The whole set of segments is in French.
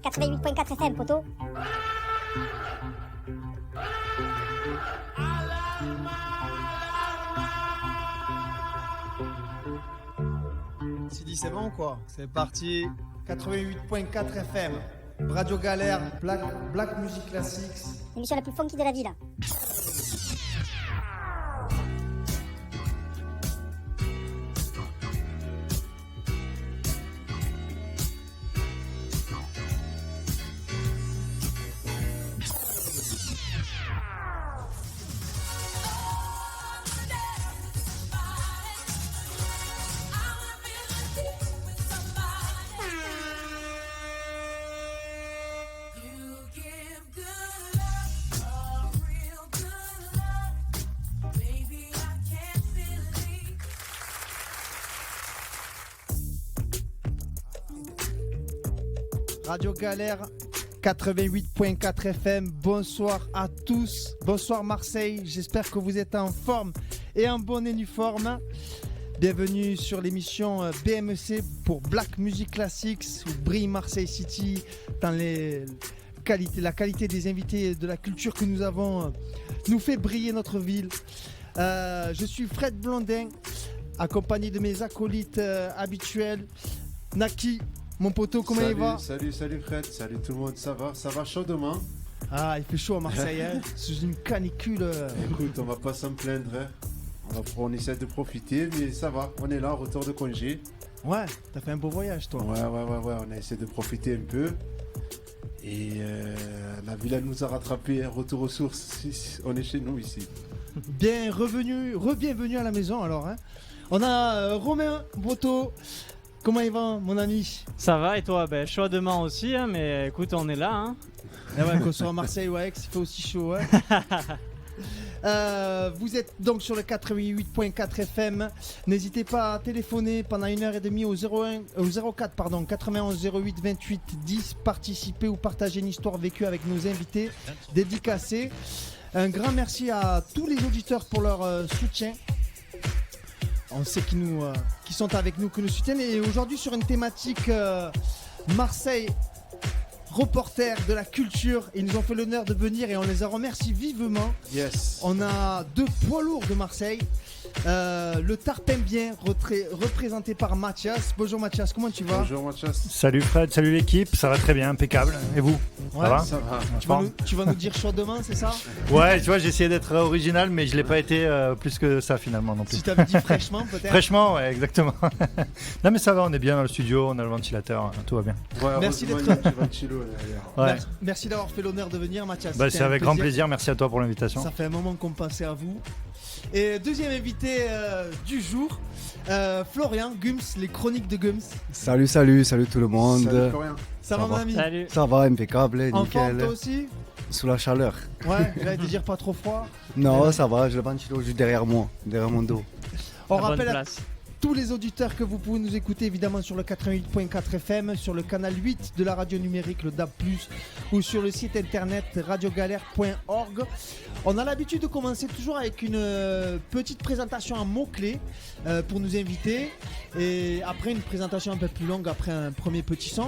88.4 FM, poteau. Sidi, c'est bon quoi? C'est parti. 88.4 FM. Radio Galère, Black Music Classics. L'émission la plus funky de la ville. Radio Galère 88.4 FM, bonsoir à tous, bonsoir Marseille, j'espère que vous êtes en forme et en bonne uniforme. Bienvenue sur l'émission BMEC pour Black Music Classics où brille Marseille City dans la qualité des invités de la culture que nous avons nous fait briller notre ville. Je suis Fred Blondin, accompagné de mes acolytes habituels. Naki, mon poteau, comment il va? Salut Fred, salut tout le monde, ça va chaudement. Ah, il fait chaud à Marseille, hein, sous une canicule. Écoute, on va pas s'en plaindre, hein. On essaie de profiter, mais ça va, on est là, retour de congé. Ouais, t'as fait un beau voyage toi. Ouais, on a essayé de profiter un peu. Et la ville elle nous a rattrapé, retour aux sources, on est chez nous ici. Bien bienvenue à la maison alors. Hein. On a Romain Boto. Comment il va, mon ami? Ça va et toi? Ben, chaud demain aussi, hein, mais écoute, on est là. Hein. Ah ouais, qu'on soit à Marseille ou à Aix, il fait aussi chaud. Hein. Vous êtes donc sur le 88.4 FM. N'hésitez pas à téléphoner pendant 1h30 au 04 91 08 28 10. Participer ou partager une histoire vécue avec nos invités dédicacés. Un grand merci à tous les auditeurs pour leur soutien. On sait qu'ils sont avec nous, que nous soutiennent. Et aujourd'hui sur une thématique Marseille, reporters de la culture. Ils nous ont fait l'honneur de venir et on les en remercie vivement. Yes. On a deux poids lourds de Marseille. Le Tarpembien représenté par Mathias. Bonjour Mathias, comment tu vas? Bonjour Mathias. Salut Fred, salut l'équipe, ça va très bien, impeccable. Et vous? Ouais, ça va? Ça va. Tu vas nous dire chaud demain, c'est ça? Ouais, tu vois, j'ai essayé d'être original, mais je l'ai pas été plus que ça finalement non plus. Si t'avais dit fraîchement peut-être. Fraîchement, ouais, exactement. Non mais ça va, on est bien dans le studio, on a le ventilateur, tout va bien. Ouais, Merci d'être Ouais. Merci d'avoir fait l'honneur de venir Mathias. Bah, C'était c'est un avec grand plaisir, merci à toi pour l'invitation. Ça fait un moment qu'on pensait à vous. Et deuxième invité du jour, Florian Gums, les chroniques de Gums. Salut tout le monde. Salut Florian. Ça va mon ami? Salut. Ça va, impeccable, En forme nickel. toi aussi? Sous la chaleur. Ouais, j'allais te dire pas trop froid. Non, ça va, j'ai le ventilo juste derrière moi, derrière mon dos. On La bonne rappelle à place. tous les auditeurs que vous pouvez nous écouter évidemment sur le 88.4 FM, sur le canal 8 de la radio numérique, le DAB+, ou sur le site internet radiogalère.org. On a l'habitude de commencer toujours avec une petite présentation en mots-clés pour nous inviter. Et après une présentation un peu plus longue, après un premier petit son.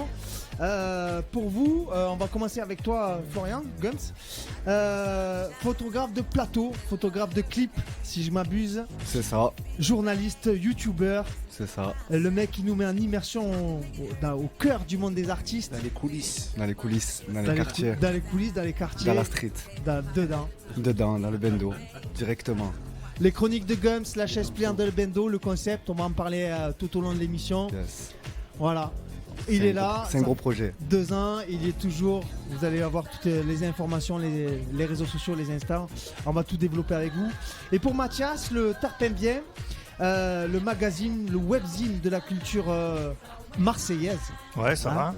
Pour vous, on va commencer avec toi Florian Gums. Photographe de plateau, photographe de clip si je m'abuse, C'est ça, journaliste, youtubeur, c'est ça. le mec qui nous met en immersion au cœur du monde des artistes, Dans les coulisses. Dans les coulisses, dans dans les quartiers, dans les coulisses, dans les quartiers, dans la street, dedans. dedans, dans le bendo, directement. Les chroniques de Gums, la chaise pliante de Bendo, le concept, on va en parler tout au long de l'émission. Yes. Voilà. Il C'est est un là. gros- C'est un gros projet. 2 ans, il y est toujours. Vous allez avoir toutes les informations, les réseaux sociaux, les instants. On va tout développer avec vous. Et pour Mathias, le Tarpembien, le magazine, le webzine de la culture marseillaise. Ouais, ça Hein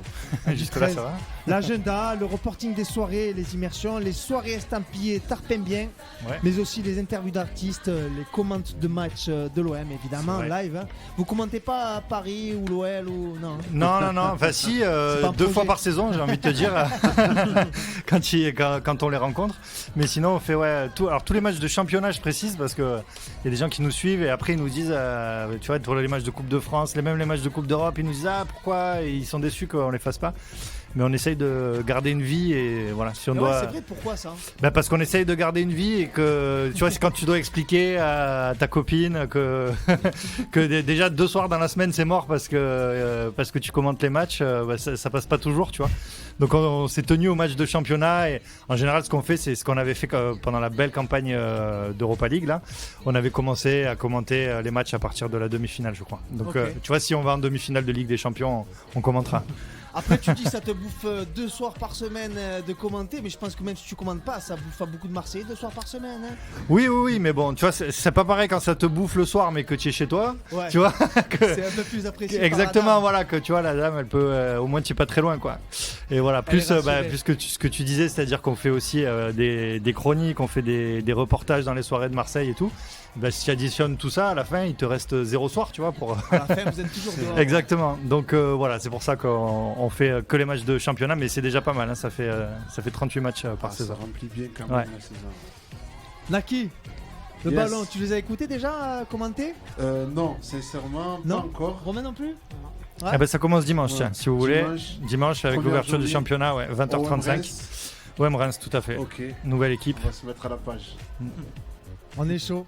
va. Jusque là, ça va. L'agenda, le reporting des soirées, les immersions, les soirées estampillées Tarpembien, Ouais. mais aussi les interviews d'artistes, les commentes de matchs de l'OM évidemment, C'est vrai. live. Hein. Vous commentez pas à Paris ou l'OL ou non? Non. Enfin, si, pas un 2 fois projet. par saison, j'ai envie de te dire, quand on les rencontre. Mais sinon, on fait tous les matchs de championnat, je précise, parce qu'il y a des gens qui nous suivent et après ils nous disent, tu vois, pour les matchs de Coupe de France, même les matchs de Coupe d'Europe, ils nous disent disent pourquoi ils sont déçus qu'on les fasse pas. Mais on essaye de garder une vie et voilà. Si on doit. C'est vrai, pourquoi ça? Parce qu'on essaye de garder une vie et que tu vois, c'est quand tu dois expliquer à ta copine que déjà 2 soirs dans la semaine c'est mort parce que tu commentes les matchs, ça passe pas toujours, tu vois. Donc on s'est tenu au match de championnat et en général ce qu'on fait c'est ce qu'on avait fait pendant la belle campagne d'Europa League là. On avait commencé à commenter les matchs à partir de la demi-finale, je crois. Donc tu vois, si on va en demi-finale de Ligue des Champions, on commentera. Après, tu dis ça te bouffe 2 soirs par semaine de commenter, mais je pense que même si tu commandes pas, ça bouffe à beaucoup de Marseillais 2 soirs par semaine. Hein. Oui, mais bon, tu vois, c'est pas pareil quand ça te bouffe le soir, mais que tu es chez toi. Ouais. Tu vois c'est un peu plus apprécié. Exactement, voilà, que tu vois, la dame, elle peut, au moins, tu es pas très loin, quoi. Et voilà, plus ce que tu disais, c'est-à-dire qu'on fait aussi des chroniques, on fait des reportages dans les soirées de Marseille et tout. Si tu additionnes tout ça, à la fin, il te reste 0 soir, tu vois. À la fin, vous êtes toujours dehors. Exactement. Donc voilà, c'est pour ça qu'on fait que les matchs de championnat, mais c'est déjà pas mal. Hein. Ça fait 38 matchs par saison. Ça remplit bien quand même la saison. Naki, le ballon, tu les as écoutés déjà commenter? Non, sincèrement, non. pas encore. Romain non plus? Ouais. Ça commence dimanche, tiens, si vous voulez. Dimanche avec l'ouverture du championnat, 20h35. Reims, tout à fait. Okay. Nouvelle équipe. On va se mettre à la page. On est chaud.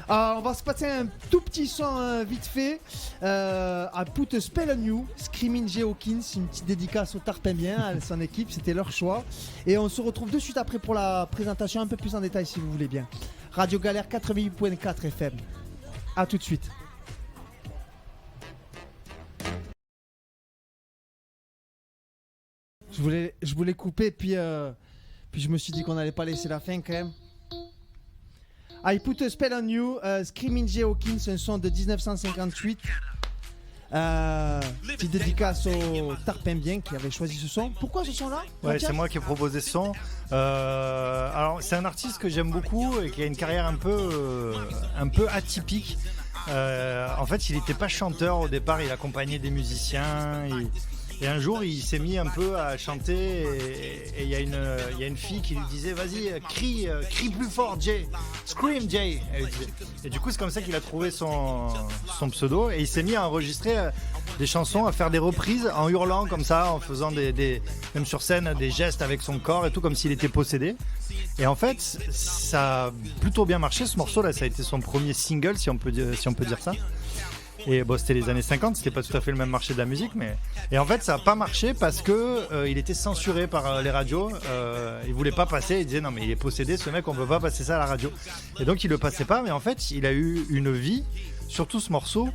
On va se passer un tout petit son vite fait. I Put a Spell on You, Screaming Jay Hawkins, une petite dédicace au Tarpembien, à son équipe, c'était leur choix. Et on se retrouve de suite après pour la présentation un peu plus en détail si vous voulez bien. Radio Galère 88.4 FM. A tout de suite. Je voulais couper puis je me suis dit qu'on n'allait pas laisser la fin quand même. I Put a Spell on You, Screaming Jay Hawkins, un son de 1958. Petite dédicace au Tarpembien qui avait choisi ce son. Pourquoi ce son-là? Ouais, c'est moi qui ai proposé ce son. Alors, c'est un artiste que j'aime beaucoup et qui a une carrière un peu atypique. En fait, il n'était pas chanteur au départ, il accompagnait des musiciens. Et un jour, il s'est mis un peu à chanter et il y a une fille qui lui disait vas-y, crie plus fort, Jay, scream, Jay. Et du coup, c'est comme ça qu'il a trouvé son pseudo et il s'est mis à enregistrer des chansons, à faire des reprises en hurlant comme ça, en faisant même sur scène des gestes avec son corps et tout, comme s'il était possédé. Et en fait, ça a plutôt bien marché ce morceau-là, ça a été son premier single, si on peut dire ça. Et bon, c'était les années 50, c'était pas tout à fait le même marché de la musique, et en fait ça a pas marché parce que il était censuré par les radios. Il voulait pas passer, il disait non mais il est possédé ce mec, on peut pas passer ça à la radio. Et donc il le passait pas, mais en fait il a eu une vie, surtout ce morceau,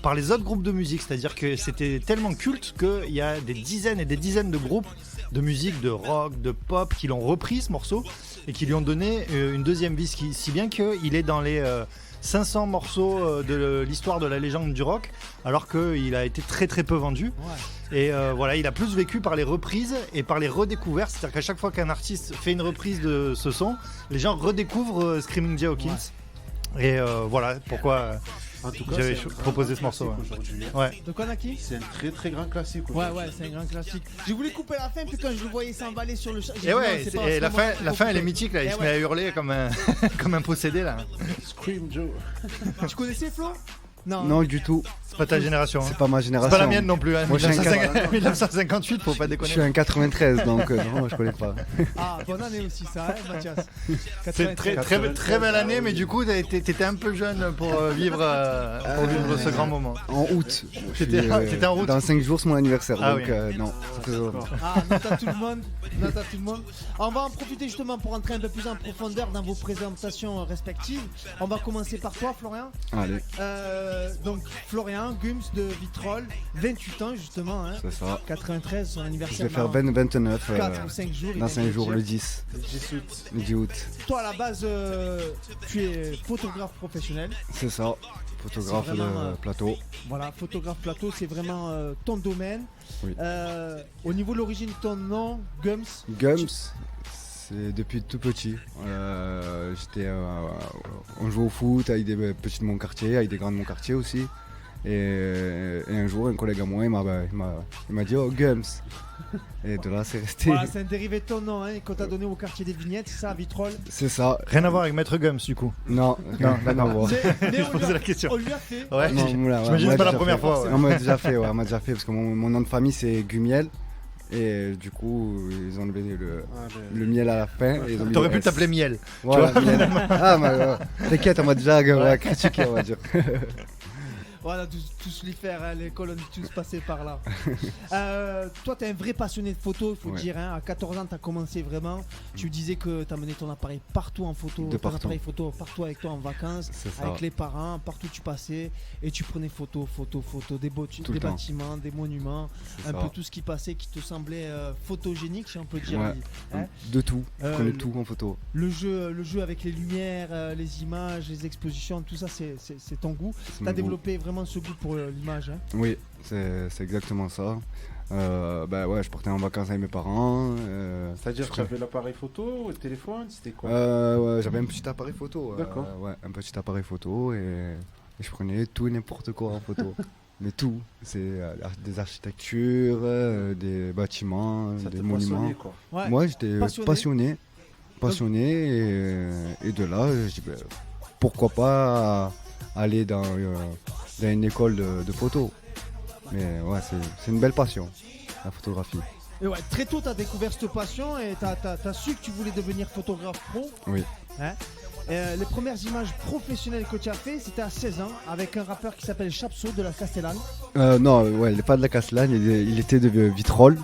par les autres groupes de musique. C'est-à-dire que c'était tellement culte qu'il y a des dizaines et des dizaines de groupes de musique, de rock, de pop qui l'ont repris ce morceau et qui lui ont donné une deuxième vie, si bien qu'il est dans les 500 morceaux de l'histoire de la légende du rock, alors qu'il a été très très peu vendu. Ouais. Et voilà, il a plus vécu par les reprises et par les redécouvertes. C'est-à-dire qu'à chaque fois qu'un artiste fait une reprise de ce son, les gens redécouvrent Screaming Jay Hawkins. Ouais. Et voilà pourquoi en tout cas, j'avais proposé ce morceau. Ouais. De quoi, Naki? C'est un très très grand classique. Ouais, c'est un grand classique. Je voulais couper la fin, puis quand je le voyais s'emballer sur le chat. Et ouais, et la fin elle est mythique là. Il se met à hurler comme un possédé là. Scream Joe. Tu connaissais Flo? Non, du tout. C'est pas ta génération. C'est pas ma génération. C'est pas la mienne non plus. Hein. Moi, 1958, faut pas déconner. Je suis un 93, donc non, je connais pas. Ah, bonne année aussi ça, hein, Mathias. C'est très belle année, mais du coup, t'étais un peu jeune pour vivre ce grand moment. En août. T'étais en août. Dans 5 jours, c'est mon anniversaire, donc oui. non. Note à tout le monde. On va en profiter justement pour entrer un peu plus en profondeur dans vos présentations respectives. On va commencer par toi, Florian. Allez. Donc Florian Gums de Vitrolles, 28 ans justement, hein. C'est ça. 93, son anniversaire. Je vais faire 29 4 ou 5 jours. dans 5 jours, le 10. Le 10 août. Toi à la base, tu es photographe professionnel. C'est ça. Photographe de plateau. Voilà, photographe plateau, c'est vraiment ton domaine. Oui. Au niveau de l'origine de ton nom, Gums. Gums, c'est depuis tout petit. On jouait au foot avec des petits de mon quartier, avec des grands de mon quartier aussi. Et un jour, un collègue à moi, il m'a dit oh Gums. Et de là, c'est resté. Voilà, c'est un dérivé de ton nom hein, qu'on t'a donné au quartier des Vignettes, c'est ça, à Vitrolles. C'est ça. Rien à voir avec Maître Gums du coup. Non, rien à voir. Mais Je posais la question. on lui a fait. Ouais, Non, j'imagine que c'est pas la première fois. On m'a déjà fait, on m'a déjà fait parce que mon nom de famille c'est Gumiel. Et du coup, ils ont enlevé le miel à la fin. Et ils ont mis T'aurais le pu S. t'appeler Miel. Voilà, miel. Ah, t'inquiète, on m'a déjà critiqué, on va dire. Voilà, tous les faire, hein, les colonnes, tous passer par là. Toi, t'es un vrai passionné de photo, il faut Ouais. dire. Hein. À 14 ans, t'as commencé vraiment. Tu disais que t'as mené ton appareil partout en photo, De ton partout. appareil photo partout avec toi en vacances, C'est ça. avec les parents, partout tu passais et tu prenais photo, des Tout le temps. bâtiments, des monuments, C'est un ça. peu tout ce qui passait qui te semblait photogénique, si on peut dire. Ouais. Hein. De tout. Je prenais le- tout en photo. Le jeu avec les lumières, les images, les expositions, tout ça, c'est ton goût. C'est Tu mon as goût. développé vraiment ce goût pour l'image. Hein. Oui, c'est exactement ça. Ouais, je partais en vacances avec mes parents. C'est-à-dire que tu avais l'appareil photo, le téléphone, c'était quoi? Ouais, j'avais un petit appareil photo. D'accord. Ouais, un petit appareil photo et je prenais tout et n'importe quoi en photo. Mais tout. C'est des architectures, des bâtiments, Ça des te monuments. passionnait, quoi. Ouais. Moi, j'étais passionné et de là, je dis bah, pourquoi pas aller dans une école de photo. Mais ouais, c'est une belle passion, la photographie. Et ouais, très tôt, tu as découvert cette passion et tu as su que tu voulais devenir photographe pro. Oui. Hein. Les premières images professionnelles que tu as fait, c'était à 16 ans avec un rappeur qui s'appelle Chapso de la Castellane. Non, ouais, il n'est pas de la Castellane, il était de Vitrolles.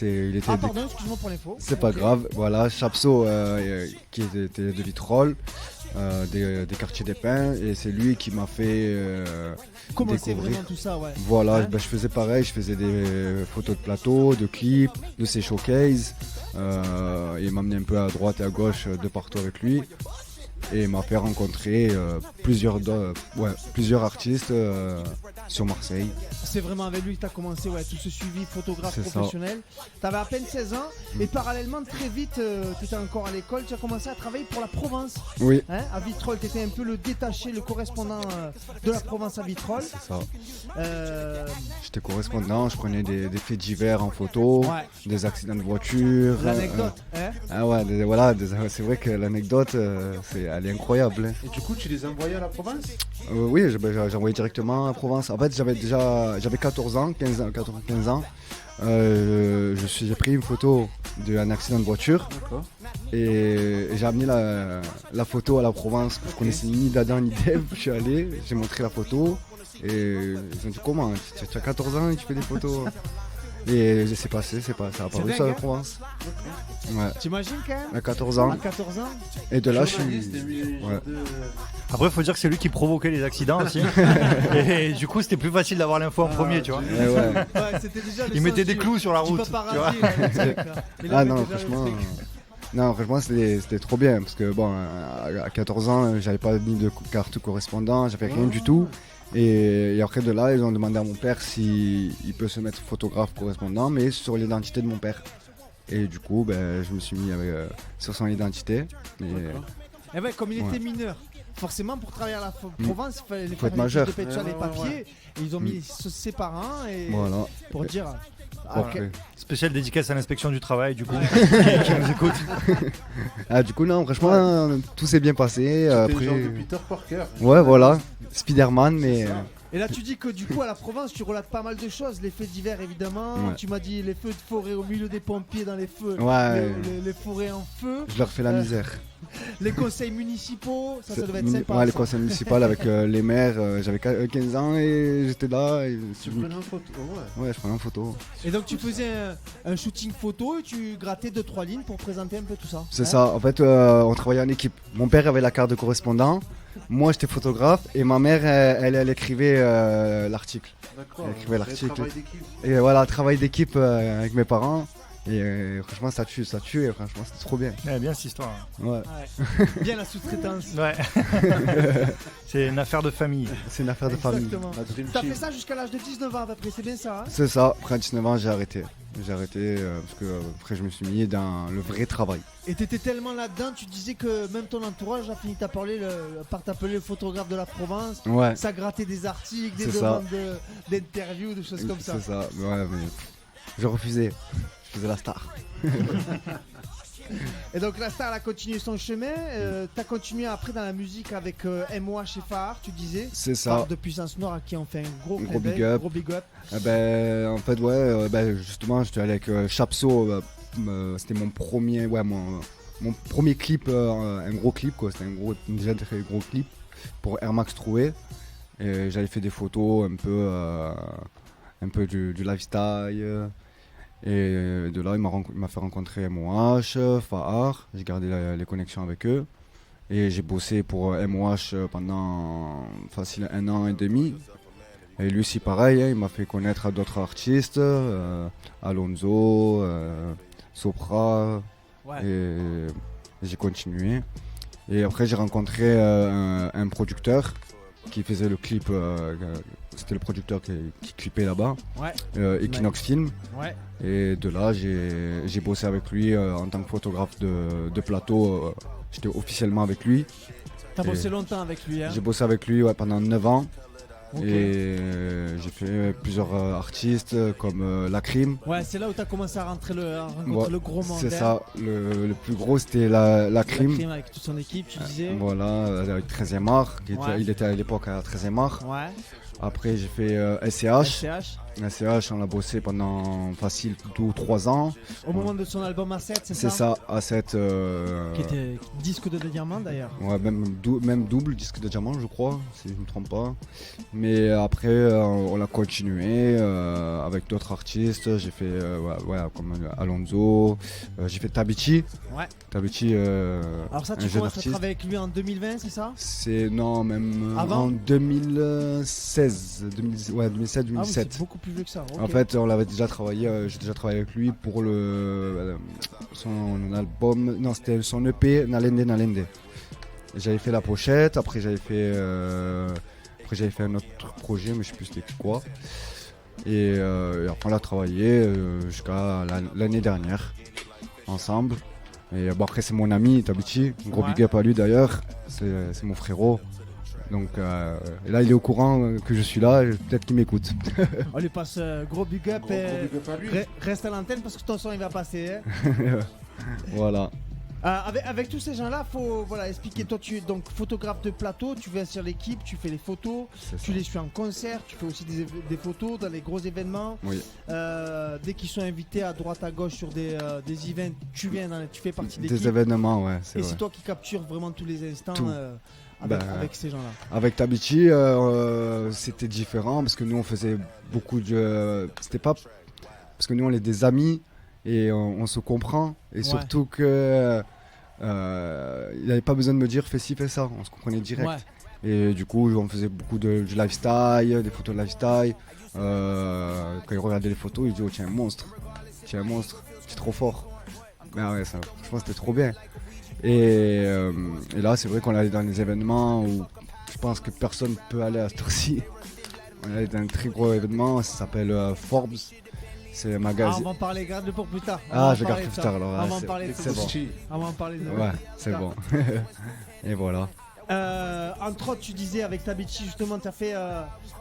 Il était Ah, de- pardon, excuse-moi pour l'info. C'est pas Ok. grave, voilà, Chapso qui était de Vitrolles, des quartiers des Pins, et c'est lui qui m'a fait Comment c'est découvrir. vraiment tout ça, ouais. Voilà, Hein je faisais pareil, je faisais des photos de plateau, de clips, de ses showcases. Il m'a amené un peu à droite et à gauche de partout avec lui. Et il m'a fait rencontrer plusieurs artistes sur Marseille. C'est vraiment avec lui que tu as commencé tout ce suivi photographe C'est ça. professionnel. Tu avais à peine 16 ans et parallèlement, très vite, tu étais encore à l'école, tu as commencé à travailler pour la Provence. Oui, Hein, à Vitrolles, tu étais un peu le détaché, le correspondant de la Provence à Vitrolles. c'est ça. Euh, J'étais correspondant, je prenais des faits divers en photo, ouais, des accidents de voiture. l'anecdote. Hein. Ah ouais, c'est vrai que l'anecdote, elle est incroyable. Hein. Et du coup, tu les envoyais à la province? Oui, j'ai envoyé directement à Provence. En fait, j'avais 14 ans, 15 ans. J'ai pris une photo d'un accident de voiture D'accord. et j'ai amené la photo à la Provence. Je connaissais ni d'Adam ni d'Ève. Je suis allé, j'ai montré la photo et ils ont dit comment tu as 14 ans et tu fais des photos. Et c'est passé, ça a apparu dingue, sur la hein. Provence. Ouais, T'imagines quand même à 14 ans. À 14 ans. Et de là, je Journaliste suis. et musique Ouais. de- Après, il faut dire que c'est lui qui provoquait les accidents aussi. Et du coup, c'était plus facile d'avoir l'info en premier, tu vois. Ouais, ouais. Ouais, c'était déjà le Il mettait sens des du- clous sur la du route. Tu vois. paparazzi, là, le truc, là. Il Ah avait non, déjà le franchement. truc. Non, franchement, c'était trop bien parce que bon, à 14 ans, j'avais pas ni de carte correspondant, j'avais rien du tout. Et après de là, ils ont demandé à mon père s'il peut se mettre photographe correspondant, mais sur l'identité de mon père. Et du coup, je me suis mis sur son identité. Et, Et ouais, comme il Ouais. était mineur, forcément pour travailler à la Provence, il fallait Faut être majeur. sur les Ouais, papiers. Et ils ont mis ses parents et voilà. pour dire. Après. Spécial dédicace à l'inspection du travail, du coup, qui nous écoute. Ah, du coup, non, franchement, tout s'est bien passé. C'était Après, le genre de Peter Parker. ouais, voilà, Spider-Man, mais Et là, tu dis que du coup, à la Provence, tu relates pas mal de choses. Les faits divers, évidemment. Ouais. Tu m'as dit les feux de forêt au milieu des pompiers dans les feux. Ouais. Les forêts en feu. je leur fais la misère. Les conseils municipaux. Ça devait être Ouais, sympa. les ça. conseils municipaux avec les maires. J'avais 15 ans et j'étais là. Et Tu prenais en photo, ouais. ouais, je prenais en photo. Et donc, tu faisais un shooting photo et tu grattais 2-3 lignes pour présenter un peu tout ça. C'est Hein. ça, en fait, on travaillait en équipe. Mon père avait la carte de correspondant, moi j'étais photographe et ma mère, elle écrivait l'article. D'accord. Elle écrivait C'est l'article. travail d'équipe. Et voilà, travail d'équipe avec mes parents. Et franchement, ça tue, et franchement, c'était trop bien. Ouais, bien cette histoire. Ouais, Ouais. Bien la sous-traitance. Ouais. C'est une affaire de famille. c'est une affaire de famille. Exactement. La Dream T'as Team. fait ça jusqu'à l'âge de 19 ans à peu près, c'est bien ça hein. C'est ça, après 19 ans, j'ai arrêté. J'ai arrêté parce que après je me suis mis dans le vrai travail. Et t'étais tellement là-dedans, tu disais que même ton entourage a fini par t'appeler le photographe de la Provence. Ouais, Ça grattait des articles, des C'est ça. demandes d'interviews, des choses comme ça. c'est ça. Ouais, mais je refusais. Je faisais la star. Et donc la star elle a continué son chemin. T'as continué après dans la musique avec MOH et Fahar, tu disais. C'est ça. Phare de Puissance Noire à qui on fait un gros Un clin gros big d'œil, up. gros big up. En fait, ouais, justement, j'étais allé avec Chapso. C'était mon premier, mon premier clip, un gros clip, quoi. C'était déjà un très gros clip pour Air Max Troué. Et j'avais fait des photos un peu du lifestyle. Et de là, il m'a fait rencontrer MOH, Fahar. J'ai gardé les connexions avec eux. Et j'ai bossé pour MOH pendant facile 1 an et demi. Et lui aussi pareil, hein, il m'a fait connaître à d'autres artistes, Alonso, Sopra, Ouais. et j'ai continué. Et après j'ai rencontré un producteur qui faisait le clip, c'était le producteur qui clippait là-bas, Ouais. Equinox Film. Ouais. Et de là j'ai bossé avec lui en tant que photographe de plateau, j'étais officiellement avec lui. T'as Et bossé longtemps avec lui, hein. J'ai bossé avec lui pendant 9 ans. Ok. Et j'ai fait plusieurs artistes comme Lacrim. Ouais, c'est là où t'as commencé à rencontrer Ouais, le gros monde. C'est hein. ça, le plus gros c'était Lacrim. Lacrim avec toute son équipe, tu disais. Voilà, avec 13e art. Ouais. Il était à l'époque à 13e art. Ouais. Après j'ai fait SCH. SCH. SCH, on l'a bossé pendant facile 2 ou 3 ans. Au moment de son album A7, c'est ça. C'est ça, A7. Qui était disque de diamant d'ailleurs. Ouais, même double disque de diamant, je crois, si je ne me trompe pas. Mais après, on l'a continué avec d'autres artistes. J'ai fait comme Alonso, j'ai fait Tabichi. Ouais. Tabichi, Alors ça, un tu jeune commences à artiste. travailler avec lui en 2020, c'est ça? C'est non, même Avant en 2016, 2017. Ah oui, c'est beaucoup plus vieux que ça. Ok. En fait, on l'avait déjà travaillé. J'ai déjà travaillé avec lui pour son album. Non, c'était son EP Nalende Nalende. J'avais fait la pochette. Après, j'avais fait un autre projet, mais je sais plus c'était quoi. Et après, on a travaillé jusqu'à l'année dernière ensemble. Et bon, après, c'est mon ami Tabichi. Gros Ouais. big up à lui d'ailleurs. C'est mon frérot. Donc et là, il est au courant que je suis là. Peut-être qu'il m'écoute. On lui passe gros big up Gros et big up à lui. reste à l'antenne parce que ton son il va passer. Hein. Voilà. Avec tous ces gens-là, faut expliquer. Toi, tu es donc photographe de plateau, tu viens sur l'équipe, tu fais les photos, C'est tu ça. les suis en concert, tu fais aussi des photos dans les gros événements. Oui. Dès qu'ils sont invités à droite à gauche sur des events, tu fais partie de Des l'équipe. événements, ouais, c'est Et vrai. c'est toi qui captures vraiment tous les instants Tout. avec ces gens-là. Avec Tabichi, c'était différent parce que nous on faisait beaucoup de. C'était pas. Parce que nous on est des amis et on se comprend. Et surtout que. Il n'avait pas besoin de me dire fais ci, fais ça. On se comprenait direct. Ouais. Et du coup, on faisait beaucoup du lifestyle, des photos de lifestyle. Quand il regardait les photos, il dit oh, tu es un monstre. Tu es un monstre. Tu es trop fort. Mais ouais, ça, franchement, c'était trop bien. Et là, c'est vrai qu'on allait dans des événements où je pense que personne ne peut aller à ce tour-ci. On est allé dans un très gros événement, ça s'appelle Forbes. C'est un Ah, on magazine. va en parler, garde-le pour plus tard. Ah, On va je en garde parler plus de ça. tard alors. On va en parler de c'est ça. bon. On va en parler de Ouais, c'est ça. bon. Et voilà. Entre autres, tu disais avec Tabichi, justement, tu as fait.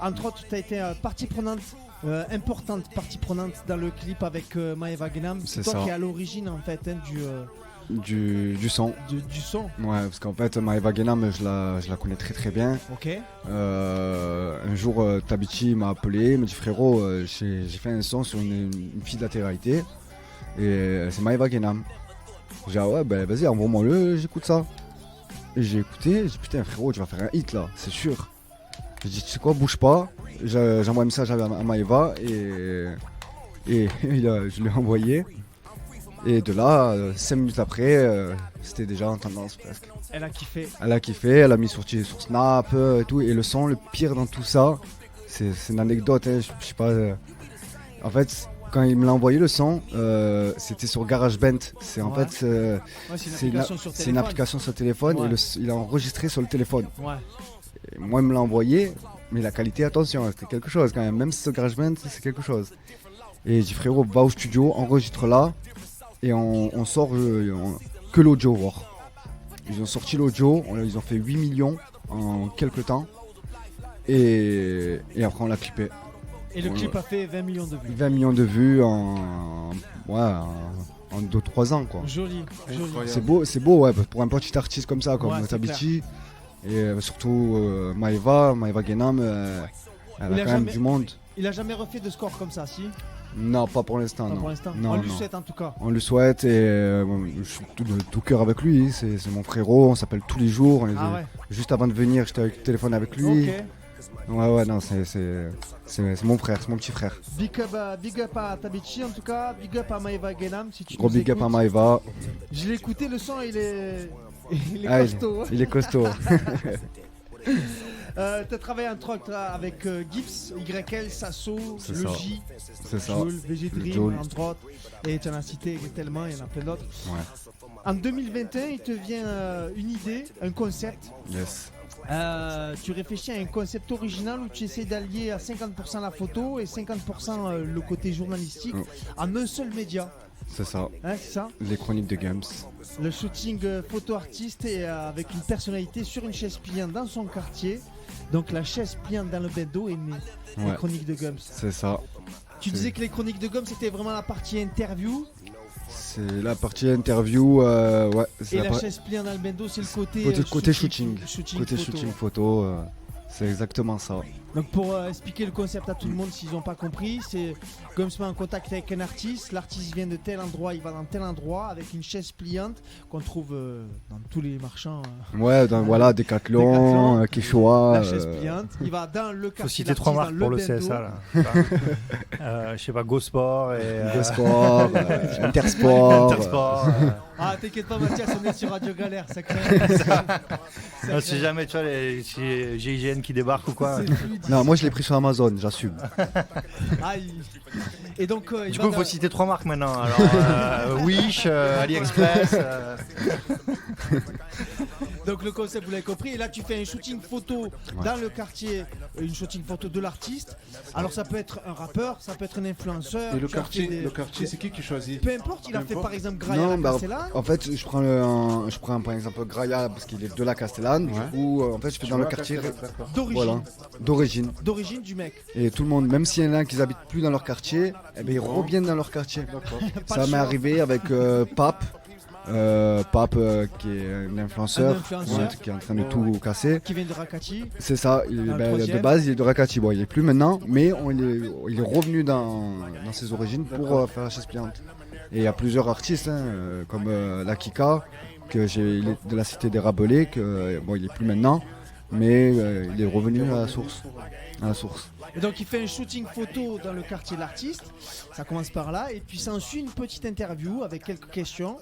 Entre autres, tu as été partie prenante, importante partie prenante dans le clip avec Maeva Genam. C'est C'est toi ça. qui es à l'origine, en fait, hein, Du son. du son. Ouais, parce qu'en fait, Maeva Genam, je la connais très très bien. Ok. Un jour, Tabichi m'a appelé, il m'a dit frérot, j'ai fait un son sur une fille de la télé-réalité et c'est Maeva Genam. J'ai dit ah ouais, ben vas-y, envoie-moi-le, j'écoute ça. Et j'ai écouté, j'ai dit putain frérot, tu vas faire un hit là, c'est sûr. J'ai dit tu sais quoi, bouge pas. J'envoie un message à Maeva et je l'ai envoyé. Et de là, 5 minutes après, c'était déjà en tendance presque. Elle a kiffé. Elle a kiffé, elle a mis sur Snap et tout. Et le son, le pire dans tout ça, c'est une anecdote, hein, je sais pas. En fait, quand il me l'a envoyé le son, c'était sur GarageBand. C'est en Ouais. fait, Ouais, c'est une application sur c'est une téléphone. application sur téléphone Ouais. et il a enregistré sur le téléphone. Ouais. Et moi, il me l'a envoyé, mais la qualité, attention, c'était quelque chose quand même. Même si c'est sur GarageBand, c'est quelque chose. Et j'ai dit frérot, va au studio, enregistre là et on sort que l'audio. Voir. Ils ont sorti l'audio, ils ont fait 8 millions en quelques temps et après on l'a clippé. Et le clip a fait 20 millions de vues. 20 millions de vues en 2-3 ans quoi. Joli, joli. C'est beau ouais, pour un petit artiste comme ça, comme Ouais, c'est Tabichi. Et surtout Maeva Guénam, elle a quand même du monde. Il a jamais refait de score comme ça, si? Non, pas pour l'instant. Pas non. pour l'instant. Non, On lui non. souhaite en tout cas. On le souhaite et je suis de tout cœur avec lui. C'est mon frérot, on s'appelle tous les jours. Ah ouais. Juste avant de venir, j'étais avec le téléphone avec lui. Ok. Ouais, non, c'est mon frère, c'est mon petit frère. Big up à Tabichi en tout cas. Big up à Maeva Guénam si tu Gros nous big up à écoutes. Maeva. Je l'ai écouté, le son il est costaud. Il est costaud. T'as travaillé entre autres avec Gibbs, YL, Sasso, C'est Le ça. J, C'est ça. Joule, VG Dream, Joule. entre autres. Et tu en as cité tellement, il y en a plein d'autres. Ouais. En 2021, il te vient une idée, un concept. Yes. Tu réfléchis à un concept original où tu essaies d'allier à 50% la photo et 50% le côté journalistique en un seul média. C'est ça. Hein, c'est ça? Les chroniques de Games. Le shooting photo artiste et avec une personnalité sur une chaise pliante dans son quartier. Donc la chaise pliante dans le bendo est née. Les Ouais. chroniques de Gums. C'est ça. Tu disais que les chroniques de Gums c'était vraiment la partie interview C'est la partie interview. Ouais. C'est et la la par- chaise pliante dans le bendo c'est le côté, côté shooting. Côté photo. shooting photo. C'est exactement ça. Donc pour expliquer le concept à tout le monde s'ils n'ont pas compris, c'est Gums met en contact avec un artiste, l'artiste vient de tel endroit, il va dans tel endroit avec une chaise pliante qu'on trouve dans tous les marchands. Ouais, voilà, Décathlon, Decathlon, Quechua. La chaise pliante, il va dans le quartier. Faut citer 3 marques pour le CSA là. Je sais pas, GoSport et Sport, Intersport. Intersport. Ah t'inquiète pas Mathias, on est sur Radio Galère, ça crée. Non, si jamais tu vois les GIGN qui débarquent ou quoi. C'est fluide. Non, moi je l'ai pris sur Amazon, j'assume. Aïe. Et donc il Du va coup, il faut dans- citer 3 marques maintenant. Alors, Wish, AliExpress. Donc le concept vous l'avez compris, et là tu fais un shooting photo dans le quartier, une shooting photo de l'artiste. Alors ça peut être un rappeur, ça peut être un influenceur. Et le tu as fait quartier, des- le quartier, c'est qui choisit? Peu importe, il a Peu fait importe. par exemple Graya Non, la bah, Castellane. en fait, je prends par exemple Graya parce qu'il est de la Castellane. Ouais. Du coup, en fait, je fais dans le quartier. D'accord. D'origine, Voilà, d'origine. d'origine du mec. Et tout le monde, même s'il y en a qui habitent plus dans leur quartier, eh ben, ils reviennent dans leur quartier. D'accord. Pas Ça le m'est choix. arrivé avec Pape. Pape qui est un influenceur, Un influenceur. ouais, qui est en train de tout casser. Qui vient de Rakati. C'est ça, Dans le de troisième. base il est de Rakati, bon il est plus maintenant, mais il est revenu dans ses origines pour faire la chaise pliante. Et il y a plusieurs artistes, comme la Kika, il est de la cité des Rabelais, bon il est plus maintenant, mais il est revenu à la source. Et donc il fait un shooting photo dans le quartier de l'artiste. Ça commence par là. Et puis s'ensuit une petite interview avec quelques questions.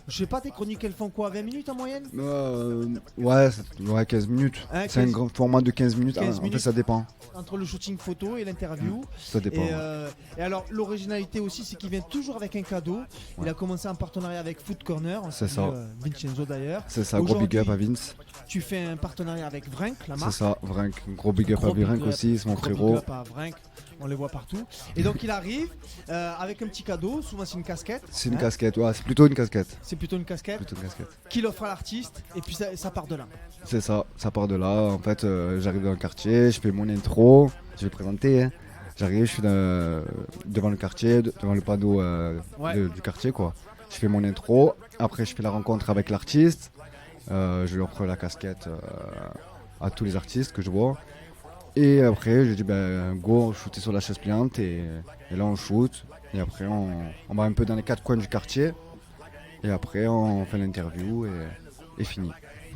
Je sais pas, tes chroniques elles font quoi, 20 minutes en moyenne? Ouais, 15 minutes. Hein, C'est un 15 grand format de 15 minutes. 15 En fait minutes. ça dépend. Entre le shooting photo et l'interview. Ça dépend. Et alors l'originalité aussi c'est qu'il vient toujours avec un cadeau. Il a commencé en partenariat avec Food Corner. C'est ça. Vincenzo d'ailleurs. C'est ça, gros big up à Aujourd'hui, Vince. Tu fais un partenariat avec Vrink, la C'est marque. ça, Vrink. Gros big up Gros à Vrink big up, aussi, c'est mon gros big frérot. up à Vrink, on les voit partout. Et donc il arrive avec un petit cadeau, souvent c'est une casquette. C'est une hein. casquette, ouais, c'est plutôt une casquette. C'est plutôt une casquette Plutôt une casquette. qu'il offre à l'artiste et puis ça part de là. C'est ça part de là. En fait, j'arrive dans le quartier, je fais mon intro, je vais présenter. J'arrive, je suis devant le quartier, devant le panneau Ouais. du quartier, quoi. Je fais mon intro, après je fais la rencontre avec l'artiste, je lui offre la casquette à tous les artistes que je vois. Et après, je dis, go, shooter sur la chaise pliante, et là on shoot. Et après, on va un peu dans les 4 coins du quartier. Et après, on fait l'interview et fini.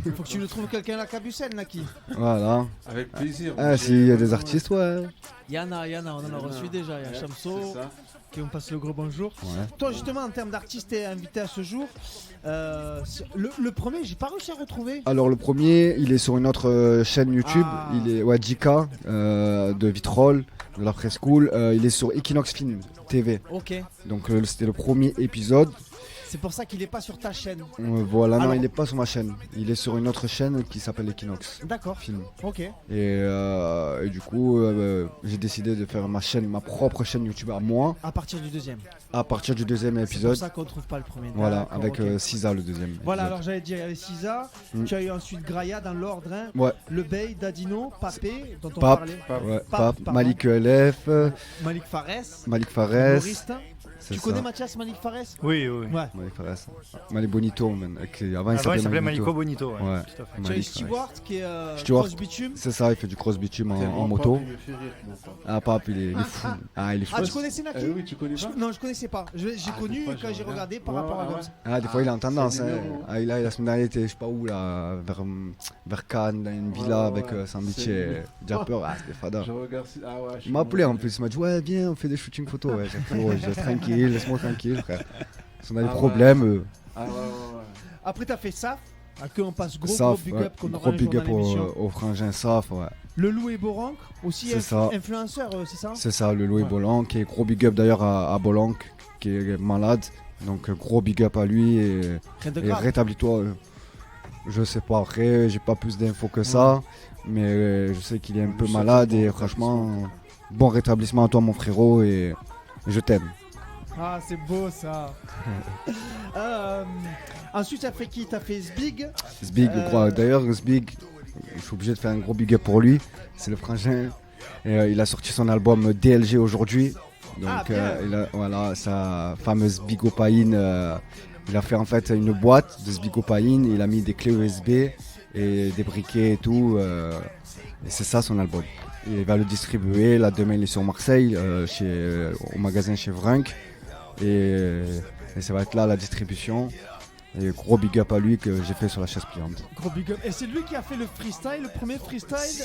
Il faut que tu le trouves quelqu'un à la Cabucelle, Naki. Voilà. Avec plaisir. Ah, s'il y a des artistes, ouais. Yana, on en a reçu déjà. Il y a Shamso C'est ça. qui on passe le gros bonjour. Ouais. Toi, justement, en termes d'artistes et invités à ce jour, le premier, j'ai pas réussi à retrouver. Alors le premier, il est sur une autre chaîne YouTube. Ah. Il est Jika de Vitrolles, de la Preschool. Il est sur Equinox Film TV. Ok. Donc c'était le premier épisode. C'est pour ça qu'il est pas sur ta chaîne. Voilà, Alors- non, il n'est pas sur ma chaîne. Il est sur une autre chaîne qui s'appelle Equinox D'accord. Film. Ok. Et du coup, j'ai j'ai décidé de faire ma propre chaîne YouTube à moi À partir du deuxième. à partir du deuxième C'est pour épisode. ça qu'on trouve pas le premier. Voilà, D'accord, avec ok. Sisa le deuxième. Voilà, épisode. alors j'allais dire, il y avait Sisa, tu as eu ensuite Graya dans l'ordre, hein, Ouais, Le Bey, Dadino, Papé, dont on Pape. parlait, ouais, Pape, Pape, pardon. Malik LF, Malik Fares, Malik Fares. humoriste. c'est Tu ça. connais Mathias Malik Fares? Oui, oui. Ouais. Malik Fares. Malik Bonito, man. Avant, Avant, il s'appelait Maliko Bonito. Ouais. Ouais. Tout à fait. Tu as eu Malik Stewart qui est Stewart. cross bitume. C'est ça, il fait du cross bitume en Tellement moto. Pape, il me fait rire, mon Pape. Ah, Pape, il est fou. Ah, il est fou. Ah, tu connaissais Naki? Oui, tu connais pas? Non, je connaissais pas. J'ai connu des fois, quand j'ai j'aimerais regardé bien. par Ouais, rapport à ouais, Goms. Ah, des fois, il est en tendance. c'est Hein. numéro. Ah, la semaine dernière, il était, je sais pas où, là, vers Cannes, dans une villa Ouais, avec ouais. Sandwich C'est et numéro. Japper. Ah, c'était fada. Je regarde. Ah ouais, je Il suis m'a appelé bon. en plus, il m'a dit ouais viens on fait des shootings photos, ouais, j'ai fait, ouais, tranquille, laisse-moi tranquille frère. Si on a des Ah ouais. problèmes, Ah ouais, ouais, ouais. Après, t'as fait Saf, à qui on passe gros Saf, big ouais, up qu'on aura gros un jour big dans up l'émission. au frangin Saf, ouais. Le Loup et Borank, aussi C'est ça. influenceur, c'est ça? C'est ça, le Louis Ouais. Bolanc, qui est gros big up d'ailleurs à Bolanc, qui est malade, donc gros big up à lui et Rien de Et grave. rétablis-toi. Je sais pas, après, j'ai pas plus d'infos que ça, mais je sais qu'il est un peu Nous malade souhaitons et bon franchement, bon rétablissement à toi, mon frérot, et je t'aime. Ah, c'est beau ça. Ensuite, t'as fait qui? T'as fait Zbig. Zbig, Euh, d'ailleurs, Zbig, je suis obligé de faire un gros big up pour lui, c'est le frangin. Et, il a sorti son album DLG aujourd'hui. Donc, Ah, bien. il a, voilà, sa fameuse Bigopaïne. Il a fait en fait une boîte de Zbigopaïne, il a mis des clés USB et des briquets et tout. Et c'est ça son album. Il va le distribuer. Là, demain, il est sur Marseille, au magasin chez Vrunk. Et ça va être là la distribution. Et gros big up à lui que j'ai fait sur la chaise pliante. Gros big up. Et c'est lui qui a fait le freestyle, le premier freestyle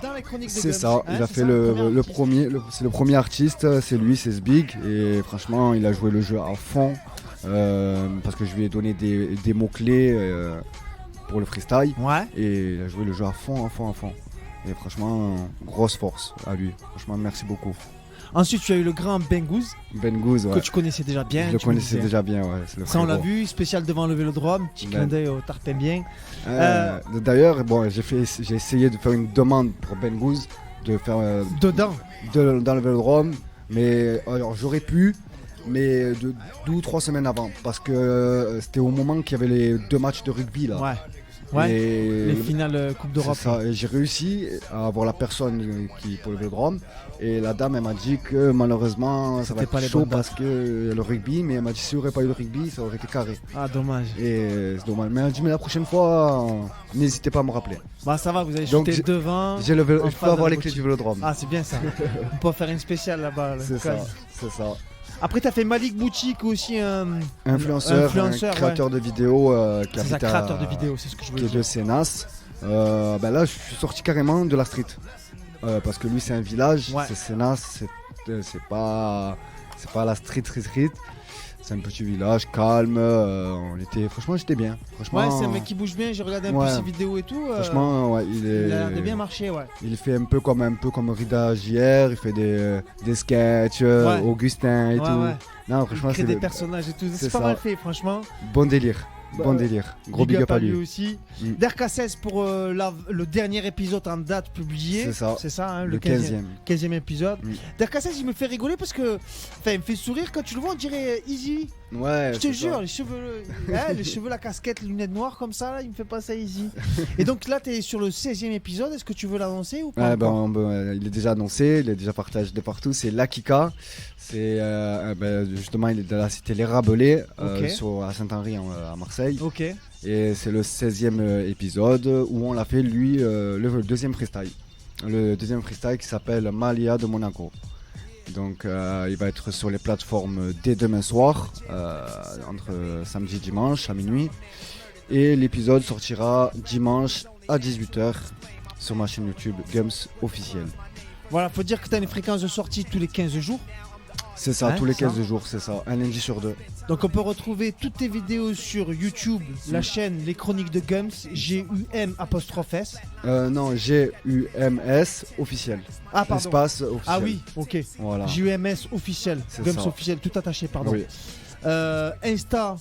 dans les chroniques de C'est Guns. ça, Hein, il a c'est fait ça, le artiste. premier, c'est le premier artiste, c'est lui, c'est Zbig. Et franchement, il a joué le jeu à fond. Parce que je lui ai donné des mots-clés pour le freestyle. Ouais. Et il a joué le jeu à fond, à fond, à fond. Et franchement, grosse force à lui. Franchement, merci beaucoup. Ensuite, tu as eu le grand Bengouz, Ben Gouz, que ouais. tu connaissais déjà bien. Je le tu me connaissais disais. déjà bien, ouais. C'est le Ça, on l'a frérot. vu, spécial devant le vélodrome, petit Ben. clin d'œil au tarpin bien. D'ailleurs, bon, j'ai essayé de faire une demande pour Ben Gouz de faire Dedans. dans le vélodrome, mais alors j'aurais pu, mais 2 ou 3 semaines avant, parce que c'était au moment qu'il y avait les 2 matchs de rugby là. Ouais. Ouais. Et Les finales Coupe c'est d'Europe. ça, et j'ai réussi à avoir la personne qui pour le vélodrome, et la dame elle m'a dit que malheureusement ça va C'était pas être les chaud bonnes parce que le rugby, mais elle m'a dit s'il n'y aurait pas eu le rugby ça aurait été carré. Ah, dommage. Et c'est dommage, mais elle m'a dit mais la prochaine fois n'hésitez pas à me rappeler. Bah, ça va, vous allez Donc, shooter devant. Je en peux face avoir de les la clés du boutique. vélodrome. Ah, c'est bien ça. On peut faire une spéciale là-bas. le C'est ça, code. c'est ça. Après, t'as fait Malik Boutique aussi, un Influenceur, Influenceur, un créateur de vidéos qui c'est ça, habite créateur à- de vidéos, c'est ce que je qui voulais est de dire. Sénas. Ben là, je suis sorti carrément de la street. Parce que lui, c'est un village, Ouais. c'est Sénas, c'est pas la street. C'est un petit village calme. Franchement, j'étais bien. Franchement, Ouais, c'est un mec qui bouge bien, j'ai regardé un peu Ouais. ses vidéos et tout. franchement, ouais, il a l'air de bien marcher, ouais. il fait un peu comme Rida JR, il fait des sketchs, Ouais. Augustin et Ouais, tout. ouais. Non, Il franchement, crée c'est des le personnages et tout. C'est c'est pas ça. mal fait, franchement. bon délire. Bah, Bon délire. Gros big up à lui. aussi. Mm. Derkasses pour le dernier épisode en date publié. C'est ça. hein, Le 15e. 15e. 15e épisode. Mm. Derkasses, il me fait rigoler parce que. Enfin, il me fait sourire quand tu le vois, on dirait Easy. Ouais, Je te c'est jure, ça. les cheveux, les cheveux, la casquette, les lunettes noires comme ça, là, il me fait passer à Easy. Et donc là, t'es sur le 16e épisode. Est-ce que tu veux l'annoncer ou pas Ouais, encore il est déjà annoncé, il est déjà partagé de partout. C'est l'Akika. C'est justement, il est de la cité Les Rabelais, Ok. à Saint-Henri à Marseille. Ok. Et c'est le 16e épisode où on l'a fait, lui, le deuxième freestyle. Le deuxième freestyle qui s'appelle Malia de Monaco. Donc il va être sur les plateformes dès demain soir, entre samedi et dimanche à minuit. Et l'épisode sortira dimanche à 18h sur ma chaîne YouTube Gums officielle. Voilà, faut dire que t'as une fréquence de sortie tous les 15 jours. C'est ça, Hein, tous les ça. 15 jours, c'est ça, un lundi sur 2. Donc on peut retrouver toutes tes vidéos sur YouTube, la chaîne Les Chroniques de Gums, GUM''S. Non, GUMS officiel. Ah, pardon. Espace officiel. Ah oui, ok. Voilà. GUMS officiel, C'est Gums ça. officiel, tout attaché, pardon. Oui. Insta,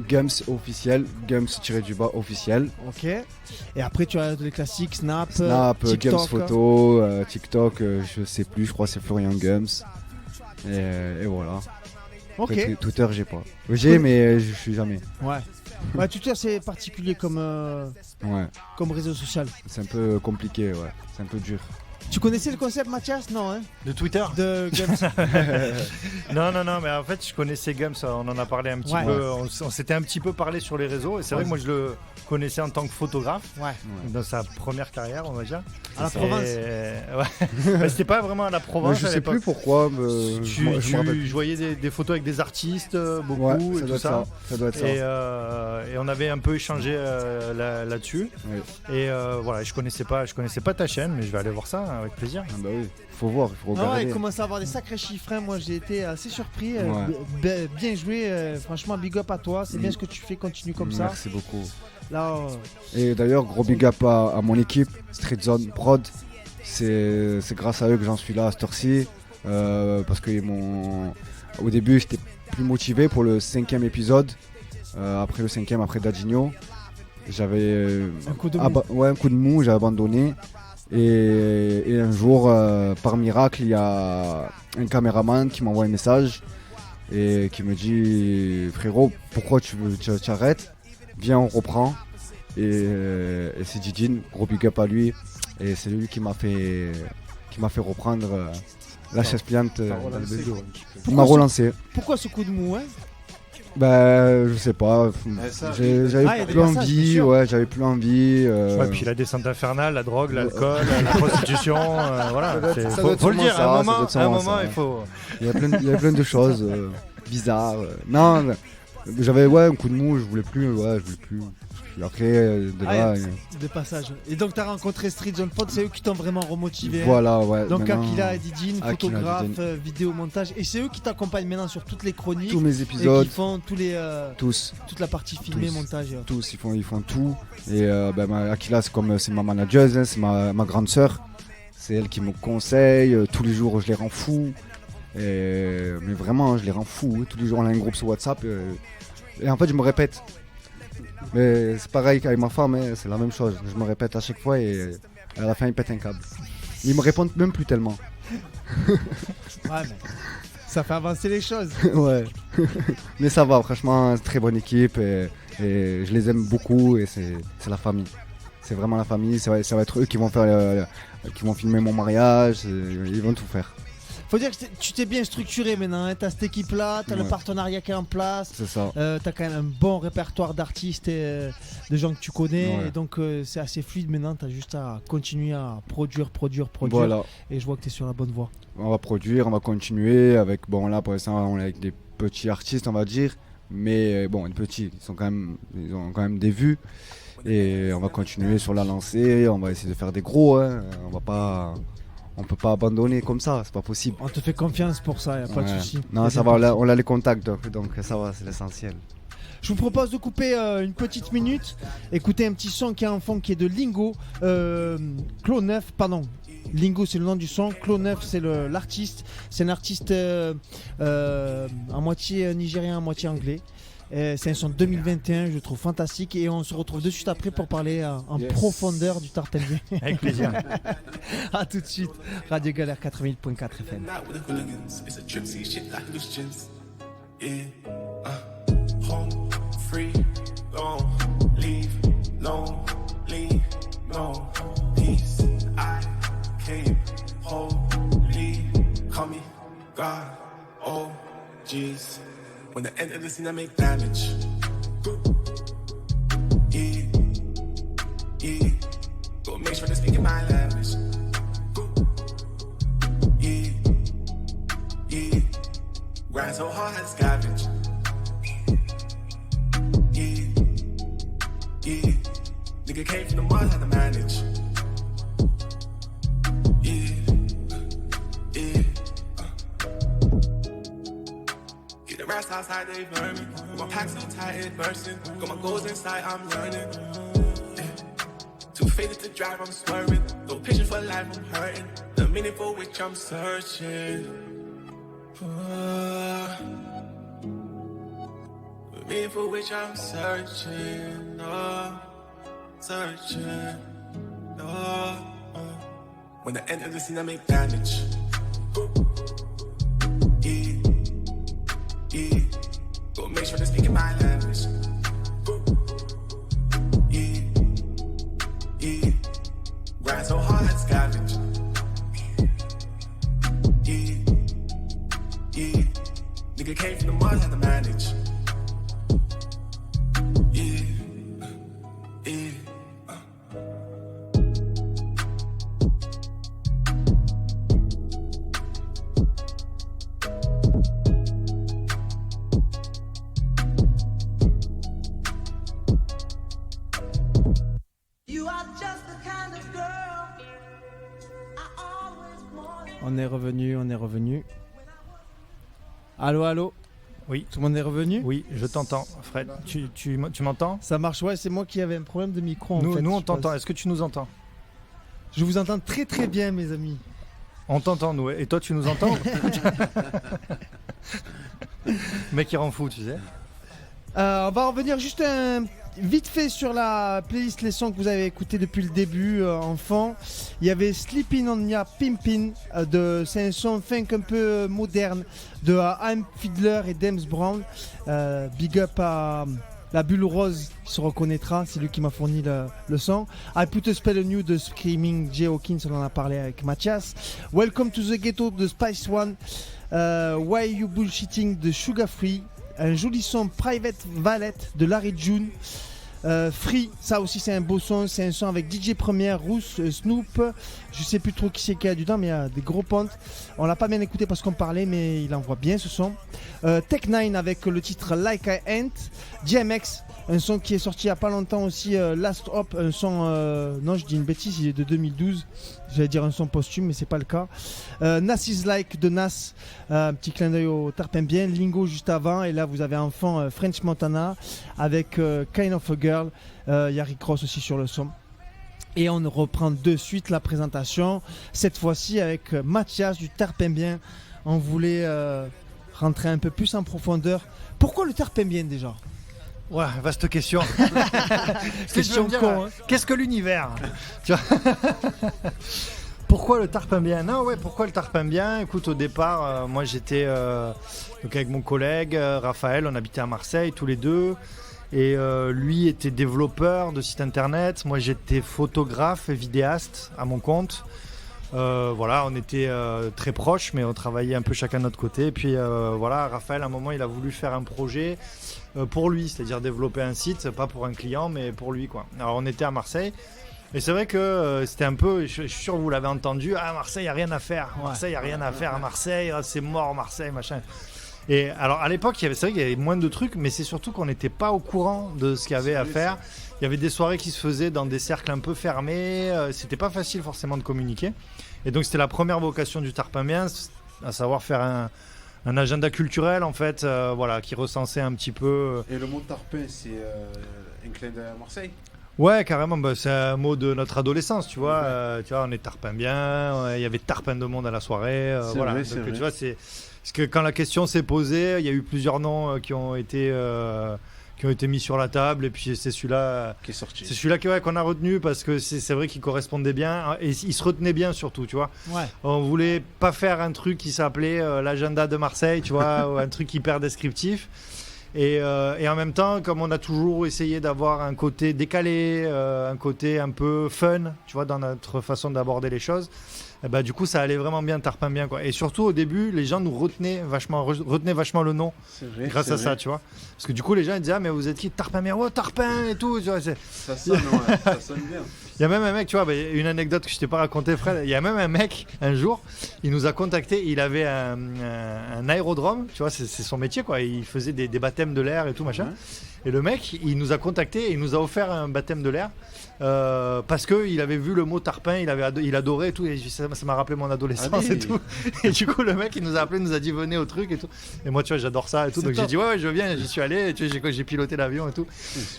Gums officiel, Gums-du-bas officiel. Ok. Et après, tu as les classiques Snap, Snap, TikTok. Gums photo, TikTok, je sais plus, je crois que c'est Florian Gums. Et voilà. Ok. Après, Twitter, j'ai pas. J'ai, mais je suis jamais. Ouais. Ouais, Twitter, c'est particulier comme réseau social. C'est un peu compliqué, ouais. C'est un peu dur. Tu connaissais le concept, Mathias? Non, hein? De Twitter? De Gums. Non, mais en fait, je connaissais Gums, on en a parlé un petit peu, on s'était un petit peu parlé sur les réseaux, et c'est vrai que moi je le connaissais en tant que photographe, dans sa première carrière, on va dire. À la Provence. Ouais. C'était pas vraiment à la Provence. Je à sais l'époque. plus pourquoi. Je voyais des photos avec des artistes, beaucoup, et tout ça. Ça doit être ça. Et on avait un peu échangé là-dessus. Oui. Et voilà, je connaissais pas ta chaîne, mais je vais aller voir ça avec plaisir. Ah bah oui, faut voir, il faut Ah regarder. ouais, il commence à avoir des sacrés chiffres. Hein. Moi, j'ai été assez surpris. Bien joué. Franchement, big up à toi. C'est bien ce que tu fais. Continue comme ça. Merci beaucoup. Là, Et d'ailleurs, gros big up à mon équipe, Street Zone Prod. C'est grâce à eux que j'en suis là à cette heure-ci. Parce que au début, j'étais plus motivé pour le 5e épisode. Après le 5e, après Dadinho, j'avais un coup de mou. un coup de mou, j'ai abandonné. Et un jour, par miracle, il y a un caméraman qui m'envoie un message et qui me dit: frérot, pourquoi tu arrêtes? Viens, on reprend. Et c'est Didine, gros big up à lui. Et c'est lui qui m'a fait reprendre la chaise pliante dans le bédo. Il m'a relancé. Pourquoi ce coup de mou, hein? Bah, je sais pas. J'avais plus envie. J'avais plus envie. Ouais, puis la descente infernale, la drogue, l'alcool, la prostitution, voilà. Faut le dire. À un moment, il faut. Il y avait plein de choses bizarres. Non, j'avais un coup de mou. Je voulais plus. Après, de là. De passage. Et donc, tu as rencontré Street Zone Prod, c'est eux qui t'ont vraiment remotivé. Voilà, ouais. Donc, Akila et Didine, photographe, vidéo, montage. Et c'est eux qui t'accompagnent maintenant sur toutes les chroniques. Tous mes épisodes. Et qui font toute la partie filmée, montage. Tous, ils font tout. Et Akila, c'est ma manageuse, hein, c'est ma grande sœur. C'est elle qui me conseille. Tous les jours, je les rends fous. Mais vraiment, je les rends fous. Tous les jours, on a un groupe sur WhatsApp. Et en fait, je me répète. Mais c'est pareil qu'avec ma femme, hein, c'est la même chose. Je me répète à chaque fois et à la fin, ils pètent un câble. Ils me répondent même plus tellement. Ouais, mais ça fait avancer les choses. Ouais. Mais ça va, franchement, c'est une très bonne équipe et je les aime beaucoup et c'est la famille. C'est vraiment la famille. Ça va être eux qui vont filmer mon mariage. Ils vont tout faire. Faut dire que tu t'es bien structuré maintenant, hein. T'as cette équipe-là, t'as le partenariat qui est en place. C'est ça. T'as quand même un bon répertoire d'artistes et de gens que tu connais. Ouais. Et donc c'est assez fluide maintenant, t'as juste à continuer à produire. Voilà. Et je vois que t'es sur la bonne voie. On va produire, on va continuer avec, là pour l'instant on est avec des petits artistes on va dire. Mais les petits, ils ont quand même des vues. Et on va continuer sur la lancée, on va essayer de faire des gros, hein. On peut pas abandonner comme ça, c'est pas possible. On te fait confiance pour ça, y a pas de souci. Non, ça va, on a les contacts, donc ça va, c'est l'essentiel. Je vous propose de couper une petite minute, écouter un petit son qui est en fond, qui est de Lingo, Clo 9, pardon. Lingo c'est le nom du son, Clo 9 c'est l'artiste. C'est un artiste à moitié nigérien, à moitié anglais. C'est un son 2021, je trouve fantastique. Et on se retrouve de suite après pour parler en profondeur du Tartalier. Avec plaisir. A tout de suite. Radio Galère 88.4 FM. When I enter the scene, I make damage. Yeah, yeah. Go make sure they're speaking my language. Yeah, yeah. Grind so hard, I scavenge. Yeah, yeah. Nigga came from the mud, had to manage. Yeah, yeah. Rats outside, they vermin. My pack so tight, it's bursting. Got my goals inside, I'm learning. Yeah. Too faded to drive, I'm swerving. No patience for life, I'm hurting. The meaning for which I'm searching. Me thing for which I'm searching, searching, When I enter the scene, I make damage. Yeah, yeah. Go make sure they're speaking my language. Yeah, yeah. Grind so hard like scavenge. Yeah, yeah. Nigga came from the mud, had to manage. Yeah, yeah. On est revenu. Allô, allô. Oui. Tout le monde est revenu? Oui, je t'entends, Fred. Tu m'entends? Ça marche, ouais, c'est moi qui avais un problème de micro en fait. Nous on je t'entend, pense. est-ce que tu nous entends? Je vous entends très très bien, mes amis. On t'entend, nous. Et toi, tu nous entends? Le mec, il rend fou, tu sais. On va revenir juste vite fait sur la playlist, les sons que vous avez écoutés depuis le début en fond. Il y avait Sleeping on Ya Pimpin', c'est un son funk un peu moderne de I'm Fiddler et James Brown. Big up à la bulle rose qui se reconnaîtra, c'est lui qui m'a fourni le son. I Put a Spell on You de Screaming Jay Hawkins, on en a parlé avec Mathias. Welcome to the Ghetto de Spice One. Why You Bullshitting de Sugar Free. Un joli son Private Valet de Larry June. Free, ça aussi c'est un beau son, c'est un son avec DJ Première, Rousse, Snoop, je sais plus trop qui c'est qu'il y a dedans, mais il y a des gros pontes. On l'a pas bien écouté parce qu'on parlait, mais il envoie bien ce son. Tech 9 avec le titre Like I Ain't. DMX, un son qui est sorti il y a pas longtemps aussi, Last Hop, un son, non je dis une bêtise, il est de 2012. J'allais dire un son posthume, mais c'est pas le cas. Nas Is Like de Nas, un petit clin d'œil au Tarpembien. Lingo juste avant, et là vous avez en fond French Montana avec Kind of a Girl. Il y a Rick Ross aussi sur le son. Et on reprend de suite la présentation, cette fois-ci avec Mathias du Tarpembien. On voulait rentrer un peu plus en profondeur. Pourquoi le Tarpembien déjà? Ouais, vaste question. Question con, hein. Qu'est-ce que l'univers? Tu vois. Pourquoi le Tarpembien? Non, ouais, pourquoi le Tarpembien? Écoute, au départ, moi j'étais donc avec mon collègue Raphaël, on habitait à Marseille tous les deux. Et lui était développeur de site internet. Moi j'étais photographe et vidéaste à mon compte. Voilà, on était très proches, mais on travaillait un peu chacun de notre côté. Et puis voilà, Raphaël, à un moment, il a voulu faire un projet pour lui, c'est-à-dire développer un site, pas pour un client, mais pour lui, quoi. Alors on était à Marseille. Et c'est vrai que c'était un peu, je suis sûr que vous l'avez entendu, à Marseille, il n'y a rien à faire. Marseille, il n'y a rien à faire à Marseille, c'est mort Marseille, machin. Et alors à l'époque, c'est vrai qu'il y avait moins de trucs, mais c'est surtout qu'on n'était pas au courant de ce qu'il y avait à faire. Il y avait des soirées qui se faisaient dans des cercles un peu fermés, c'était pas facile forcément de communiquer. Et donc c'était la première vocation du Tarpembien, à savoir faire un agenda culturel en fait, voilà, qui recensait un petit peu. Et le mot Tarpin, c'est un clin d'œil à Marseille? Ouais, carrément, bah, c'est un mot de notre adolescence, tu vois. Tu vois, on est Tarpembien, il y avait Tarpin de monde à la soirée, voilà. Vrai, donc vrai. tu vois, c'est parce que quand la question s'est posée, il y a eu plusieurs noms qui ont été mis sur la table, et puis c'est celui-là Qui est sorti. c'est celui-là qu'on a retenu parce que c'est vrai qu'il correspondait bien et il se retenait bien surtout, tu vois. Ouais. On voulait pas faire un truc qui s'appelait l'agenda de Marseille, tu vois, ou un truc hyper descriptif. Et en même temps, comme on a toujours essayé d'avoir un côté décalé, un côté un peu fun, tu vois, dans notre façon d'aborder les choses, et bah, du coup, ça allait vraiment bien, Tarpembien, quoi. Et surtout, au début, les gens nous retenaient vachement le nom C'est vrai. grâce c'est à ça, vrai. tu vois. Parce que du coup, les gens ils disaient, ah, mais vous êtes qui? Tarpembien, ouais, Tarpin et tout, tu vois. Ça sonne, ouais, ça sonne bien. Il y a même un mec, tu vois, bah, une anecdote que je t'ai pas racontée, Fred. Il y a même un mec, un jour, il nous a contacté. Il avait un aérodrome, tu vois, c'est son métier, quoi. Il faisait des baptêmes de l'air et tout, machin. Et le mec, il nous a contacté et il nous a offert un baptême de l'air parce qu'il avait vu le mot Tarpin, il adorait et tout. Et ça m'a rappelé mon adolescence Allez. et tout. Et du coup, le mec, il nous a appelé, il nous a dit venez au truc et tout. Et moi, tu vois, j'adore ça et tout. C'est Donc j'ai top. dit ouais, je viens, j'y suis allé. Et tu vois, j'ai piloté l'avion et tout.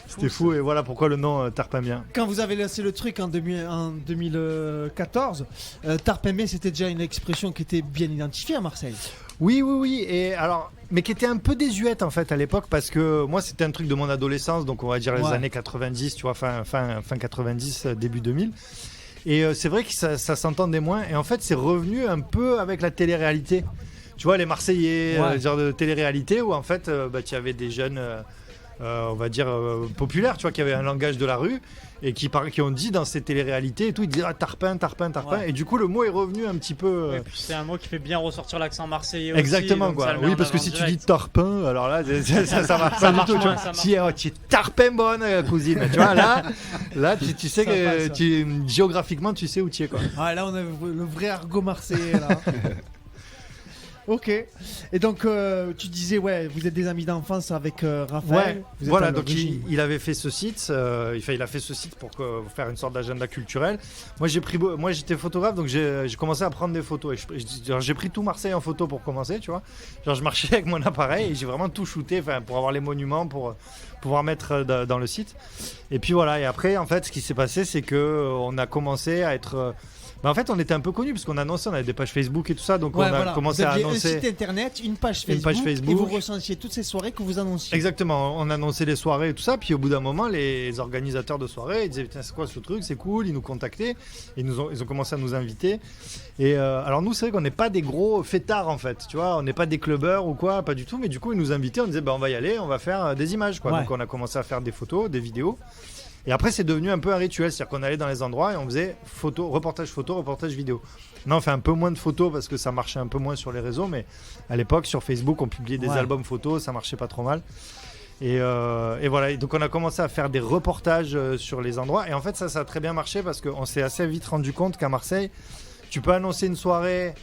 C'était fou. Et voilà pourquoi le nom Tarpembien. Quand vous avez lancé le truc en 2014, Tarpembien c'était déjà une expression qui était bien identifiée à Marseille. Oui. Et alors, mais qui était un peu désuète en fait à l'époque, parce que moi c'était un truc de mon adolescence, donc on va dire les Ouais. années 90, tu vois, fin 90, début 2000. Et c'est vrai que ça s'entendait moins. Et en fait, c'est revenu un peu avec la télé-réalité. Tu vois, les Marseillais, Ouais. genre de télé-réalité où en fait, tu avais des jeunes, on va dire, populaires, tu vois, qui avaient un langage de la rue et qui ont dit dans ces télé-réalités et tout, ils disaient tarpin. Ouais. Et du coup, le mot est revenu un petit peu. Et puis c'est un mot qui fait bien ressortir l'accent marseillais Exactement, aussi, donc ça quoi. le met Oui, en parce que avant si tu dis direct. tarpin, alors là, ça marche Ça pas marche du tout. Tu moins, vois. ça marche Si tu es tarpin bonne, cousine, tu vois, là tu sais Ça que passe. géographiquement, tu sais où tu es, quoi. Ah, là, on a le vrai argot marseillais, là. Ok. Et donc, tu disais, ouais, vous êtes des amis d'enfance avec Raphaël. Ouais, Vous êtes voilà, à donc l'origine. il avait fait ce site, il a fait ce site pour faire une sorte d'agenda culturel. Moi j'étais photographe, donc j'ai commencé à prendre des photos. Genre, j'ai pris tout Marseille en photo pour commencer, tu vois. Genre je marchais avec mon appareil et j'ai vraiment tout shooté, pour avoir les monuments, pour pouvoir mettre dans le site. Et puis voilà, et après en fait ce qui s'est passé c'est que on a commencé à être... en fait, on était un peu connus parce qu'on annonçait, on avait des pages Facebook et tout ça, donc Ouais, on a voilà. commencé Vous à aviez annoncer. un site internet, une page Facebook, page Facebook. et vous recensiez toutes ces soirées que vous annonciez. Exactement, on annonçait les soirées et tout ça, puis au bout d'un moment, les organisateurs de soirées ils disaient putain, c'est quoi ce truc, c'est cool, ils nous contactaient, ils ont commencé à nous inviter. Et alors nous, c'est vrai qu'on n'est pas des gros fêtards en fait, tu vois, on n'est pas des clubbers ou quoi, pas du tout, mais du coup ils nous invitaient, on disait on va y aller, on va faire des images quoi. Ouais. Donc on a commencé à faire des photos, des vidéos. Et après, c'est devenu un peu un rituel, c'est-à-dire qu'on allait dans les endroits et on faisait reportage vidéo. Maintenant, on fait un peu moins de photos parce que ça marchait un peu moins sur les réseaux, mais à l'époque, sur Facebook, on publiait des Ouais. albums photos, ça marchait pas trop mal. Et voilà, et donc on a commencé à faire des reportages sur les endroits. Et en fait, ça a très bien marché parce qu'on s'est assez vite rendu compte qu'à Marseille, tu peux annoncer une soirée.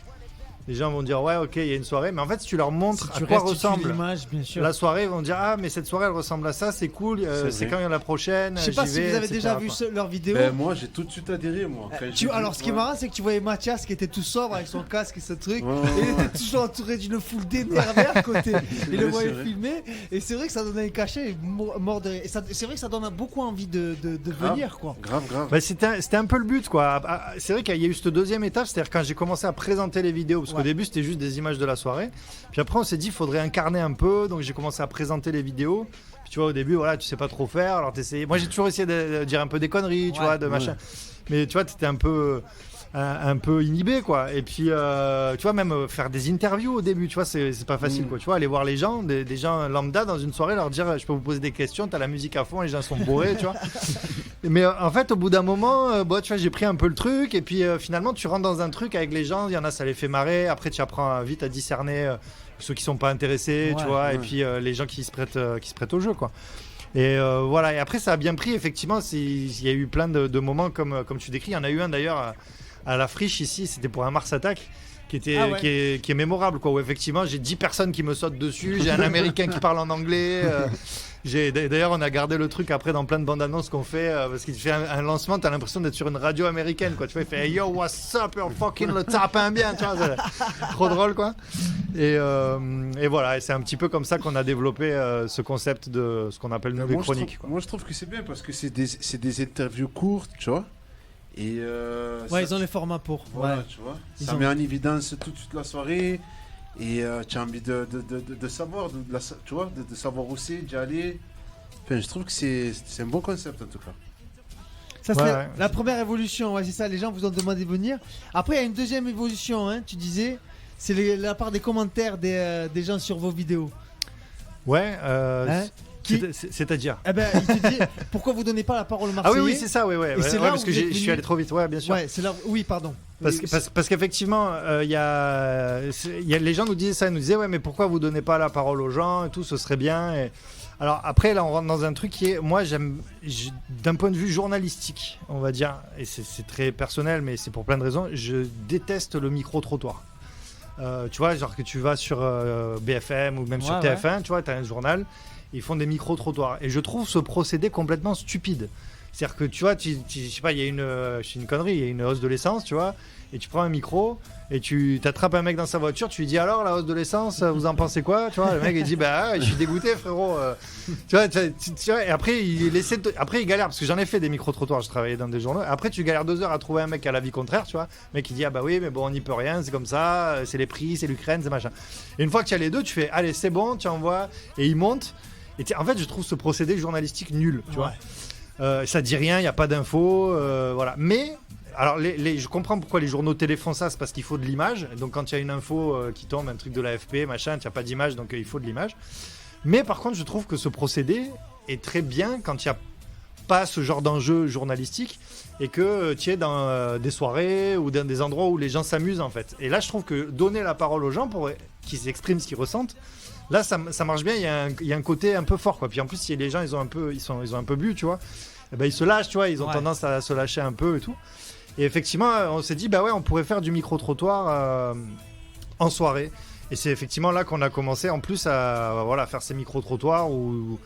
Les gens vont dire ouais ok il y a une soirée, mais en fait si tu leur montres Si tu à quoi restitues ressemble l'image, bien sûr. la soirée, ils vont dire ah mais cette soirée elle ressemble à ça, c'est cool, C'est c'est vrai. quand il y a la prochaine, Je sais pas j'y si vais, vous avez etc., déjà vu quoi. leur vidéo. Ben, moi, j'ai tout de suite adhéré, moi. Quand j'ai vu- Alors, ce qui est ouais. marrant, c'est que tu voyais Mathias qui était tout sobre avec son casque et ce truc. Ouais, ouais, Et il ouais. était toujours entouré d'une foule d'énervés à côté. Il le vrai, voyait c'est vrai. filmer. Et c'est vrai que ça donnait un cachet mort de rire. Et c'est vrai que ça donne beaucoup envie de Grave. venir, quoi. Grave. Bah, c'était un peu le but quoi. C'est vrai qu'il y a eu cette deuxième étape, c'est-à-dire quand j'ai commencé à présenter les vidéos, parce qu'au Ouais. début c'était juste des images de la soirée, puis après on s'est dit il faudrait incarner un peu, donc j'ai commencé à présenter les vidéos. Puis tu vois au début voilà tu sais pas trop faire, alors t'essayais. Moi j'ai toujours essayé de dire un peu des conneries, tu Ouais. vois, de machin. Mais tu vois t'étais un peu inhibé quoi. Et puis tu vois même faire des interviews au début, tu vois c'est pas facile quoi. Tu vois aller voir les gens, des gens lambda dans une soirée, leur dire je peux vous poser des questions, t'as la musique à fond, les gens sont bourrés, tu vois. Mais en fait, au bout d'un moment, tu vois, j'ai pris un peu le truc et puis finalement, tu rentres dans un truc avec les gens. Il y en a, ça les fait marrer. Après, tu apprends vite à discerner ceux qui sont pas intéressés, tu Ouais, vois, et ouais. puis les gens qui se prêtent au jeu, quoi. Et voilà. Et après, ça a bien pris. Effectivement, il y a eu plein de moments comme tu décris. Il y en a eu un d'ailleurs à la Friche ici. C'était pour un Mars Attack. Qui est mémorable quoi, où effectivement j'ai 10 personnes qui me sautent dessus, j'ai un américain qui parle en anglais, d'ailleurs on a gardé le truc après dans plein de bandes annonces qu'on fait parce qu'il fait un lancement, t'as l'impression d'être sur une radio américaine quoi, tu vois, il fait hey, yo what's up, you're fucking le tapin bien, tu vois, c'est trop drôle quoi. Et voilà, et c'est un petit peu comme ça qu'on a développé ce concept de ce qu'on appelle nous Ben, les moi, chroniques quoi. Moi, je trouve que c'est bien parce que c'est des interviews courtes, tu vois. Et Ouais, ça- ils ont les formats pour. Voilà, Ouais. tu vois. Ils Ça ont- met en évidence tout de suite la soirée. Et tu as envie de savoir, tu vois, de savoir où c'est, d'y aller. Enfin, je trouve que c'est un bon concept en tout cas. Ça, c'est Ouais. la première évolution, ouais, c'est ça. Les gens vous ont demandé de venir. Après, il y a une deuxième évolution, hein, tu disais. C'est la part des commentaires des gens sur vos vidéos. Ouais, Hein Qui- c'est-à-dire. Eh ben, il te dit pourquoi vous donnez pas la parole aux Ah Marseillais. oui, c'est ça, ouais, Et c'est là parce où que vous êtes je suis venu- allé trop vite, ouais, bien sûr. Ouais, c'est là. Oui, pardon. Parce qu'effectivement, il y a les gens nous disaient ça, ils nous disaient ouais mais pourquoi vous donnez pas la parole aux gens et tout, ce serait bien. Et... Alors après là on rentre dans un truc qui est, moi d'un point de vue journalistique, on va dire, et c'est très personnel mais c'est pour plein de raisons, je déteste le micro-trottoir. Tu vois, genre que tu vas sur BFM ou même sur Ouais, TF1, tu vois, tu as un journal, ils font des micro-trottoirs. Et je trouve ce procédé complètement stupide. C'est-à-dire que tu vois, je sais pas, il y a une connerie, il y a une hausse de l'essence, tu vois, et tu prends un micro et tu t'attrapes un mec dans sa voiture, tu lui dis alors la hausse de l'essence, vous en pensez quoi, tu vois, le mec il dit bah je suis dégoûté frérot, tu vois, et après après il galère parce que j'en ai fait des micro-trottoirs, je travaillais dans des journaux, après tu galères 2 heures à trouver un mec à l'avis contraire, tu vois, le mec il dit ah bah oui mais bon on n'y peut rien, c'est comme ça, c'est les prix, c'est l'Ukraine, c'est machin. Et une fois que tu as les deux, tu fais allez c'est bon, tu envoies et il monte. Et en fait je trouve ce procédé journalistique nul, tu vois. Ça dit rien, il n'y a pas d'infos, voilà. Mais, alors je comprends pourquoi les journaux télé font ça, c'est parce qu'il faut de l'image. Donc quand il y a une info qui tombe, un truc de l'AFP, machin, tu n'as pas d'image, donc il faut de l'image. Mais par contre, je trouve que ce procédé est très bien quand il n'y a pas ce genre d'enjeu journalistique et que tu es dans des soirées ou dans des endroits où les gens s'amusent en fait. Et là, je trouve que donner la parole aux gens pour qu'ils expriment ce qu'ils ressentent, là, ça marche bien. Il y a un côté un peu fort, quoi. Puis en plus, si les gens ils ont un peu bu, tu vois, eh ben, ils se lâchent, tu vois. Ils ont tendance à se lâcher un peu et tout. Et effectivement, on s'est dit, bah ouais, on pourrait faire du micro-trottoir en soirée. Et c'est effectivement là qu'on a commencé, en plus, à faire ces micro-trottoirs où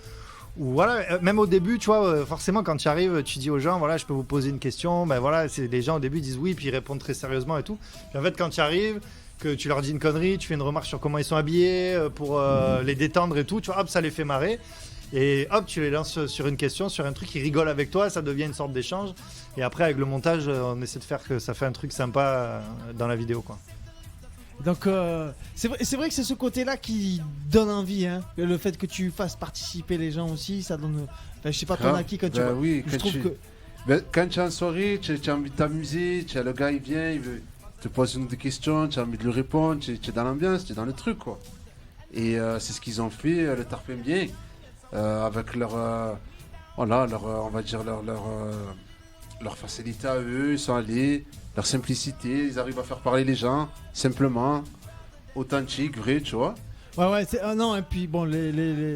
voilà, même au début, tu vois, forcément, quand tu arrives, tu dis aux gens, voilà, je peux vous poser une question. Ben voilà, les gens au début disent oui, puis ils répondent très sérieusement et tout. Puis en fait, quand tu arrives, que tu leur dis une connerie, tu fais une remarque sur comment ils sont habillés pour les détendre et tout, tu vois, hop, ça les fait marrer. Et hop, tu les lances sur une question, sur un truc, ils rigolent avec toi, ça devient une sorte d'échange. Et après, avec le montage, on essaie de faire que ça fait un truc sympa dans la vidéo, quoi. Donc c'est vrai que c'est ce côté-là qui donne envie, hein. Le fait que tu fasses participer les gens aussi, ça donne. Enfin, je sais pas ton acquis quand tu. Oui, je trouve que. Quand tu es en soirée, tu as envie de t'amuser, le gars il vient, il te pose une questions, tu as envie de lui répondre, tu es dans l'ambiance, tu es dans le truc, quoi. Et c'est ce qu'ils ont fait, le Tarpin bien, avec leur, on va dire leur facilité à eux, ils sont allés, leur simplicité, ils arrivent à faire parler les gens, simplement, authentique, vrai, tu vois. Ouais, non, et puis bon,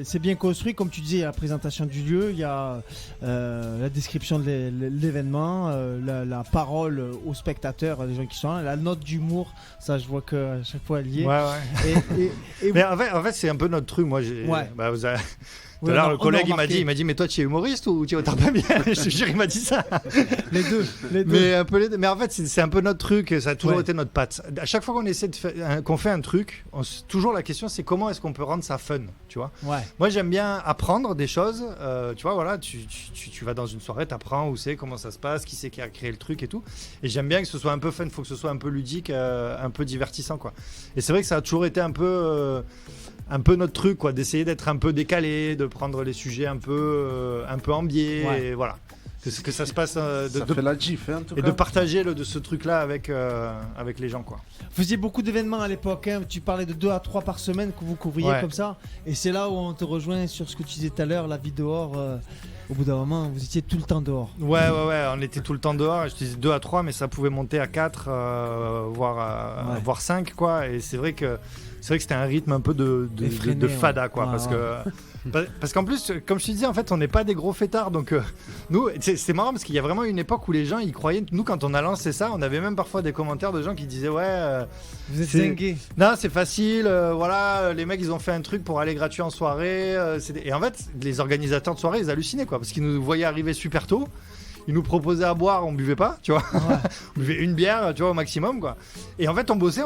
c'est bien construit, comme tu disais, il y a la présentation du lieu, il y a la description de l'événement, la parole aux spectateurs, les gens qui sont là, la note d'humour, ça je vois que à chaque fois elle y est. Ouais. Mais en fait, c'est un peu notre truc, moi. Bah, vous avez... Tout à l'heure, le collègue il m'a dit mais toi tu es humoriste ou tu es au Tarpin bien? Je te jure, il m'a dit ça. Les deux. Mais en fait c'est un peu notre truc, ça a toujours été notre patte. À chaque fois qu'on essaie qu'on fait un truc, toujours la question c'est comment est-ce qu'on peut rendre ça fun, tu vois. Moi j'aime bien apprendre des choses, tu vois, voilà, tu vas dans une soirée, t'apprends où c'est, comment ça se passe, qui c'est qui a créé le truc et tout. Et j'aime bien que ce soit un peu fun, faut que ce soit un peu ludique, un peu divertissant, quoi. Et c'est vrai que ça a toujours été un peu notre truc, quoi, d'essayer d'être un peu décalé, de prendre les sujets un peu en biais, et voilà, que ça se passe ça fait la gif, hein, en tout et cas. de partager de ce truc-là avec les gens, quoi. Vous faisiez beaucoup d'événements à l'époque, hein. Tu parlais de 2 à 3 par semaine que vous couvriez comme ça, et c'est là où on te rejoint sur ce que tu disais tout à l'heure, la vie dehors. Au bout d'un moment, vous étiez tout le temps dehors. Ouais, on était tout le temps dehors. Je disais 2 à 3, mais ça pouvait monter à 4, voire 5, quoi. Et c'est vrai que c'était un rythme un peu de fada, quoi. Parce qu'en plus, comme je te disais, en fait, on n'est pas des gros fêtards. Donc, nous, c'est marrant parce qu'il y a vraiment une époque où les gens, ils croyaient. Nous, quand on a lancé ça, on avait même parfois des commentaires de gens qui disaient vous êtes zingués. Non, c'est facile. Voilà, les mecs, ils ont fait un truc pour aller gratuit en soirée. Et en fait, les organisateurs de soirée, ils hallucinaient, quoi. Parce qu'ils nous voyaient arriver super tôt. Ils nous proposaient à boire, on buvait pas, tu vois. On buvait une bière, tu vois, au maximum, quoi. Et en fait, on bossait.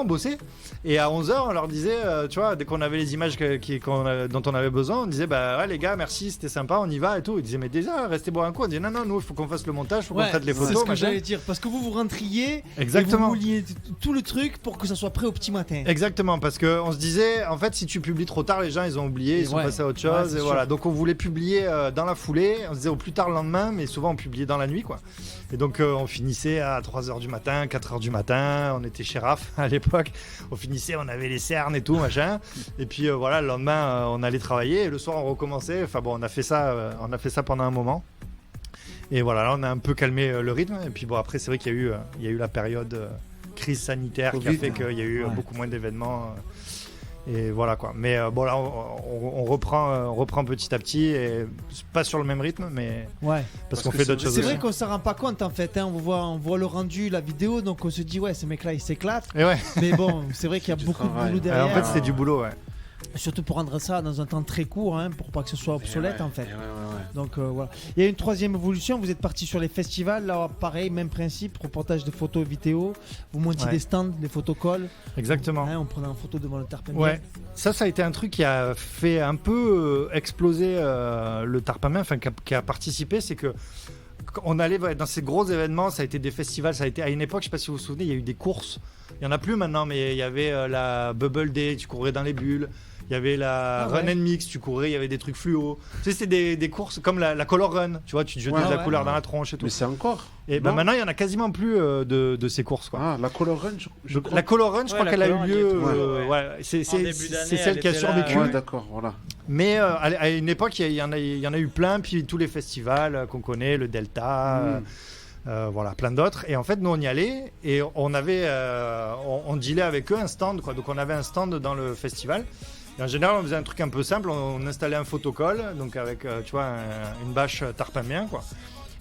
Et à 11h, on leur disait, tu vois, dès qu'on avait les images dont on avait besoin, on disait, bah ouais, les gars, merci, c'était sympa, on y va et tout. Ils disaient, mais déjà, restez boire un coup. On disait, non, nous, il faut qu'on fasse le montage, il faut qu'on traite les photos. C'est ce que j'allais dire, parce que vous rentriez, exactement, et vous vouliez tout le truc pour que ça soit prêt au petit matin. Exactement, parce qu'on se disait, en fait, si tu publies trop tard, les gens, ils ont oublié, ils sont passés à autre chose. Et voilà. Donc, on voulait publier dans la foulée. On se disait au plus tard le lendemain, mais souvent, on publiait dans la nuit, quoi. Et donc on finissait à 3h du matin, 4h du matin, on était chez Raph à l'époque, on finissait, on avait les cernes et tout, machin, et puis voilà, le lendemain on allait travailler, et le soir on recommençait, enfin bon, on a fait ça pendant un moment, et voilà, là on a un peu calmé le rythme, et puis bon, après c'est vrai qu'il y a eu la période crise sanitaire qui a fait qu'il y a eu beaucoup moins d'événements. Et voilà, quoi. Mais bon, là on reprend petit à petit, et pas sur le même rythme, mais parce qu'on fait d'autres choses. C'est vrai qu'on s'en rend pas compte, en fait, hein. On voit le rendu, la vidéo, donc on se dit ouais, ces mecs là ils s'éclatent, mais bon, c'est vrai qu'il y a beaucoup de boulot derrière. En fait, c'était du boulot, Surtout pour rendre ça dans un temps très court, hein, pour pas que ce soit obsolète en fait. Ouais. Donc voilà. Il y a une troisième évolution, vous êtes parti sur les festivals, là pareil, même principe, reportage de photos, vidéos, vous montiez Ouais. des stands, des photocolles, Exactement. hein, on prenait en photo devant le tarpin. Ouais, ça a été un truc qui a fait un peu exploser le Tarpamin, enfin qui a participé, c'est que on allait dans ces gros événements, ça a été des festivals, ça a été à une époque, je sais pas si vous vous souvenez, il y a eu des courses, il y en a plus maintenant, mais il y avait la Bubble Day, tu courais dans les bulles. Il y avait la Run and Mix, tu courais, il y avait des trucs fluo. Tu sais, c'était des courses comme la Color Run, tu vois, tu te jetais de la couleur dans la tronche et tout. Mais c'est encore. Et ben maintenant, il y en a quasiment plus de ces courses, quoi. Ah, la Color Run, je crois. La Color Run, je crois la qu'elle a eu Color, lieu. elle Ouais, c'est En début d'année, celle elle qui a était là, survécu. Ouais, d'accord, voilà. Mais à une époque, il y en a eu plein, puis tous les festivals qu'on connaît, le Delta, voilà, plein d'autres. Et en fait, nous, on y allait et on avait, on dealait avec eux un stand, quoi. Donc, on avait un stand dans le festival. Et en général, on faisait un truc un peu simple. On installait un photocall, donc avec, tu vois, une bâche tarpamien, quoi.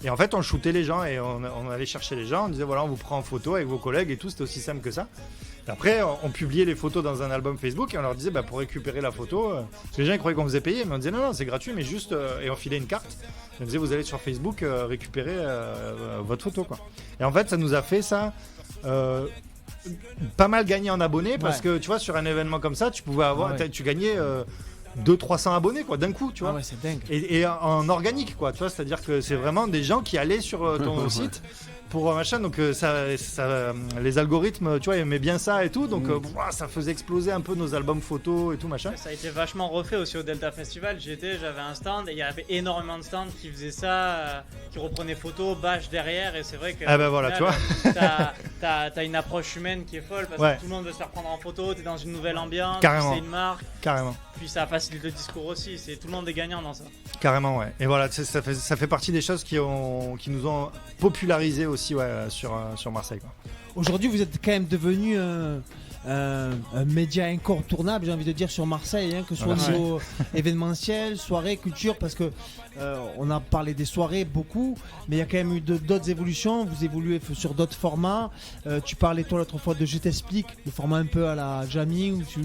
Et en fait, on shootait les gens et on allait chercher les gens. On disait, voilà, on vous prend en photo avec vos collègues et tout. C'était aussi simple que ça. Et après, on publiait les photos dans un album Facebook et on leur disait, bah, pour récupérer la photo, parce que les gens ils croyaient qu'on faisait payer, mais on disait, non, c'est gratuit, mais juste, et on filait une carte. On disait, vous allez sur Facebook récupérer votre photo, quoi. Et en fait, ça nous a fait ça. Pas mal gagné en abonnés parce que tu vois, sur un événement comme ça, tu pouvais avoir, tu gagnais 200-300 abonnés, quoi, d'un coup, tu vois. Ouais, c'est dingue. Et en organique, quoi, tu vois, c'est-à-dire que c'est vraiment des gens qui allaient sur ton site pour machin, donc les algorithmes, tu vois, aimaient bien ça et tout, donc ça faisait exploser un peu nos albums photos et tout, machin. Ça a été vachement refait aussi au Delta Festival. J'avais un stand et il y avait énormément de stands qui faisaient ça, qui reprenaient photos, bâche derrière, et c'est vrai que. Ah ben voilà, tu vois. T'as une approche humaine qui est folle parce que tout le monde veut se faire prendre en photo, t'es dans une nouvelle ambiance, Carrément. c'est une marque. Carrément. Puis ça facilite le discours aussi, tout le monde est gagnant dans ça. Carrément, ouais. Et voilà, ça fait partie des choses qui nous ont popularisé aussi, ouais, sur Marseille, quoi. Aujourd'hui, vous êtes quand même devenu un média incontournable, j'ai envie de dire, sur Marseille, hein, que ce soit au niveau événementiel, soirée, culture, parce que on a parlé des soirées beaucoup, mais il y a quand même eu d'autres évolutions. Vous évoluez sur d'autres formats. Tu parlais toi l'autre fois de Je t'explique, le format un peu à la Jamie, où tu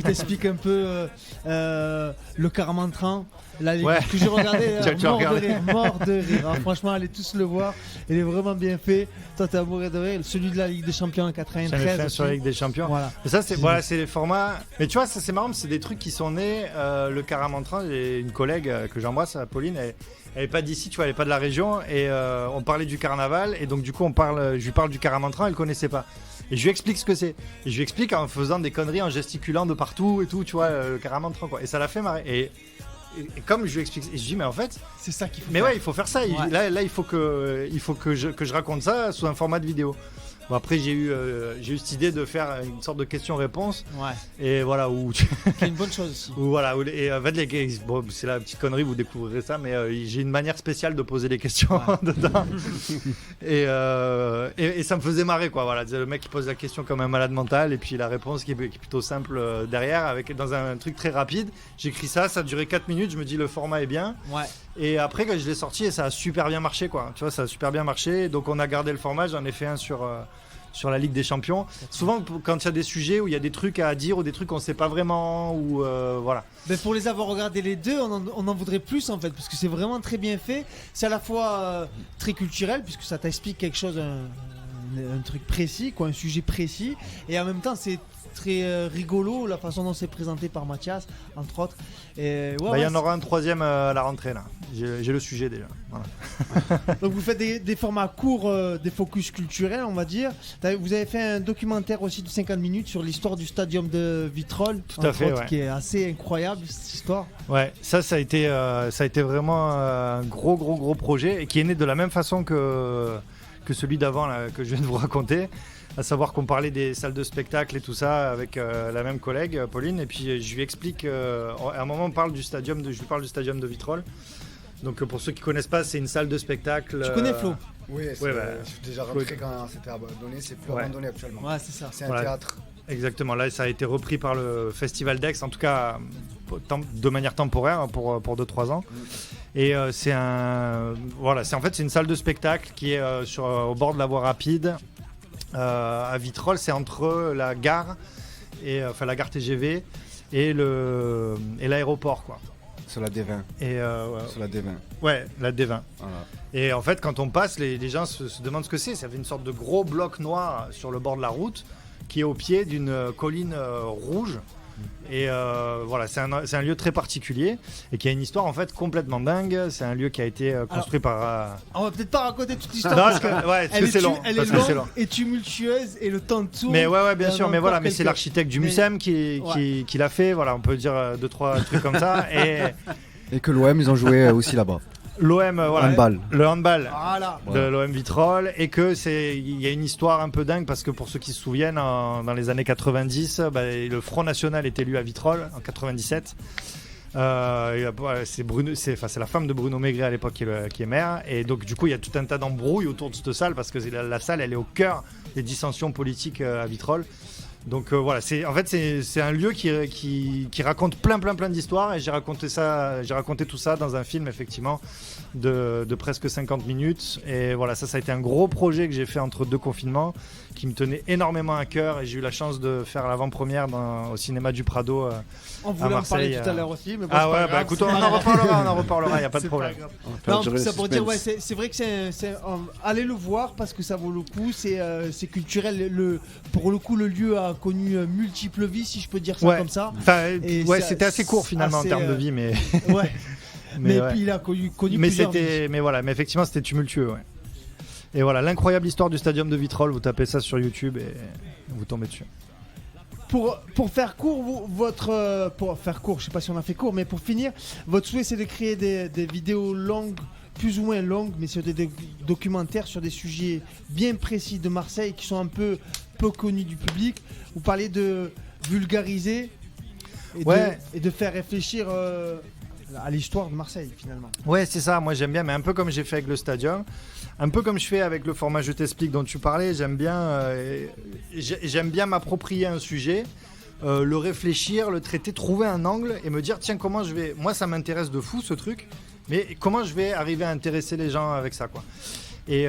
t'expliques un peu le Caramantran. Là, que j'ai regardé, mort de rire. Alors, franchement, allez tous le voir. Il est vraiment bien fait. Toi, t'es amoureux de rire. Celui de la Ligue des Champions en 93. J'avais fait sur la Ligue des Champions. Voilà. Et ça, c'est les formats. Mais tu vois, ça c'est marrant, c'est des trucs qui sont nés. Le Caramantran, j'ai une collègue que j'embrasse, Pauline, elle est pas d'ici, tu vois, elle est pas de la région. Et on parlait du carnaval. Et donc, du coup, je lui parle du Caramantran, elle connaissait pas. Et je lui explique ce que c'est. Et je lui explique en faisant des conneries, en gesticulant de partout et tout, tu vois, le Caramantran, quoi. Et ça l'a fait marrer. Et comme je lui explique, je dis mais en fait c'est ça qu'il faut. Mais faire. ouais, il faut faire ça. Ouais. Là, il faut que je raconte ça sous un format de vidéo. Bon, après, j'ai eu cette idée de faire une sorte de question-réponse. Ouais. Et voilà où. C'est une bonne chose aussi. Voilà. Et en fait, bon, c'est la petite connerie, vous découvrirez ça, mais j'ai une manière spéciale de poser les questions dedans. Et ça me faisait marrer, quoi. Voilà, le mec qui pose la question comme un malade mental, et puis la réponse qui est plutôt simple derrière, dans un truc très rapide. J'écris ça a duré 4 minutes. Je me dis le format est bien. Ouais. Et après, quand je l'ai sorti, et ça a super bien marché, quoi. Tu vois, ça a super bien marché. Donc, on a gardé le format. J'en ai fait un sur la Ligue des Champions. Souvent, quand il y a des sujets où il y a des trucs à dire ou des trucs qu'on ne sait pas vraiment, ou voilà. Mais pour les avoir regardés les deux, on en voudrait plus en fait, parce que c'est vraiment très bien fait. C'est à la fois très culturel, puisque ça t'explique quelque chose, un truc précis, quoi, un sujet précis, et en même temps, c'est très rigolo la façon dont c'est présenté par Mathias, entre autres. Et il y en aura un troisième à la rentrée là. J'ai le sujet déjà. Voilà. Donc vous faites des formats courts, des focus culturels, on va dire. Vous avez fait un documentaire aussi de 50 minutes sur l'histoire du stadium de Vitrolles, tout à fait, qui est assez incroyable cette histoire. Ouais, ça a été vraiment un gros projet et qui est né de la même façon que celui d'avant là, que je viens de vous raconter. À savoir qu'on parlait des salles de spectacle et tout ça avec la même collègue, Pauline, et puis je lui explique, à un moment je lui parle du stadium de Vitrolles. Donc pour ceux qui ne connaissent pas, c'est une salle de spectacle. Tu connais Flo? Oui, je suis déjà rentré quand c'était abandonné, c'est plus abandonné actuellement. Ouais, c'est ça. C'est un théâtre. Exactement, là ça a été repris par le Festival d'Aix, en tout cas de manière temporaire pour 2-3 ans. Et c'est une salle de spectacle qui est au bord de la voie rapide. À Vitrolles, c'est entre la gare la gare TGV et l'aéroport, quoi. Sur la D20. Et Sur la D20. ouais, la D20. Voilà. Et en fait, quand on passe, les gens se demandent ce que c'est. Ça fait une sorte de gros bloc noir sur le bord de la route qui est au pied d'une colline rouge. Et voilà, c'est un lieu très particulier et qui a une histoire en fait complètement dingue. C'est un lieu qui a été construit par. On va peut-être pas raconter toute l'histoire. Parce que c'est long. Elle parce est que c'est longue long. et tumultueuse et le temps tourne. Mais ouais, bien Il y en sûr. a Mais voilà, encore mais c'est quelques- l'architecte du Mais- MUSEM qui l'a fait. Voilà, on peut dire 2-3 trucs comme ça. Et Et que l'OM, ils ont joué aussi là-bas. l'OM, voilà, Handball. le handball. Voilà. De l'OM Vitrolles et que il y a une histoire un peu dingue parce que pour ceux qui se souviennent dans les années 90 le Front National est élu à Vitrolles en 97 c'est la femme de Bruno Maigret à l'époque qui est maire et donc du coup il y a tout un tas d'embrouilles autour de cette salle parce que la salle elle est au cœur des dissensions politiques à Vitrolles. Donc voilà, c'est un lieu qui raconte plein d'histoires et j'ai raconté tout ça dans un film effectivement de presque 50 minutes et voilà, ça a été un gros projet que j'ai fait entre 2 confinements qui me tenait énormément à cœur et j'ai eu la chance de faire l'avant-première au cinéma du Prado On voulait en Marseille, parler tout à l'heure aussi. Mais bon, ah c'est pas ouais, grave, écoute, c'est- on en reparlera, il y a pas de c'est problème. grave. Faire Non, durer ça le pour dire, suspense. c'est vrai que allez le voir parce que ça vaut le coup. C'est culturel. Pour le coup, le lieu a connu multiples vies, si je peux dire ça Ouais. comme ça. Enfin, Et ouais, ça- c'était assez court finalement assez, en termes de vie, mais Ouais. Mais ouais. puis il a connu mais plusieurs vies. mais effectivement c'était tumultueux, ouais. Et voilà, l'incroyable histoire du stadium de Vitrolles, vous tapez ça sur YouTube et vous tombez dessus. Pour faire court, pour faire court, je sais pas si on a fait court, mais pour finir, votre souhait c'est de créer des vidéos longues, plus ou moins longues, mais sur des documentaires sur des sujets bien précis de Marseille qui sont un peu connus du public. Vous parlez de vulgariser et, Ouais. de faire réfléchir à l'histoire de Marseille finalement. Ouais, c'est ça, moi j'aime bien, mais un peu comme j'ai fait avec le stadium, un peu comme je fais avec le format Je t'explique dont tu parlais, j'aime bien m'approprier un sujet, le réfléchir, le traiter, trouver un angle et me dire tiens comment je vais, moi ça m'intéresse de fou ce truc, mais comment je vais arriver à intéresser les gens avec ça quoi. Et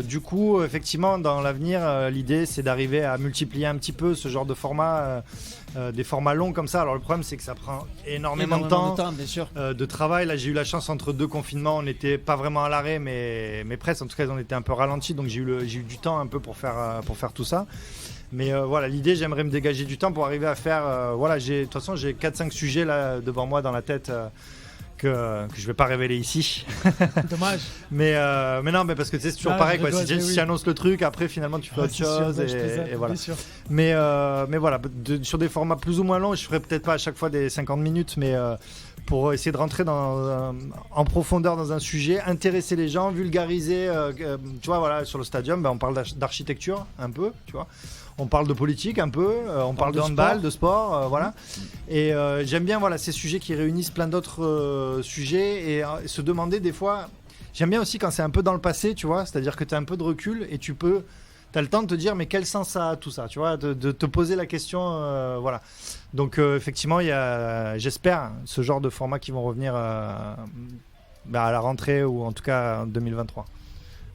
du coup, effectivement, dans l'avenir, l'idée c'est d'arriver à multiplier un petit peu ce genre de format, des formats longs comme ça. Alors le problème c'est que ça prend énormément de temps. Bien sûr. De travail. Là, j'ai eu la chance entre 2 confinements, on n'était pas vraiment à l'arrêt, mais presque. En tout cas, on était un peu ralenti, donc j'ai eu du temps un peu pour faire tout ça. Mais voilà, l'idée, j'aimerais me dégager du temps pour arriver à faire. Voilà, de toute façon, j'ai 4-5 sujets là devant moi dans la tête. Que je vais pas révéler ici. Dommage. mais non, mais parce que tu sais, c'est toujours Ah, pareil je quoi. rigole, Si mais tu oui. annonces le truc, après finalement tu fais autre C'est sûr, chose je plaisante, et voilà. bien sûr. Mais voilà, sur des formats plus ou moins longs, je ferai peut-être pas à chaque fois des 50 minutes, mais pour essayer de rentrer en profondeur dans un sujet, intéresser les gens, vulgariser. Tu vois, voilà, sur le stadium, on parle d'architecture un peu, tu vois. On parle de politique un peu, on parle de handball, de sport, voilà. Et j'aime bien voilà, ces sujets qui réunissent plein d'autres sujets et se demander des fois. J'aime bien aussi quand c'est un peu dans le passé, tu vois, c'est-à-dire que tu as un peu de recul et tu as le temps de te dire mais quel sens ça a tout ça, tu vois, de te poser la question, voilà. Donc effectivement, il y a, j'espère, ce genre de formats qui vont revenir à la rentrée ou en tout cas en 2023.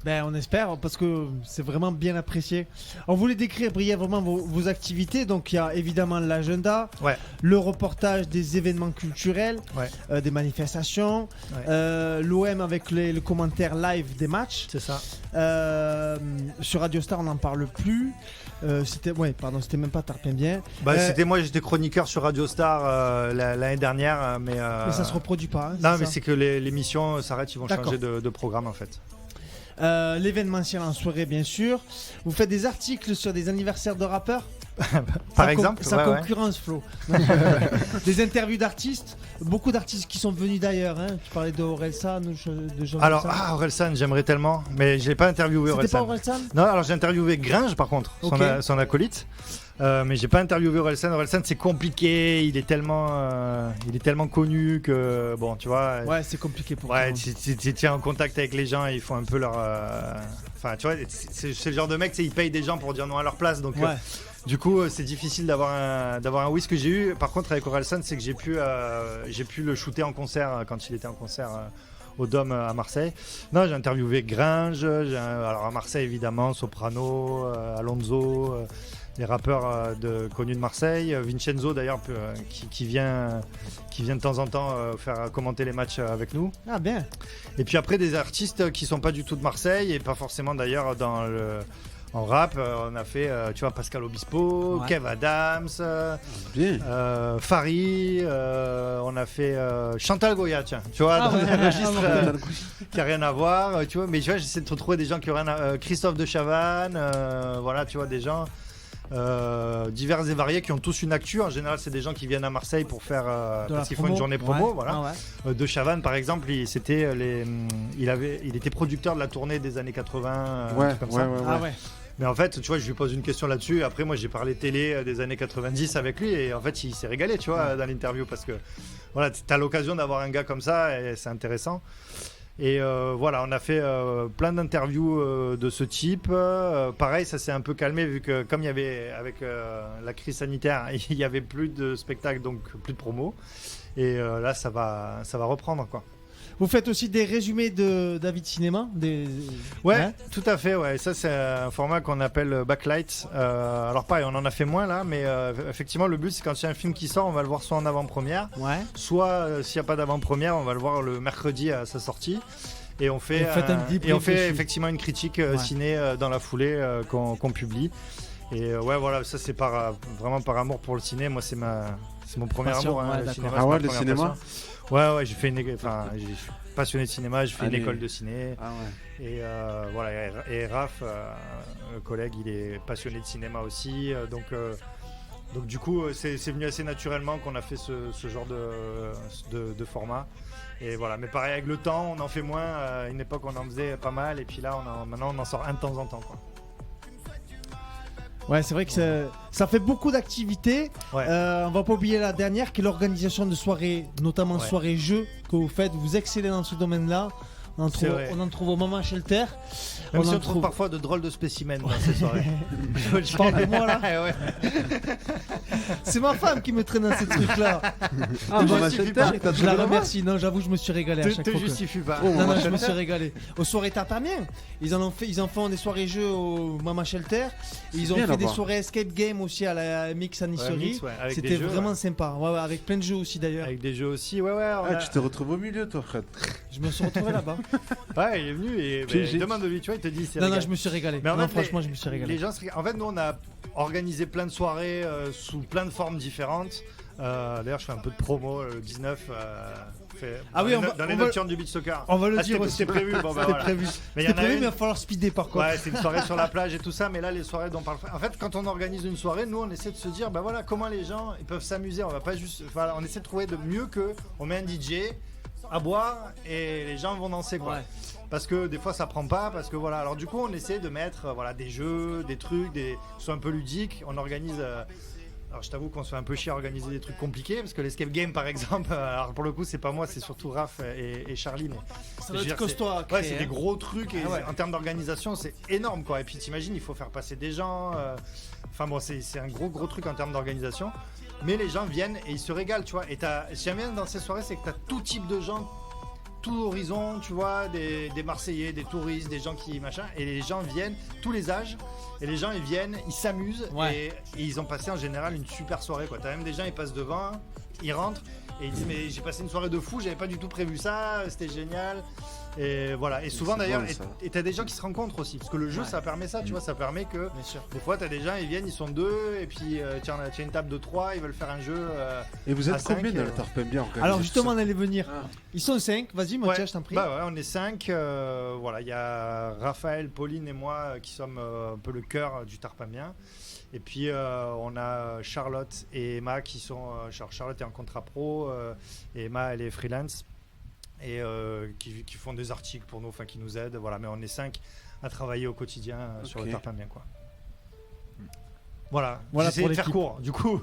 Ben, on espère parce que c'est vraiment bien apprécié. On voulait décrire brièvement vos activités. Donc il y a évidemment l'agenda, Ouais. le reportage des événements culturels, Ouais. des manifestations, Ouais. l'OM avec le commentaire live des matchs. C'est ça. Sur Radio Star on n'en parle plus. C'était même pas Tarpin bien. C'était moi, j'étais chroniqueur sur Radio Star l'année dernière, mais ça se reproduit pas. Hein, non, c'est mais ça c'est que l'émission s'arrête, ils vont D'accord. changer de programme en fait. L'événementiel en soirée bien sûr. Vous faites des articles sur des anniversaires de rappeurs. Par exemple, Sans ouais, ouais. concurrence, Flo. Des interviews d'artistes, beaucoup d'artistes qui sont venus d'ailleurs. Hein. Tu parlais de Orelsan, de Jean. Alors, Orelsan, j'aimerais tellement, mais je l'ai pas interviewé C'était pas Orelsan. Orelsan. Non, alors j'ai interviewé Gringe par contre, Ok. son acolyte. Mais j'ai pas interviewé Orelsan. Orelsan, c'est compliqué, il est tellement connu que bon, tu vois. Ouais, c'est compliqué pour Ouais, tout le monde. tu tiens en contact avec les gens et ils font un peu leur. Enfin, tu vois, c'est le genre de mec, ils payent des gens pour dire non à leur place. Donc, Ouais. du coup, c'est difficile d'avoir un oui. Ce que j'ai eu, par contre, avec Orelsan, c'est que j'ai pu le shooter en concert quand il était en concert au Dôme à Marseille. Non, j'ai interviewé Gringe, alors à Marseille évidemment, Soprano, Alonso. des rappeurs connus de Marseille. Vincenzo d'ailleurs qui vient de temps en temps faire commenter les matchs avec nous. Ah bien. Et puis après des artistes qui sont pas du tout de Marseille et pas forcément d'ailleurs en rap. On a fait tu vois Pascal Obispo, Kev Adams, Fari, on a fait Chantal Goya, tiens, tu vois, dans un registre qui a rien à voir, tu vois, mais tu vois, j'essaie de retrouver des gens qui ont rien à Christophe de Chavannes, voilà, tu vois, des gens divers et variés qui ont tous une actu. En général, c'est des gens qui viennent à Marseille pour faire parce qu'ils font une journée promo, voilà. De Chavannes, par exemple, il était producteur de la tournée des années 80, un truc comme ça. Mais en fait, tu vois, je lui pose une question là-dessus. Après, moi, j'ai parlé télé des années 90 avec lui et en fait, il s'est régalé, tu vois, dans l'interview parce que voilà, t'as l'occasion d'avoir un gars comme ça et c'est intéressant. Et voilà, on a fait plein d'interviews de ce type. Pareil, ça s'est un peu calmé vu que comme il y avait avec la crise sanitaire, il y avait plus de spectacles, donc plus de promos. Et là, ça va reprendre, quoi. Vous faites aussi des résumés de David Cinéma Ouais, tout à fait. Ouais. Ça, c'est un format qu'on appelle Backlight. Alors pareil, on en a fait moins là, mais effectivement, le but, c'est quand il y a un film qui sort, on va le voir soit en avant-première, soit s'il n'y a pas d'avant-première, on va le voir le mercredi à sa sortie. Et on fait, effectivement une critique ciné dans la foulée qu'on publie. Et ouais, voilà, ça c'est vraiment par amour pour le ciné. Moi, c'est mon premier amour, le cinéma. Ah ouais, le cinéma. Ouais, je suis passionné de cinéma, j'ai fait une école de ciné. Ah ouais. Et voilà, et Raph, le collègue, il est passionné de cinéma aussi. Donc du coup, c'est venu assez naturellement qu'on a fait ce genre de format. Et voilà, mais pareil, avec le temps, on en fait moins. À une époque, on en faisait pas mal. Et puis là, maintenant, on en sort un de temps en temps, quoi. Ouais, c'est vrai que ça fait beaucoup d'activités. Ouais. On va pas oublier la dernière qui est l'organisation de soirées, notamment soirées jeux que vous faites. Vous excellez dans ce domaine-là. On en trouve au Mama Shelter. Même si on trouve parfois de drôles de spécimens dans ces soirées. Je parle de moi là. Ouais. C'est ma femme qui me traîne dans ces trucs-là. Je la remercie. Non, j'avoue, je me suis régalé à chaque fois. Te justifie pas. Non, je me suis régalé. Aux soirées Tartamien, ils en font des soirées jeux au Mama Shelter. Ils ont fait des soirées escape game aussi à la Mix Anisserie. C'était vraiment sympa. Ouais, avec plein de jeux aussi d'ailleurs. Avec des jeux aussi, ouais. Tu te retrouves au milieu, toi, Fred. Je me suis retrouvé là-bas. Ouais, il est venu et demande-lui, tu vois, il te dit. Non, je me suis régalé. Mais franchement, je me suis régalé. Les gens, en fait, nous, on a organisé plein de soirées sous plein de formes différentes. D'ailleurs, je fais un peu de promo le 19. Dans les nocturnes du beach soccer. On va le dire aussi. C'était prévu. C'était prévu. Mais il va falloir speeder par contre. Ouais, c'est une soirée sur la plage et tout ça. Mais là, les soirées dont on parle. En fait, quand on organise une soirée, nous, on essaie de se dire, bah voilà, comment les gens ils peuvent s'amuser. On va pas juste. Voilà, on essaie de trouver de mieux que. On met un DJ à boire et les gens vont danser, quoi. Ouais. Parce que des fois ça prend pas, parce que voilà. Alors du coup on essaie de mettre des jeux, des trucs, qui sont un peu ludiques. On organise. Alors je t'avoue qu'on se fait un peu chier à organiser des trucs compliqués, parce que l'escape game par exemple, alors pour le coup c'est pas moi, c'est surtout Raph et Charlie. Mais ça doit être costaud à créer, c'est des gros trucs et en termes d'organisation c'est énorme, quoi. Et puis t'imagines, il faut faire passer des gens. Enfin bon, c'est un gros truc en termes d'organisation. Mais les gens viennent et ils se régalent, tu vois. Et j'aime bien dans ces soirées, c'est que t'as tout type de gens, tout horizon, tu vois, des Marseillais, des touristes, des gens qui machin, et les gens viennent, tous les âges, et les gens ils viennent, ils s'amusent, et ils ont passé en général une super soirée, quoi. T'as même des gens, ils passent devant, ils rentrent, et ils disent mais j'ai passé une soirée de fou, j'avais pas du tout prévu ça, c'était génial. Et voilà, et souvent d'ailleurs, et t'as des gens qui se rencontrent aussi, parce que le jeu ça permet ça, tu vois, ça permet que des fois t'as des gens, ils viennent, ils sont deux, et puis tiens, une table de 3, ils veulent faire un jeu. Et vous êtes combien dans le Tarpem-Bien? Alors justement, on allait venir. Ils sont 5, vas-y Mathias, je t'en prie. Bah ouais, on est 5, voilà, il y a Raphaël, Pauline et moi qui sommes un peu le cœur du Tarpem-Bien. Et puis on a Charlotte et Emma qui sont. Charlotte est en contrat pro et Emma elle est freelance et qui font des articles pour nous, enfin qui nous aident. Voilà, mais on est 5 à travailler au quotidien sur le Tarpem-Bien, quoi. Voilà j'essaie de faire court du coup.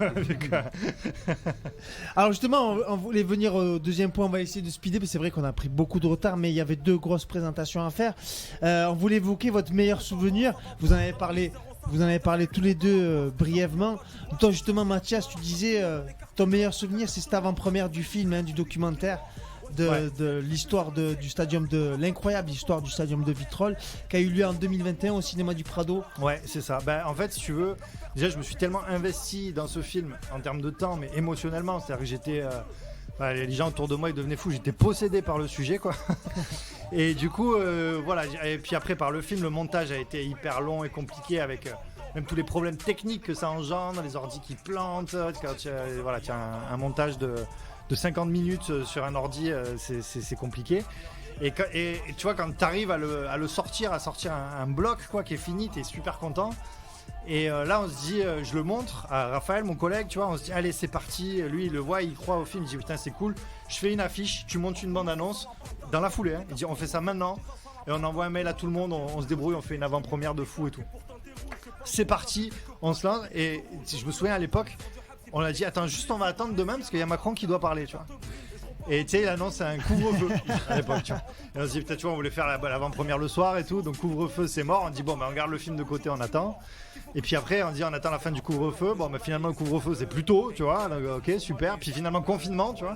Alors justement, on voulait venir au deuxième point, on va essayer de speeder, mais c'est vrai qu'on a pris beaucoup de retard, mais il y avait 2 grosses présentations à faire. On voulait évoquer votre meilleur souvenir, vous en avez parlé tous les deux brièvement. Toi justement Mathias, tu disais ton meilleur souvenir c'est cette avant-première du film, du documentaire de l'histoire du stadium l'incroyable histoire du stadium de Vitrolles qui a eu lieu en 2021 au cinéma du Prado. Ouais, c'est ça. En fait, si tu veux, déjà, je me suis tellement investi dans ce film en termes de temps, mais émotionnellement. C'est-à-dire que j'étais. Les gens autour de moi, ils devenaient fous. J'étais possédé par le sujet, quoi. Et du coup, voilà. Et puis après, par le film, le montage a été hyper long et compliqué avec même tous les problèmes techniques que ça engendre, les ordis qui plantent. Quand tu as un montage de 50 minutes sur un ordi, c'est compliqué. Et tu vois, quand tu arrives à le sortir, un bloc quoi, qui est fini, tu es super content. Et là, on se dit, je le montre à Raphaël, mon collègue, tu vois, on se dit, allez, c'est parti. Lui, il le voit, il croit au film, il dit, putain, c'est cool. Je fais une affiche, tu montes une bande-annonce dans la foulée. Hein. Il dit, on fait ça maintenant. Et on envoie un mail à tout le monde, on se débrouille, on fait une avant-première de fou et tout. C'est parti, on se lance. Et je me souviens à l'époque, on a dit, attends, juste on va attendre demain parce qu'il y a Macron qui doit parler, tu vois. Et tu sais, il annonce un couvre-feu à l'époque, tu vois. Et on se dit, peut-être, tu vois, on voulait faire l'avant-première le soir et tout. Donc, couvre-feu, c'est mort. On dit, bon, on garde le film de côté, on attend. Et puis après, on dit, on attend la fin du couvre-feu. Bon, finalement, le couvre-feu, c'est plus tôt, tu vois. Donc, ok, super. Puis finalement, confinement, tu vois.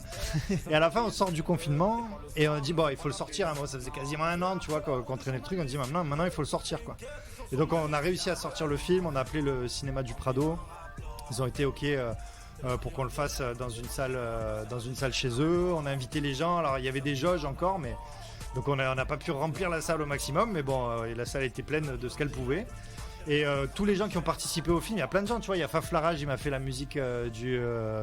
Et à la fin, on sort du confinement et on dit, bon, il faut le sortir. Moi, ça faisait quasiment un an, tu vois, qu'on traînait le truc. On dit, maintenant, il faut le sortir, quoi. Et donc, on a réussi à sortir le film. On a appelé le cinéma du Prado. Ils ont été ok. Pour qu'on le fasse dans une salle chez eux. On a invité les gens. Alors il y avait des jauges encore, mais donc on n'a pas pu remplir la salle au maximum, mais bon, la salle était pleine de ce qu'elle pouvait. Et tous les gens qui ont participé au film, il y a plein de gens, tu vois, il y a Faf Larage, il m'a fait la musique du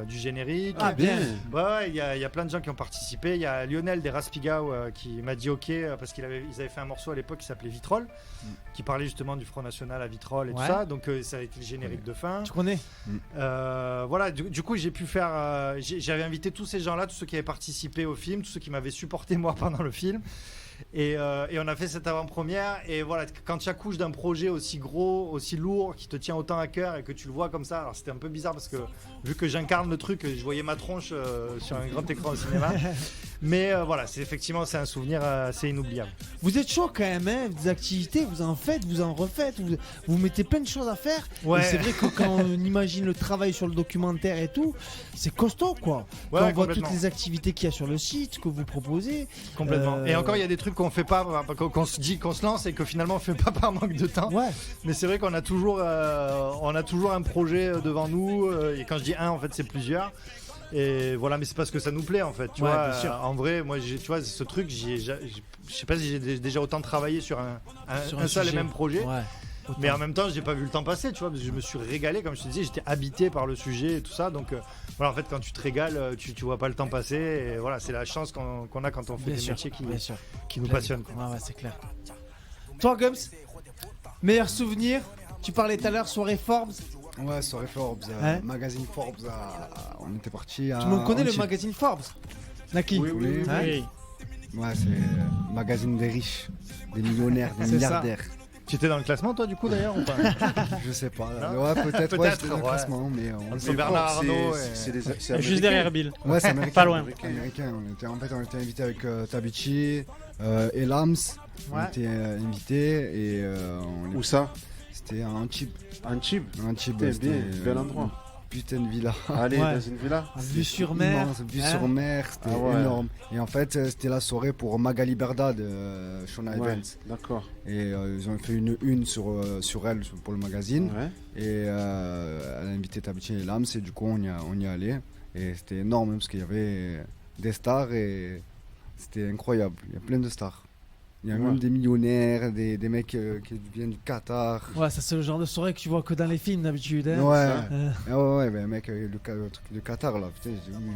générique. Ah bien. Ouais, il y a plein de gens qui ont participé. Il y a Lionel des Raspigao qui m'a dit ok, parce qu'ils avaient fait un morceau à l'époque qui s'appelait Vitrolles, qui parlait justement du Front National à Vitrolles et tout ça. Donc ça a été le générique de fin. Tu connais? Voilà, du coup j'ai pu faire. J'avais invité tous ces gens-là, tous ceux qui avaient participé au film, tous ceux qui m'avaient supporté moi pendant le film. Et on a fait cette avant-première. Et voilà, quand tu accouches d'un projet aussi gros, aussi lourd, qui te tient autant à cœur et que tu le vois comme ça, alors c'était un peu bizarre parce que vu que j'incarne le truc, je voyais ma tronche sur un grand écran au cinéma. Mais voilà, effectivement, c'est un souvenir assez inoubliable. Vous êtes chaud quand même, hein, des activités, vous en faites, vous en refaites, vous mettez plein de choses à faire. Ouais. Et c'est vrai que quand on imagine le travail sur le documentaire et tout, c'est costaud quoi. Ouais, quand on voit toutes complètement. les activités qu'il y a sur le site, que vous proposez. Complètement. Et encore, il y a des trucs qu'on fait pas, qu'on se dit qu'on se lance et que finalement on fait pas par manque de temps. Ouais. Mais c'est vrai qu'on a toujours un projet devant nous. Et quand je dis un, en fait, c'est plusieurs. Et voilà, mais c'est parce que ça nous plaît en fait. Tu Ouais, vois, bien sûr. en vrai, moi, tu vois, ce truc, je sais pas si j'ai déjà autant travaillé sur un seul et sujet. même projet. Ouais. Mais en même temps, j'ai pas vu le temps passer, tu vois, parce que je me suis régalé, comme je te disais, j'étais habité par le sujet et tout ça. Donc voilà, en fait, quand tu te régales, tu vois pas le temps passer. Et voilà, c'est la chance qu'on a quand on fait Bien des sûr, métiers bien sûr. qui nous passionnent, quoi. Ouais, c'est clair. Toi, Gums, meilleur souvenir? Tu parlais tout à l'heure, soirée Forbes. Ouais, soirée Forbes, Hein magazine Forbes, on était parti à. Tout le monde connaît le Antibes. magazine Forbes. Naki. oui. Hein Oui. Ouais, c'est magazine des riches, des millionnaires, des C'est milliardaires. Tu étais dans le classement, toi, du coup, d'ailleurs, ou pas? Je sais pas. Non Ouais, peut-être, ouais, Peut-être, j'étais dans le ouais. classement, mais Entre Bernard Arnault et... C'est Juste américain. derrière Bill. Ouais, c'est américain. Pas loin. Américain. On était invité avec Tabichi, Elams. On Ouais. était invités et Où ça? c'était à Antibes. Antibes. Antibes, Putain, c'était bien, bel endroit. Putain de villa. Allez, Ouais. dans une villa. Vue sur mer. Immense, vue Hein sur mer, c'était Ah ouais. énorme. Et en fait, c'était la soirée pour Magali Berda de Shona Ouais, Evans. d'accord. Et ils ont fait une sur elle pour le magazine. Ouais. Et elle a invité Tabichi et Lams et du coup on y est allé. Et c'était énorme parce qu'il y avait des stars et c'était incroyable. Il y a plein de stars. Il y a Ouais. même des millionnaires, des mecs qui viennent du Qatar. Ouais, ça c'est le genre de soirée que tu vois que dans les films d'habitude. Hein. Ouais, Euh, ouais, mec, le truc du Qatar là, putain, j'ai dit, oui,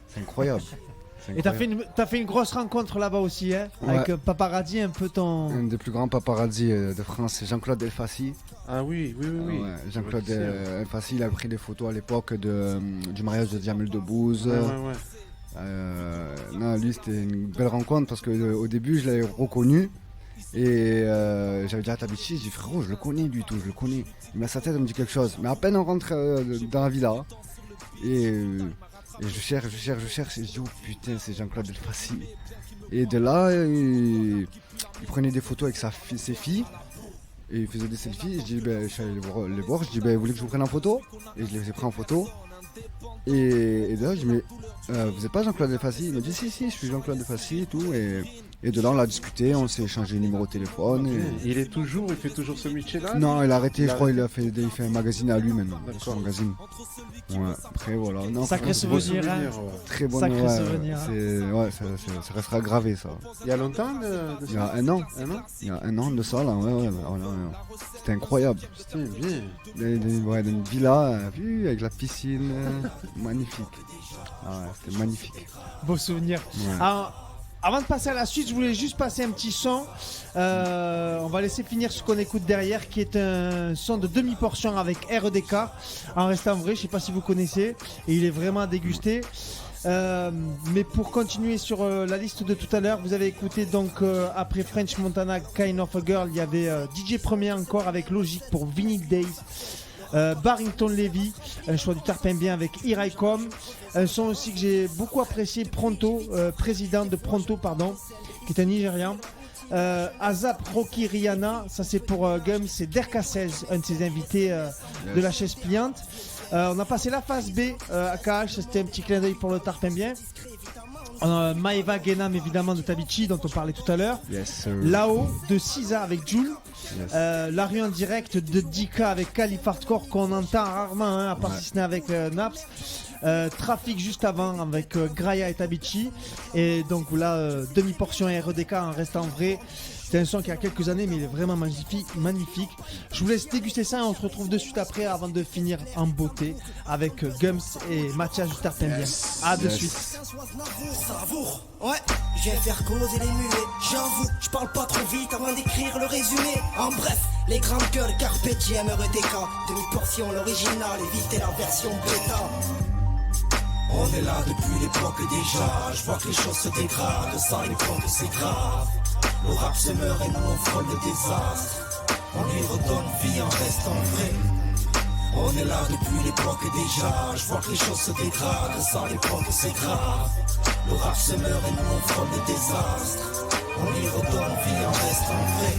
c'est incroyable. C'est Et t'as incroyable. fait une grosse rencontre là-bas aussi, hein, Ouais. avec Paparazzi, un peu ton. Un des plus grands paparazzi de France, c'est Jean-Claude Elfassi. Ah oui. Ouais, Jean-Claude Je vois qui c'est. Elfassi, il a pris des photos à l'époque du mariage de Jamel Debbouze. Ouais. Non, lui c'était une belle rencontre parce que au début je l'avais reconnu et j'avais dit à Tabichi, j'ai dit frérot, je le connais du tout, je le connais. Il met sa tête, il me dit quelque chose. Mais à peine on rentre dans la villa et je cherche et je dis oh putain, c'est Jean-Claude Elfassi. Et de là, il prenait des photos avec ses filles. Et il faisait des selfies, je dis, je suis allé les voir, je dis, vous voulez que je vous prenne en photo? Et je les ai pris en photo. Et de là, je dis, mais vous êtes pas Jean-Claude Defassi? Il m'a dit, si, je suis Jean-Claude Defassi et tout. Et de là, on a discuté, on s'est échangé le numéro de téléphone. Il fait toujours ce métier-là? Non, il a arrêté, je crois, il fait un magazine à lui maintenant. D'accord. Son magazine. Ouais, après, voilà. Non, Sacré franchement, souvenir, hein. Très bon Sacré ouais, souvenir, hein. ça restera gravé, ça. Il y a longtemps de Il y a un an. Il y a un an de ça, là, ouais. C'était incroyable. C'était bien. Une villa, vue avec la piscine, magnifique. Ah ouais, c'était magnifique. Beau souvenir. Ouais. Alors, avant de passer à la suite, je voulais juste passer un petit son. On va laisser finir ce qu'on écoute derrière, qui est un son de demi-portion avec REDK, en restant vrai. Je sais pas si vous connaissez, et il est vraiment à déguster. Mais pour continuer sur la liste de tout à l'heure, vous avez écouté donc après French Montana, Kind of a Girl, il y avait DJ Premier encore avec Logic pour Vinyl Days. Barrington Levy, un choix du Tarpimbien avec Here I Come. Un son aussi que j'ai beaucoup apprécié, Pronto, président de Pronto, pardon, qui est un Nigérian. Azap Rocky Rihanna, ça c'est pour Gum, c'est Derka 16, un de ses invités de la chaise pliante. On a passé la phase B à KH, c'était un petit clin d'œil pour le Tarpimbien. Maeva Genam évidemment de Tabichi dont on parlait tout à l'heure. Yes, sir. Lao de Sisa avec Jules. Yes. La rue en direct de Dika avec Calif Hardcore qu'on entend rarement, hein, à part si ce n'est avec Naps. Trafic juste avant avec Graya et Tabichi. Et donc là, demi-portion REDK en restant vrai. C'est un son qui a quelques années, mais il est vraiment magnifique. Je vous laisse déguster ça et on se retrouve de suite après avant de finir en beauté avec Gums et Mathias du Tarpimbien. Yes. À de Yes. suite. Savoure, ouais, je viens faire causer les muets. J'avoue, je parle pas trop vite avant d'écrire le résumé. En bref, les grandes gueules, Carpe Diem, REDK. Demi-portion, l'original, évitez la version bêta. On est là depuis l'époque déjà. Je vois que les choses se dégradent, sans les comptes c'est grave. Le rap se meurt et nous on frôle le désastre. On lui redonne vie en restant vrai. On est là depuis l'époque déjà. Je vois que les choses se dégradent, sans les comptes c'est grave. Le rap se meurt et nous on frôle le désastre. On lui redonne vie en restant vrai.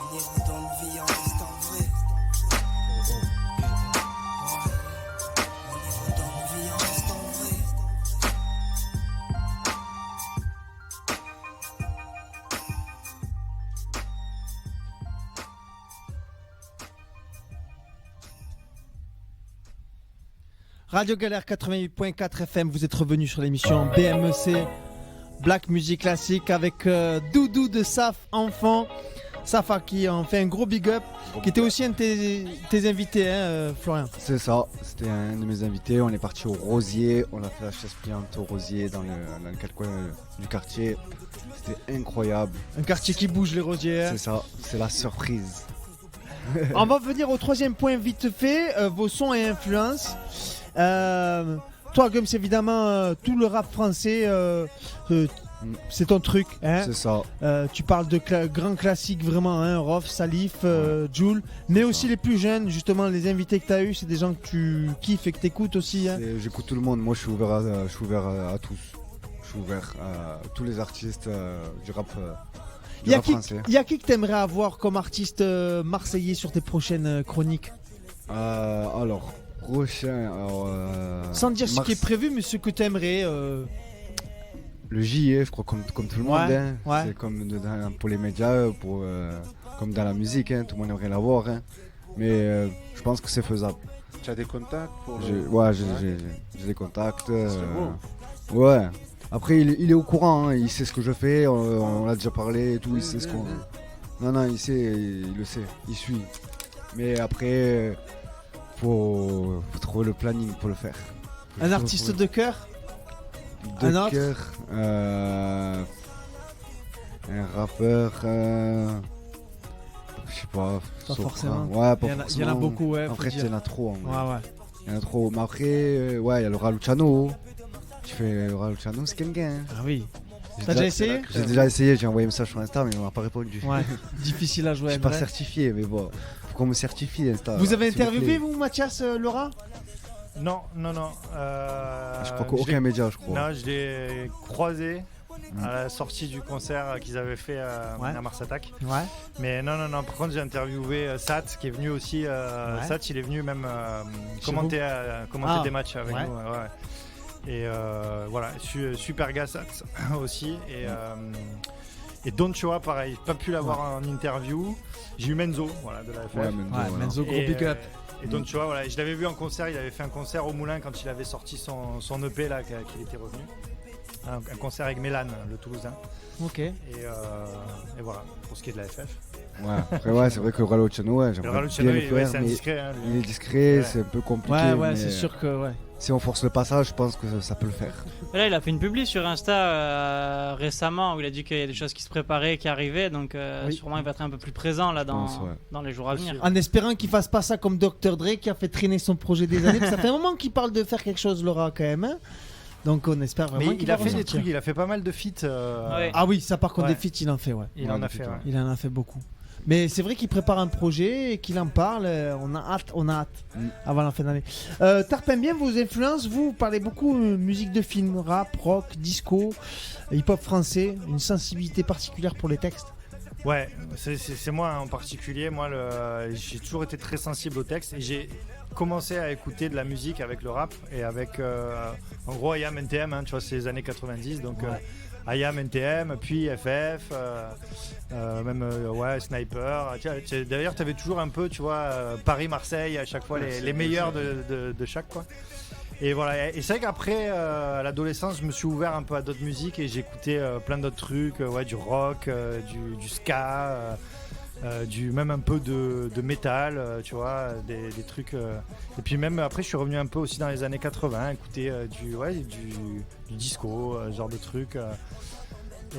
On y redonne vie en restant vrai. On y redonne vie en restant vrai. Radio Galère 88.4 FM, vous êtes revenu sur l'émission BMEC Black Music Classique avec Doudou de Saf Enfant. Safa qui en fait un gros big up, qui était aussi un de tes invités, hein, Florian. C'est ça, c'était un de mes invités. On est parti au Rosier, on a fait la chaise pliante au Rosier dans le quatre coins du quartier. C'était incroyable. Un quartier qui bouge, les Rosiers. Hein. C'est ça, c'est la surprise. On va venir au troisième point vite fait, vos sons et influences. Toi, Gums, évidemment, tout le rap français, c'est ton truc. Hein. C'est ça. Tu parles de grands classiques vraiment, hein, Rof, Salif, Jul, mais aussi les plus jeunes, justement, les invités que tu as eu, c'est des gens que tu kiffes et que tu écoutes aussi. Hein. J'écoute tout le monde, moi je suis ouvert à tous. Je suis ouvert à tous les artistes du rap. Il y a qui que t'aimerais avoir comme artiste marseillais sur tes prochaines chroniques? Alors, prochain. Sans dire ce qui est prévu, mais ce que t'aimerais. Le JE, je crois, comme tout le monde. Ouais, hein. ouais. C'est comme pour les médias, comme dans la musique, hein. Tout le monde aimerait l'avoir. Hein. Mais je pense que c'est faisable. Tu as des contacts pour J'ai des contacts. C'est beau. Ouais. Après, il est au courant, hein. Il sait ce que je fais, on l'a déjà parlé et tout, il sait ce qu'on. Non, il sait, il le sait, il suit. Mais après, faut trouver le planning pour le faire. Un artiste de cœur? De Un autre cœur, un rappeur, je sais pas. Pas forcément. Ouais, pas Il y en a forcément. beaucoup, ouais. Après, il y en a trop. En vrai. Ouais. Il y en a trop. Mais après, ouais, il y a le Raluciano. Tu fais le Raluciano, c'est quelqu'un. Ah oui. T'as déjà essayé? J'ai déjà essayé, j'ai envoyé un message sur Insta, mais il m'a pas répondu. Ouais, difficile à jouer. Je suis pas certifié, mais bon, faut qu'on me certifie Insta. Vous avez s'il vous interviewé, plaît. vous, Mathias, Laura? Non. Je crois qu'aucun média, je crois. Non, je l'ai croisé à la sortie du concert qu'ils avaient fait Ouais. à Mars Attack. Ouais. Mais non. Par contre, j'ai interviewé Sat, qui est venu aussi. Sat, il est venu même commenter des matchs avec Ouais. nous. Ouais. Et voilà, super gars Sat aussi. Et Don Choa, pareil, pas pu l'avoir en interview. J'ai eu Menzo, voilà, de la FF. Ouais, Menzo, Ouais, voilà. Menzo, gros Et, big up. Et Don Choa, voilà, je l'avais vu en concert, il avait fait un concert au Moulin quand il avait sorti son EP là, qu'il était revenu. Un concert avec Mélan, le Toulousain. Ok. Et voilà, pour ce qui est de la FF. Ouais, après, ouais, c'est vrai que le Ralo Chano, ouais, Le j'aimerais Ralo bien Chano, le ouais, faire, c'est mais indiscret. Hein, lui. il est discret, Ouais. c'est un peu compliqué. Ouais, mais c'est sûr que ouais. si on force le passage, je pense que ça peut le faire. Et là, il a fait une publi sur Insta récemment où il a dit qu'il y a des choses qui se préparaient, qui arrivaient. Donc, Oui. sûrement, il va être un peu plus présent là dans, pense, ouais. dans les jours à venir. En espérant qu'il fasse pas ça comme Dr. Dre qui a fait traîner son projet des années. Parce que ça fait un moment qu'il parle de faire quelque chose, Laura, quand même. Hein. Donc on espère vraiment Mais qu'il il a va fait des ressortir. trucs, il a fait pas mal de feats. Ouais. Ah oui, ça par contre Ouais. des feats, il en fait, ouais. Il Ouais, en a des fait, feats, ouais. ouais. Il en a fait beaucoup. Mais c'est vrai qu'il prépare un projet et qu'il en parle. On a hâte avant la fin d'année. Tarpin, bien vos influences. Vous parlez beaucoup musique de film, rap, rock, disco, hip-hop français. Une sensibilité particulière pour les textes. Ouais, c'est moi en particulier. Moi, j'ai toujours été très sensible au texte et j'ai commencé à écouter de la musique avec le rap et avec en gros IAM NTM, hein, tu vois, c'est les années 90, donc IAM NTM, puis FF, même Sniper. D'ailleurs, tu avais toujours un peu, tu vois, Paris-Marseille à chaque fois, les meilleurs de chaque, quoi. Et voilà, et c'est vrai qu'après à l'adolescence, je me suis ouvert un peu à d'autres musiques et j'écoutais plein d'autres trucs, du rock, du ska, même un peu de métal, tu vois, des trucs. Et puis même après, je suis revenu un peu aussi dans les années 80, écouter du disco, ce genre de trucs.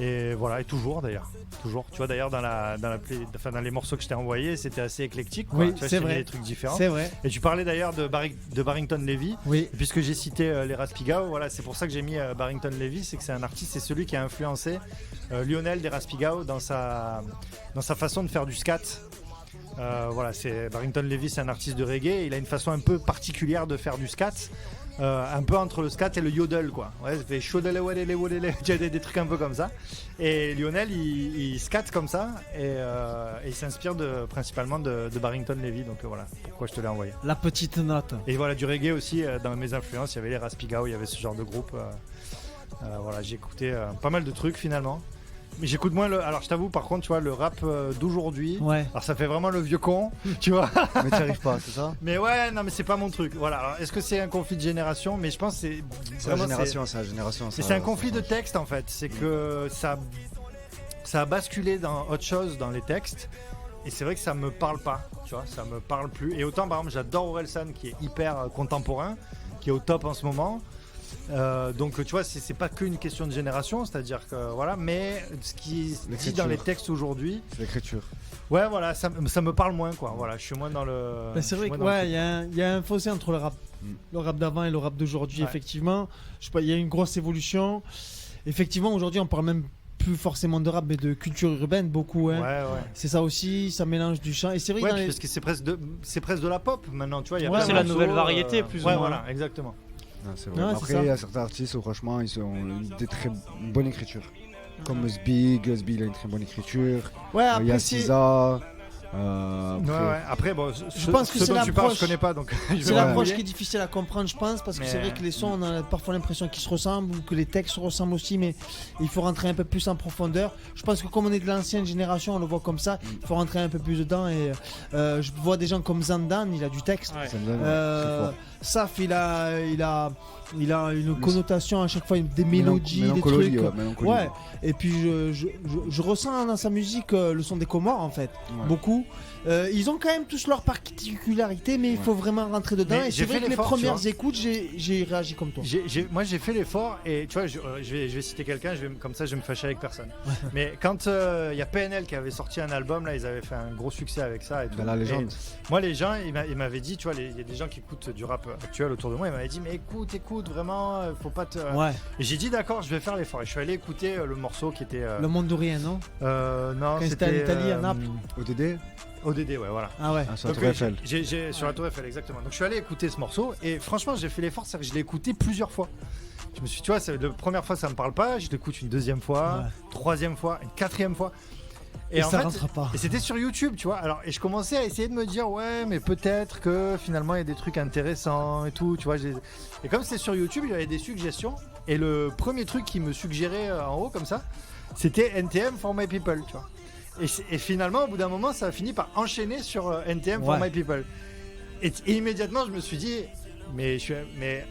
Et voilà, et toujours d'ailleurs. Toujours. Tu vois, d'ailleurs, dans les morceaux que je t'ai envoyés, c'était assez éclectique, quoi. Oui, Tu vois, c'est j'ai mis vrai. des trucs différents. C'est vrai. Et tu parlais d'ailleurs de Barrington Levy. Oui. Et puisque j'ai cité les Raspigao, voilà, c'est pour ça que j'ai mis Barrington Levy, c'est que c'est un artiste, c'est celui qui a influencé Lionel des Raspigao dans sa façon de faire du scat. Voilà, Barrington Levy, c'est un artiste de reggae, et il a une façon un peu particulière de faire du scat. Un peu entre le scat et le yodel, quoi. Ouais, ça fait chaudele wadele wadele, des trucs un peu comme ça. Et Lionel, il scatte comme ça et il s'inspire principalement de Barrington Levy. Donc voilà pourquoi je te l'ai envoyé. La petite note. Et voilà, du reggae aussi, dans mes influences, il y avait les Raspigao, il y avait ce genre de groupe. Voilà, j'ai écouté pas mal de trucs finalement. Mais j'écoute moins alors je t'avoue, par contre, tu vois, le rap d'aujourd'hui. Ouais. Alors ça fait vraiment le vieux con, tu vois. Mais tu n'y arrives pas, c'est ça? Mais ouais, non, mais c'est pas mon truc. Voilà. Alors, est-ce que c'est un conflit de génération? Mais je pense que c'est C'est la vraiment, génération, c'est la génération. c'est un conflit de texte en fait. C'est que ça a basculé dans autre chose dans les textes. Et c'est vrai que ça me parle pas, tu vois, ça me parle plus. Et autant, par exemple, j'adore Orelsan qui est hyper contemporain, qui est au top en ce moment. Donc tu vois, c'est pas qu'une question de génération, c'est-à-dire que voilà, mais ce qui se dit dans les textes aujourd'hui, c'est l'écriture. Ouais, voilà, ça me parle moins, quoi. Voilà, je suis moins dans le. Ben, c'est vrai qu'il y a un fossé entre le rap d'avant et le rap d'aujourd'hui, Ouais. effectivement. Je sais pas, il y a une grosse évolution. Effectivement, aujourd'hui, on parle même plus forcément de rap, mais de culture urbaine, beaucoup. Hein. Ouais. C'est ça aussi, ça mélange du chant. Et c'est vrai que Ouais, dans les- parce que c'est presque de la pop maintenant, tu vois. Il y a Ouais, plein c'est de la morceaux, nouvelle variété, plus ou ouais, moins. voilà, exactement. Non, c'est vrai. Ouais, c'est Après, ça. il y a certains artistes où franchement, ils ont des très bonnes écritures. Comme Sbig, il a une très bonne écriture. Ouais, Il y après, a c'est Siza. Ouais. Après, bon, Je pense que ce c'est dont tu parles, l'approche. je connais pas, donc je vais c'est pas l'approche mouiller. qui est difficile à comprendre, je pense, parce que Mais- c'est vrai que les sons, on a parfois l'impression qu'ils se ressemblent ou que les textes se ressemblent aussi, mais il faut rentrer un peu plus en profondeur. Je pense que comme on est de l'ancienne génération, on le voit comme ça, il faut rentrer un peu plus dedans. Et je vois des gens comme Zandan, il a du texte. Ouais. Ça me donne Euh, très fort. Saf, il a une connotation à chaque fois, des mélodies, des Mélancolie, trucs. ouais, mélancolie. Ouais, et puis je ressens dans sa musique le son des Comores en fait, Ouais. beaucoup. Ils ont quand même tous leurs particularités, mais il faut vraiment rentrer dedans. Mais et j'ai c'est vrai fait que les l'effort, tu premières vois. écoutes, j'ai réagi comme toi. Moi j'ai fait l'effort et tu vois, je vais citer quelqu'un, comme ça je vais me fâcher avec personne. Mais quand il y a PNL qui avait sorti un album, là ils avaient fait un gros succès avec ça et tout. Dans la légende. Et moi les gens, ils m'avaient dit, tu vois, il y a des gens qui écoutent du rap actuels autour de moi, il m'avait dit mais écoute vraiment, faut pas te. Ouais. Et j'ai dit d'accord, je vais faire l'effort. Et je suis allé écouter le morceau qui était. Le monde de rien, non? Non, c'était en Italie, à Naples. ODD. ODD, ouais, voilà. Ah ouais. Sur la Donc, Tour Eiffel. sur la Tour Eiffel, exactement. Donc je suis allé écouter ce morceau et franchement, j'ai fait l'effort, c'est que je l'ai écouté plusieurs fois. Je me suis dit, tu vois, la première fois ça me parle pas, je l'écoute une deuxième fois, troisième fois, une quatrième fois. Et en ça fait, rentre pas. Et c'était sur YouTube, tu vois. Alors, et je commençais à essayer de me dire, ouais, mais peut-être que finalement il y a des trucs intéressants et tout, tu vois. Et comme c'était sur YouTube, il y avait des suggestions. Et le premier truc qui me suggérait en haut, comme ça, c'était NTM for My People, tu vois. Et finalement, au bout d'un moment, ça a fini par enchaîner sur NTM for My People. Et immédiatement, je me suis dit, mais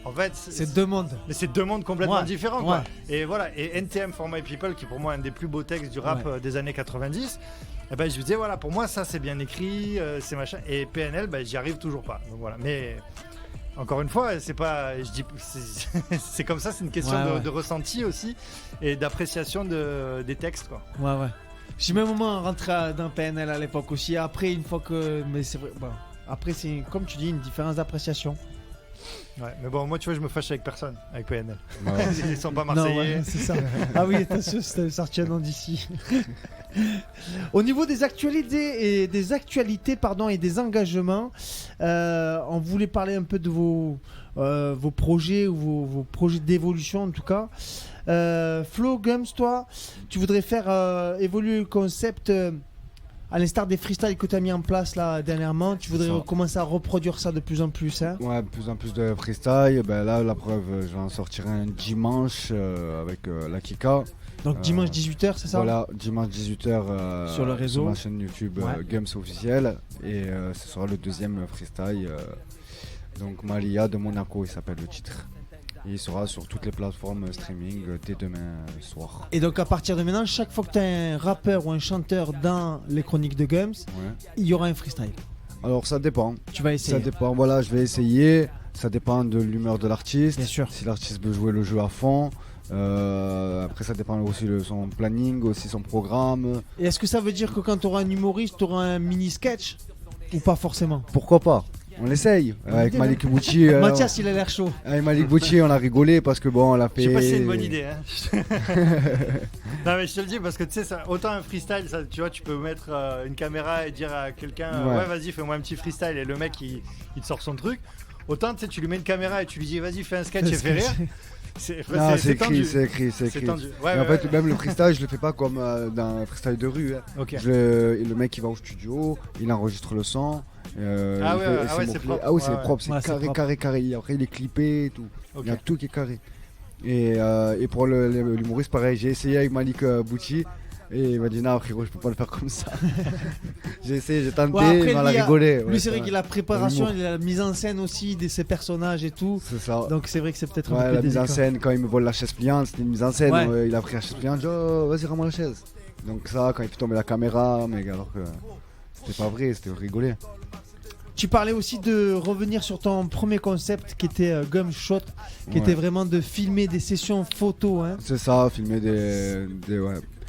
en fait, c'est deux mondes. Mais c'est deux mondes complètement différents, quoi. Ouais. Et voilà. Et NTM for My People, qui est pour moi un des plus beaux textes du rap des années 90. Et ben je me disais voilà, pour moi ça c'est bien écrit, c'est machin. Et PNL, j'y arrive toujours pas. Donc voilà. Mais encore une fois, c'est pas, je dis, c'est comme ça, c'est une question de ressenti aussi et d'appréciation des textes, quoi. Ouais. J'ai même moment rentré dans PNL à l'époque aussi. Après, une fois que, mais c'est vrai. Bon. Après, c'est comme tu dis, une différence d'appréciation. Ouais, mais bon, moi, tu vois, je me fâche avec personne, avec PNL. Ouais. Ils sont pas marseillais. Non, c'est ça. Ah oui, attention, c'était sorti un an d'ici. Au niveau des actualités et des engagements, on voulait parler un peu de vos projets ou vos projets d'évolution en tout cas. Flo, Gums, toi, tu voudrais faire évoluer le concept. À l'instar des freestyles que tu as mis en place là dernièrement, tu voudrais commencer à reproduire ça de plus en plus, hein? Ouais, de plus en plus de freestyle. Là, la preuve, je vais en sortir un dimanche avec la Kika. Donc dimanche 18h, c'est ça? Voilà, dimanche 18h sur le réseau. Sur ma chaîne YouTube Gums officiel. Et ce sera le deuxième freestyle. Donc Malia de Monaco, il s'appelle le titre. Et il sera sur toutes les plateformes streaming dès demain soir. Et donc à partir de maintenant, chaque fois que tu as un rappeur ou un chanteur dans les chroniques de Gums, il y aura un freestyle. Alors ça dépend. Tu vas essayer. Ça dépend, voilà, je vais essayer. Ça dépend de l'humeur de l'artiste. Bien sûr. Si l'artiste veut jouer le jeu à fond. Après ça dépend aussi de son planning, aussi son programme. Et est-ce que ça veut dire que quand tu auras un humoriste, tu auras un mini sketch? Ou pas forcément? Pourquoi pas? On l'essaye. Avec Malik Bouchi. Mathias, il a l'air chaud. Avec Malik Bouchi, on a rigolé parce que bon, on l'a fait. Je sais pas si c'est une bonne idée. Hein. Non, mais je te le dis parce que tu sais, autant un freestyle, ça, tu vois, tu peux mettre une caméra et dire à quelqu'un, ouais, vas-y, fais-moi un petit freestyle et le mec il te sort son truc. Autant tu sais, tu lui mets une caméra et tu lui dis, vas-y, fais un sketch et fais rire. C'est écrit. Tendu. Ouais, en fait, même le freestyle, je le fais pas comme dans un freestyle de rue. Hein. Okay. Le mec il va au studio, il enregistre le son. C'est propre. Ah oui, c'est propre, c'est carré. Après, il est clippé et tout. Okay. Il y a tout qui est carré. Et pour l'humoriste, pareil, j'ai essayé avec Malik Bouchi. Et il m'a dit non frérot, je peux pas le faire comme ça. J'ai essayé, j'ai tenté, il m'a rigolé. Lui c'est vrai qu'il a la préparation, il a la mise en scène aussi de ses personnages et tout. C'est ça. Donc c'est vrai que c'est peut-être un peu la mise en scène, quand il me vole la chaise pliante, c'était une mise en scène. Il a pris la chaise pliante, dit oh, vas-y rends-moi la chaise. Donc ça, quand il fait tomber la caméra, mais alors que c'était pas vrai, c'était rigoler. Tu parlais aussi de revenir sur ton premier concept qui était Gum Shot, qui était vraiment de filmer des sessions photos. Hein. C'est ça, filmer des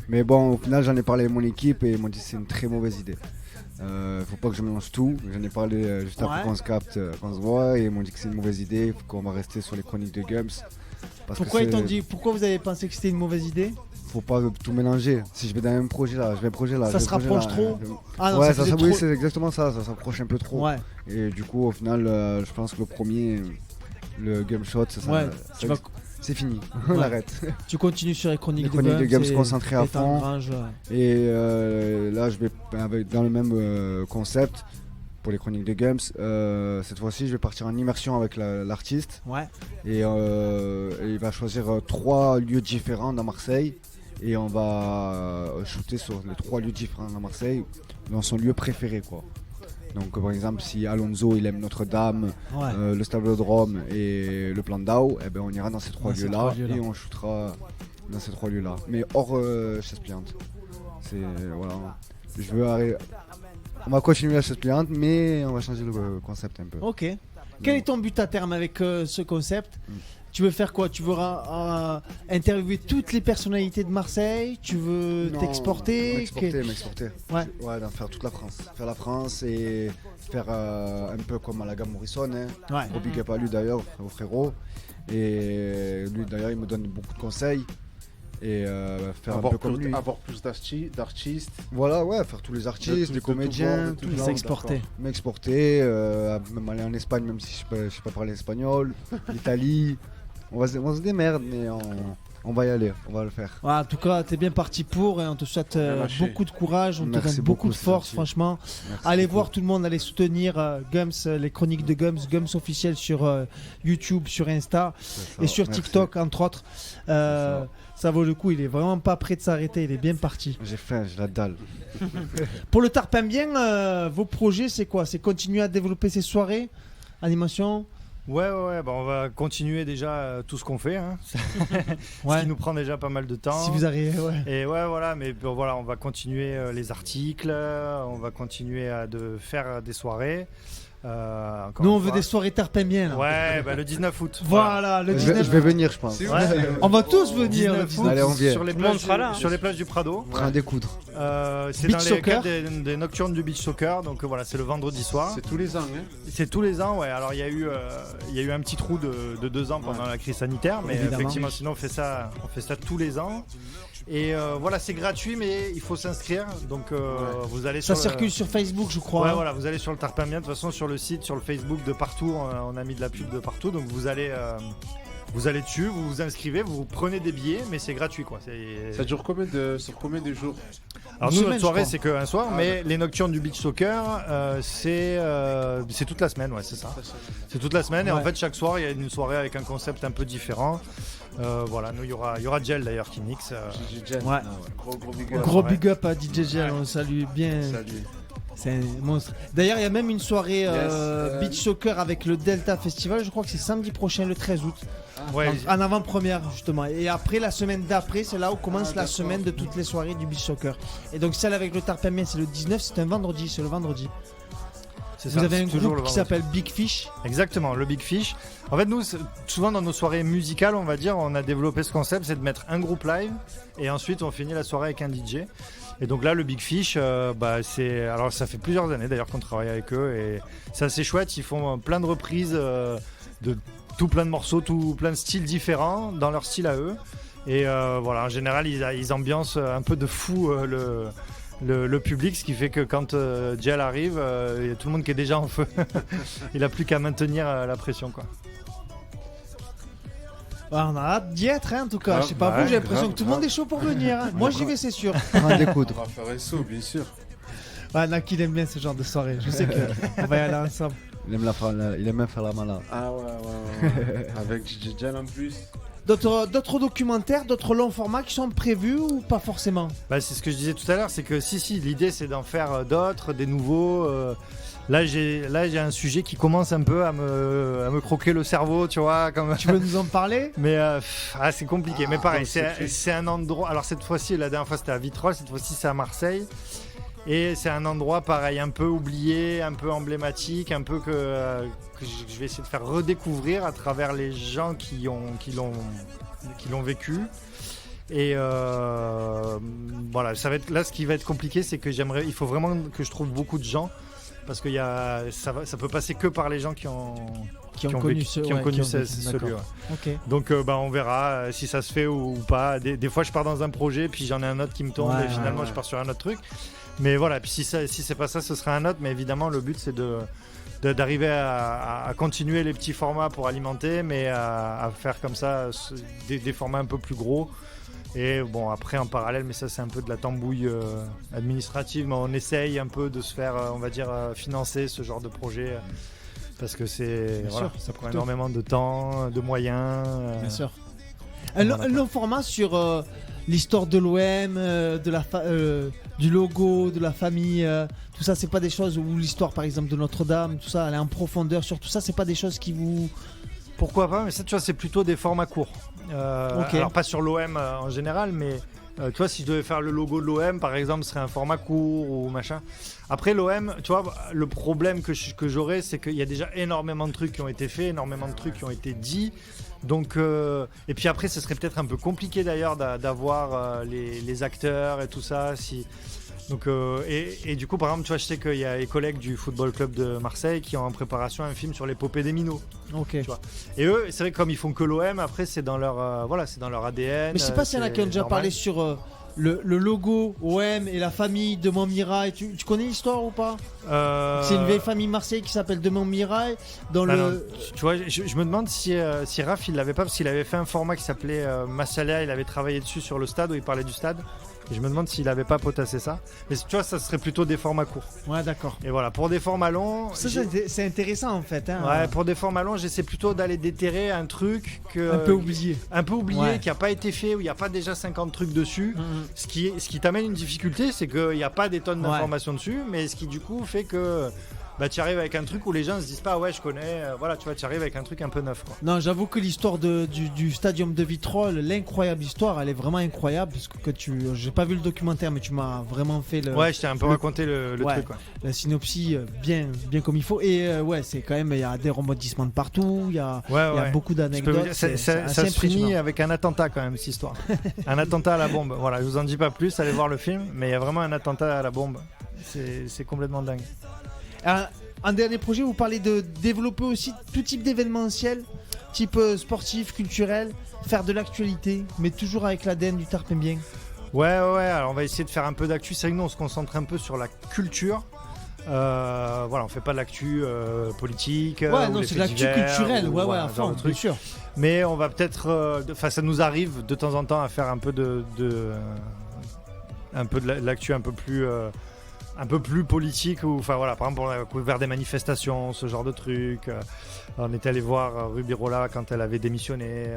Mais bon, au final, j'en ai parlé à mon équipe et ils m'ont dit que c'est une très mauvaise idée. Faut pas que je mélange tout. J'en ai parlé juste après qu'on se capte, qu'on se voit, et ils m'ont dit que c'est une mauvaise idée, qu'on va rester sur les chroniques de Gums. Pourquoi ils t'ont dit, pourquoi vous avez pensé que c'était une mauvaise idée? Faut pas tout mélanger. Si je vais dans un projet là, ça se rapproche trop. Ah non, oui, c'est exactement ça. Ça s'approche un peu trop. Ouais. Et du coup, au final, je pense que le premier, le Gum Shot, c'est fini. On arrête. Tu continues sur les chroniques de Gums concentrées à fond. Et là, je vais dans le même concept pour les chroniques de Gums. Cette fois-ci, je vais partir en immersion avec l'artiste. Ouais. Et il va choisir 3 lieux différents dans Marseille. Et on va shooter sur les 3 lieux différents dans Marseille, dans son lieu préféré, quoi. Donc par exemple, si Alonso il aime Notre-Dame, le Stadodrome et le Plan d'Ao, eh ben, on ira dans ces 3 lieux-là et on shootera dans ces 3 lieux-là. Mais hors chaise pliante. Voilà. On va continuer la chaise pliante, mais on va changer le concept un peu. Ok. Quel est ton but à terme avec ce concept? Tu veux faire quoi? Tu veux interviewer toutes les personnalités de Marseille? Tu veux Non, t'exporter? m'exporter. Ouais. Ouais, d'en faire toute la France. Faire la France et faire un peu comme Malaga Morrison. Hein. Ouais. Gros big up à lui d'ailleurs, au frérot. Et lui d'ailleurs, il me donne beaucoup de conseils. Et faire un peu comme lui. Avoir plus d'artistes. Voilà, ouais, faire tous les artistes, les comédiens, tout tout genre, s'exporter. m'exporter, même aller en Espagne, même si je sais pas parler espagnol, l'Italie. On se démerde, mais on va y aller, on va le faire. Ouais, en tout cas, t'es bien parti pour et on te souhaite beaucoup de courage, on te Merci donne beaucoup de beaucoup, force, c'est gentil. franchement. Merci Allez beaucoup. voir tout le monde, allez soutenir Gums, les chroniques de Gums officielles sur YouTube, sur Insta C'est ça, et sur merci. TikTok, entre autres. Ça vaut le coup, il est vraiment pas prêt de s'arrêter, il est bien parti. J'ai faim, j'ai la dalle. Pour le Tarpin Bien, vos projets, c'est quoi? C'est continuer à développer ces soirées, animation? Ouais, bah, on va continuer déjà tout ce qu'on fait, hein. Ce Ouais. qui nous prend déjà pas mal de temps. Si vous arrivez, ouais. Et ouais, voilà, mais bon, voilà, on va continuer les articles, on va continuer à faire des soirées. Encore Nous, une on veut fois. des soirées Tarpin Bien. Là. Ouais, bah, le 19 août. Voilà, le Je 19. vais venir, je pense. Ouais. On va tous venir. 19 le août, 19. Allez, on vient. sur les Tout le monde plages, sera là, hein. sur les plages du Prado. On fera un découdre. C'est Beach dans les soccer. cadres des nocturnes du beach soccer, donc voilà, c'est le vendredi soir. C'est tous les ans. Hein. C'est tous les ans, ouais. Alors il y a eu un petit trou de 2 ans pendant la crise sanitaire, mais Évidemment. effectivement, sinon on fait ça tous les ans. Et voilà, c'est gratuit, mais il faut s'inscrire. Donc vous allez Ça sur circule sur Facebook, je crois. Ouais, voilà, vous allez sur le Tarpin Bien. De toute façon, sur le site, sur le Facebook de partout, on a mis de la pub de partout. Donc vous allez dessus, vous vous inscrivez, vous prenez des billets, mais c'est gratuit, quoi. Ça dure sur combien de jours? Alors Une nous, semaine, notre soirée, je c'est qu'un soir, mais les nocturnes du beach soccer, c'est toute la semaine, ouais, c'est ça. C'est toute la semaine, et en Ouais. fait, chaque soir, il y a une soirée avec un concept un peu différent. Voilà, nous, il y aura Gel d'ailleurs qui mixe. Ouais. Gros big up. Gros Ouais. big up à DJ Gel, on le salue bien. Salut. C'est un monstre. D'ailleurs, il y a même une soirée beach soccer avec le Delta Festival. Je crois que c'est samedi prochain, le 13 août. Ouais, En avant-première, justement. Et après, la semaine d'après, c'est là où commence la d'accord. semaine de toutes les soirées du beach soccer. Et donc, celle avec le Tarpin Bien, c'est le 19, c'est un vendredi. C'est le vendredi. c'est Vous ça, avez c'est un toujours groupe le qui vendredi. s'appelle Big Fish. Exactement, le Big Fish. En fait, nous, souvent dans nos soirées musicales, on va dire, on a développé ce concept, c'est de mettre un groupe live et ensuite on finit la soirée avec un DJ. Et donc là, le Big Fish, alors ça fait plusieurs années d'ailleurs qu'on travaille avec eux et c'est assez chouette. Ils font plein de reprises de tout plein de morceaux, tout plein de styles différents dans leur style à eux. Et voilà, en général, ils ambiancent un peu de fou le public, ce qui fait que quand Gel arrive, il y a tout le monde qui est déjà en feu. Il a plus qu'à maintenir la pression, quoi. Ah, on a hâte d'y être, hein, en tout cas. Ah, Je sais pas ouais, vous, j'ai l'impression grave, que tout le monde est chaud pour venir. Hein. Moi, j'y vais, c'est sûr. Un découdre. On va faire un saut, bien sûr. Ouais, Naki, il aime bien ce genre de soirée. Je sais qu'on va y aller ensemble. Il aime même faire la malade. Ah ouais. Avec DJ Gel en plus. D'autres documentaires, d'autres longs formats qui sont prévus ou pas forcément? Bah, c'est ce que je disais tout à l'heure, c'est que si, l'idée c'est d'en faire d'autres, des nouveaux. Là, j'ai un sujet qui commence un peu à me croquer le cerveau, tu vois. Comme... Tu veux nous en parler? Mais c'est compliqué. Mais pareil, donc c'est un endroit. Alors cette fois-ci, la dernière fois c'était à Vitrolles, cette fois-ci c'est à Marseille. Et c'est un endroit pareil, un peu oublié, un peu emblématique, un peu que je vais essayer de faire redécouvrir à travers les gens qui l'ont vécu. Et voilà, ça va être là ce qui va être compliqué, c'est que il faut vraiment que je trouve beaucoup de gens parce que ça peut passer que par les gens qui ont connu vécu, qui ont connu ce lieu. Ouais. Ok. Donc on verra si ça se fait ou pas. Des fois je pars dans un projet puis j'en ai un autre qui me tombe Ouais, et finalement ouais. je pars sur un autre truc. Mais voilà, puis si c'est pas ça, ce sera un autre. Mais évidemment le but c'est d'arriver à continuer les petits formats pour alimenter, mais à faire comme ça des formats un peu plus gros. Et bon, après en parallèle, mais ça c'est un peu de la tambouille administrative, mais on essaye un peu de se faire, on va dire, financer ce genre de projet. Parce que sûr, ça prend plutôt. énormément de temps, de moyens. Bien sûr. voilà, Un long format sur l'histoire de l'OM, du logo, de la famille, tout ça, c'est pas des choses où l'histoire par exemple de Notre-Dame, tout ça, elle est en profondeur sur tout ça, c'est pas des choses qui vous... Pourquoi pas, mais ça tu vois c'est plutôt des formats courts. Ok. Alors pas sur l'OM en général, mais tu vois si je devais faire le logo de l'OM par exemple, ce serait un format court ou machin. Après l'OM, tu vois, le problème que j'aurais, c'est qu'il y a déjà énormément de trucs qui ont été faits, énormément de trucs qui ont été dits. Donc, et puis après, ce serait peut-être un peu compliqué d'ailleurs d'avoir les acteurs et tout ça. Donc, et du coup, par exemple, tu vois, je sais qu'il y a les collègues du Football Club de Marseille qui ont en préparation un film sur l'épopée des minots. Ok. Tu vois. Et eux, c'est vrai que comme ils font que l'OM, après, c'est dans leur, c'est dans leur ADN. Mais je sais pas s'il y en a qui ont déjà normal. parlé sur le logo OM et la famille de Montmirail. Tu connais l'histoire ou pas? C'est une vieille famille Marseille qui s'appelle de Montmirail. Dans non, le... tu vois, je me demande si Raph il l'avait pas, parce qu'il avait fait un format qui s'appelait Massalia, il avait travaillé dessus sur le stade où il parlait du stade. Et je me demande s'il avait pas potassé ça. Mais tu vois, ça serait plutôt des formats courts. Ouais, d'accord. Et voilà, pour des formats longs. Ça, c'est intéressant en fait. Hein. Ouais, pour des formats longs, j'essaie plutôt d'aller déterrer un truc un peu oublié. Un peu oublié, Ouais. qui n'a pas été fait, où il n'y a pas déjà 50 trucs dessus. Ce qui t'amène une difficulté, c'est qu'il n'y a pas des tonnes d'informations dessus, mais ce qui du coup fait que tu arrives avec un truc où les gens se disent pas ouais je connais, voilà, tu vois, tu arrives avec un truc un peu neuf quoi. Non, j'avoue que l'histoire du stadium de Vitrolles, l'incroyable histoire, elle est vraiment incroyable parce que j'ai pas vu le documentaire mais tu m'as vraiment fait le. Ouais, je t'ai un peu raconté le ouais, truc quoi. La synopsis bien comme il faut et ouais, c'est quand même, il y a des rebondissements de partout, il y a beaucoup d'anecdotes. Ça se finit avec un attentat quand même cette histoire. Un attentat à la bombe. Voilà, je vous en dis pas plus, allez voir le film, mais il y a vraiment un attentat à la bombe. C'est complètement dingue. Un dernier projet, vous parlez de développer aussi tout type d'événementiel, type sportif, culturel, faire de l'actualité, mais toujours avec l'ADN du Tarpembien. Ouais, alors on va essayer de faire un peu d'actu. C'est vrai que nous on se concentre un peu sur la culture. Voilà, on fait pas de l'actu politique. Ouais, non, c'est de l'actu culturelle, ouais, à fond, bien sûr. Mais on va peut-être, ça nous arrive de temps en temps à faire un peu de l'actu un peu plus politique, ou enfin voilà, par exemple on a couvert des manifestations, ce genre de trucs. On était allé voir Rubirola quand elle avait démissionné.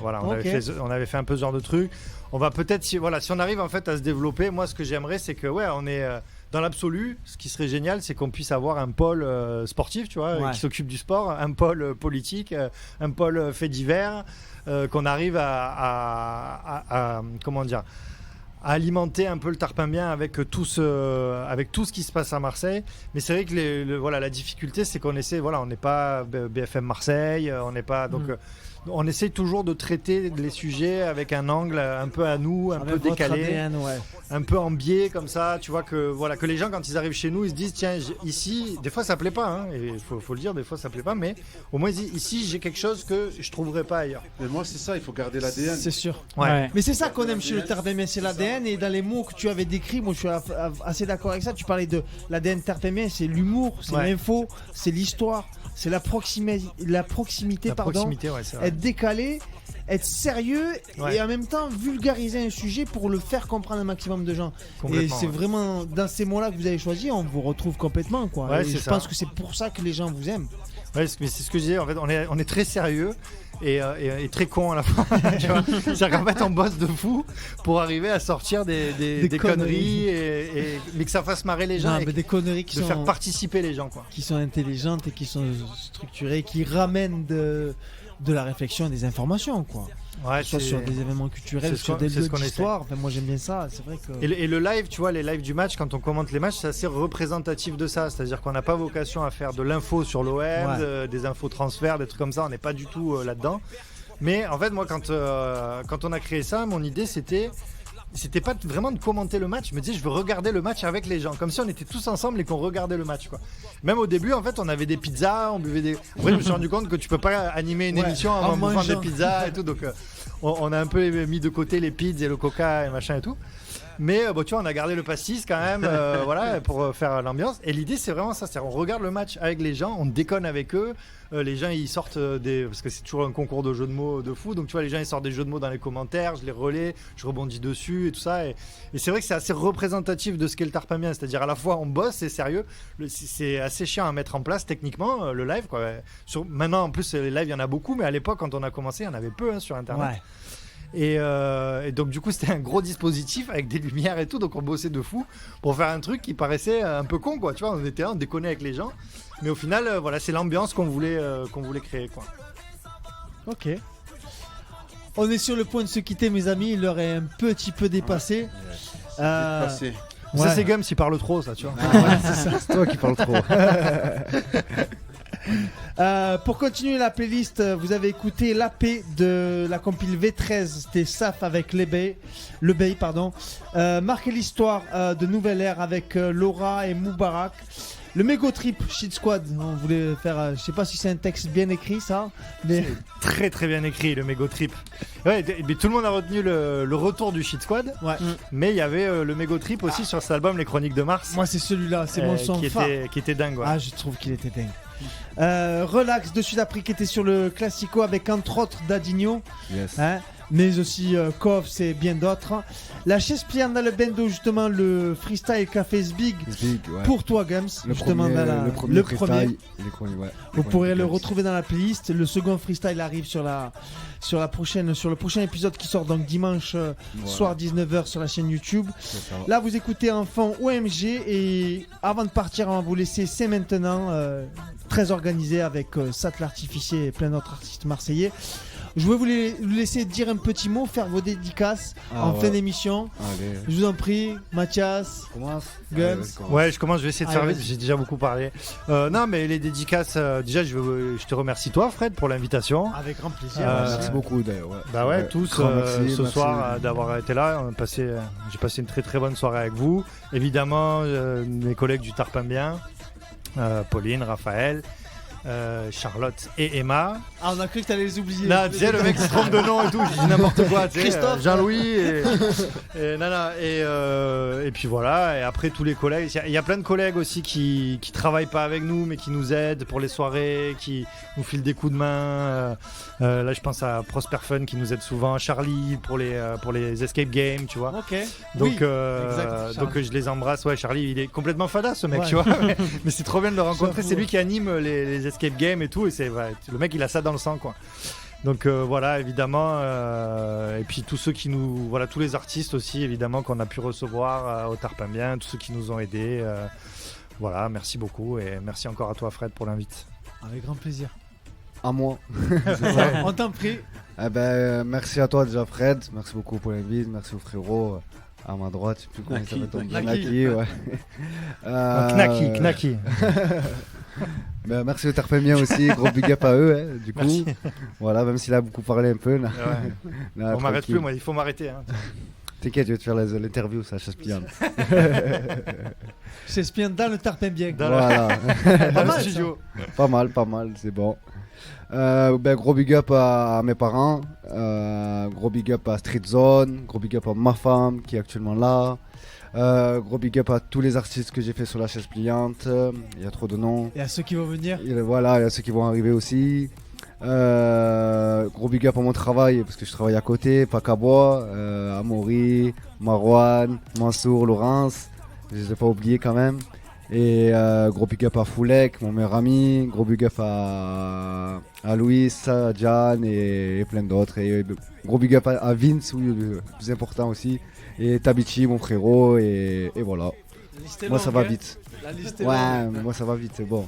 Voilà, on avait fait un peu ce genre de trucs. On va peut-être, si on arrive en fait à se développer, moi ce que j'aimerais c'est que on est dans l'absolu, ce qui serait génial, c'est qu'on puisse avoir un pôle sportif, tu vois, qui s'occupe du sport, un pôle politique, un pôle fait divers, qu'on arrive à comment dire, à alimenter un peu le Tarpembien avec tout ce qui se passe à Marseille. Mais c'est vrai que la difficulté, c'est qu'on essaie, on n'est pas BFM Marseille, on n'est pas donc. On essaie toujours de traiter les sujets avec un angle un peu à nous, un peu décalé, ADN, un peu en biais comme ça, tu vois, que les gens quand ils arrivent chez nous ils se disent tiens, ici, des fois ça plaît pas, hein, et faut le dire, des fois ça plaît pas, mais au moins ils disent ici j'ai quelque chose que je trouverais pas ailleurs. Mais moi c'est ça, il faut garder l'ADN. C'est sûr. Ouais. Mais c'est ça qu'on aime chez le Tarpembien, c'est l'ADN, et dans les mots que tu avais décrits, moi je suis assez d'accord avec ça. Tu parlais de l'ADN Tarpembien, c'est l'humour, c'est l'info, c'est l'histoire. C'est la proximité, ouais, c'est vrai. Être décalé, être sérieux et en même temps vulgariser un sujet pour le faire comprendre un maximum de gens. Et c'est vraiment dans ces mots-là que vous avez choisi, on vous retrouve complètement quoi. Ouais, je pense que c'est pour ça que les gens vous aiment. Ouais, mais c'est ce que je disais, en fait, on est très sérieux et très con à la fois. Tu vois, c'est-à-dire qu'en fait on bosse de fou pour arriver à sortir des conneries mais que ça fasse marrer les gens. Non, mais des conneries qui de faire participer les gens quoi. Qui sont intelligentes et qui sont structurées, qui ramènent de la réflexion et des informations quoi. Ouais, soit sur des événements culturels, sur des lieux d'histoire. Enfin, moi j'aime bien ça, c'est vrai que... Et le live, tu vois, les lives du match, quand on commente les matchs, c'est assez représentatif de ça. C'est-à-dire qu'on n'a pas vocation à faire de l'info sur l'OM, des infos transferts, des trucs comme ça, on n'est pas du tout là-dedans. Mais en fait, moi, quand on a créé ça, mon idée c'était pas vraiment de commenter le match, je me disais je veux regarder le match avec les gens, comme si on était tous ensemble et qu'on regardait le match quoi. Même au début en fait on avait des pizzas, on buvait des... Après je me suis rendu compte que tu peux pas animer une émission en buvant des pizzas et tout, donc on a un peu mis de côté les pizzas et le coca et machin et tout. Mais tu vois, on a gardé le pastis quand même, voilà, pour faire l'ambiance. Et l'idée, c'est vraiment ça, c'est on regarde le match avec les gens, on déconne avec eux. Les gens, ils sortent parce que c'est toujours un concours de jeux de mots de fou. Donc tu vois, les gens, ils sortent des jeux de mots dans les commentaires, je les relais, je rebondis dessus et tout ça. Et c'est vrai que c'est assez représentatif de ce qu'est le Tarpembien. C'est-à-dire à la fois, on bosse, c'est sérieux. C'est assez chiant à mettre en place techniquement, le live, quoi. Maintenant, en plus, les lives, il y en a beaucoup, mais à l'époque, quand on a commencé, il y en avait peu sur Internet. Ouais. Et donc du coup c'était un gros dispositif avec des lumières et tout, donc on bossait de fou pour faire un truc qui paraissait un peu con quoi, tu vois, on était là, on déconnait avec les gens, mais au final voilà, c'est l'ambiance qu'on voulait créer quoi. Ok, on est sur le point de se quitter mes amis, l'heure est un petit peu dépassée. Dépassé. Ça c'est Gums, il parle trop ça, tu vois. Ouais, c'est ça. C'est toi qui parles trop. Pour continuer la playlist, vous avez écouté l'AP de la compile V13, c'était Saf avec Le Bay, pardon. Marquer l'histoire de Nouvelle Ère avec Laura et Moubarak. Le Mégo Trip Shit Squad, on voulait faire, je sais pas si c'est un texte bien écrit ça, mais Très très bien écrit, le Mégo Trip. Ouais, mais tout le monde a retenu le retour du Shit Squad, ouais. mais il y avait le Mégo Trip aussi sur cet album Les Chroniques de Mars. Moi c'est celui-là, c'est mon son phare. Qui était dingue. Ouais. Ah, je trouve qu'il était dingue. Relax de Sud-Afrique qui était sur le Classico avec entre autres Dadinho, Yes. hein, mais aussi Koff et bien d'autres. La chaise pliante dans le bendo, justement, le freestyle qu'a fait Zbig Big, ouais. pour toi, Gums. Le Justement, premier, dans la- le premier freestyle, il est connu, ouais. Vous pourrez le Gums. retrouver dans la playlist. Le second freestyle arrive sur le prochain épisode qui sort donc dimanche Voilà. soir 19h sur la chaîne YouTube. C'est ça. Là, vous écoutez en fond OMG et avant de partir, on va vous laisser C'est maintenant, très organisé avec Sat l'artificier et plein d'autres artistes marseillais. Je vais vous laisser dire un petit mot, faire vos dédicaces en fin d'émission. Allez, Je vous en prie, Mathias. commence. Gums. Allez, vas-y, commence. Ouais, je commence, je vais essayer de Allez, faire vite, vas-y. j'ai déjà beaucoup parlé. Non, mais les dédicaces, déjà, je te remercie toi, Fred, pour l'invitation. Avec grand plaisir. Merci beaucoup d'ailleurs. Ouais. Bah ouais, tous Grand merci, ce merci. soir d'avoir été là. J'ai passé une très très bonne soirée avec vous. Évidemment, mes collègues du Tarpin Bien, Pauline, Raphaël, Charlotte et Emma. Ah, on a cru que t'allais les oublier. Là, tu sais, le mec se trompe de nom et tout, je dis n'importe quoi. Tu sais, Christophe. Jean-Louis et puis voilà. Et après, tous les collègues. Il y a plein de collègues aussi qui travaillent pas avec nous, mais qui nous aident pour les soirées, qui nous filent des coups de main. Là, je pense à Prosper Fun qui nous aide souvent, Charlie pour les escape games, tu vois. Ok. Donc, Oui, exact, donc Charlie. je les embrasse. Ouais, Charlie, il est complètement fada ce mec, Ouais. tu vois. Mais c'est trop bien de le rencontrer. J'avoue. C'est lui qui anime les escape games et tout. Et le mec, il a ça dans le sang, quoi. Donc voilà, évidemment. Et puis tous ceux tous les artistes aussi, évidemment, qu'on a pu recevoir au Tarpin Bien, tous ceux qui nous ont aidés. Voilà, merci beaucoup et merci encore à toi, Fred, pour l'invite. Avec grand plaisir. À moi. On t'en prie. Eh ben, merci à toi déjà, Fred. Merci beaucoup pour l'invite. Merci au frérot à ma droite. Je sais plus comment il s'appelle. ton- Knaki. Knaki, ouais. Knaki. Ben, merci au Tarpin Bien aussi. Gros big up à eux, hein, du coup. Merci. Voilà, même s'il a beaucoup parlé un peu. Là. Ouais. Là, On m'arrête tranquille. plus, moi, il faut m'arrêter. Hein. T'inquiète, je vais te faire l'interview, ça, chasse pliante. J'espionne dans le Tarpin Bien. Voilà. Dans le mal, studio. Pas mal, c'est bon. Ben, gros big up à mes parents, gros big up à Street Zone, gros big up à ma femme qui est actuellement là, gros big up à tous les artistes que j'ai fait sur la chaise pliante, il y a trop de noms. Et à ceux qui vont venir. Voilà, il y a ceux qui vont arriver aussi. Gros big up à mon travail parce que je travaille à côté, Pacabois, Amaury, Marwan, Mansour, Laurence, je les ai pas oubliés quand même. Et gros big up à Foulek, mon meilleur ami, gros big up à Louis, à Jan et plein d'autres. Et gros big up à Vince, oui, le plus important aussi. Et Tabichi, mon frérot, et voilà. La liste est Moi ça longue, va hein. vite. La liste est Ouais, longue. moi ça va vite, c'est bon.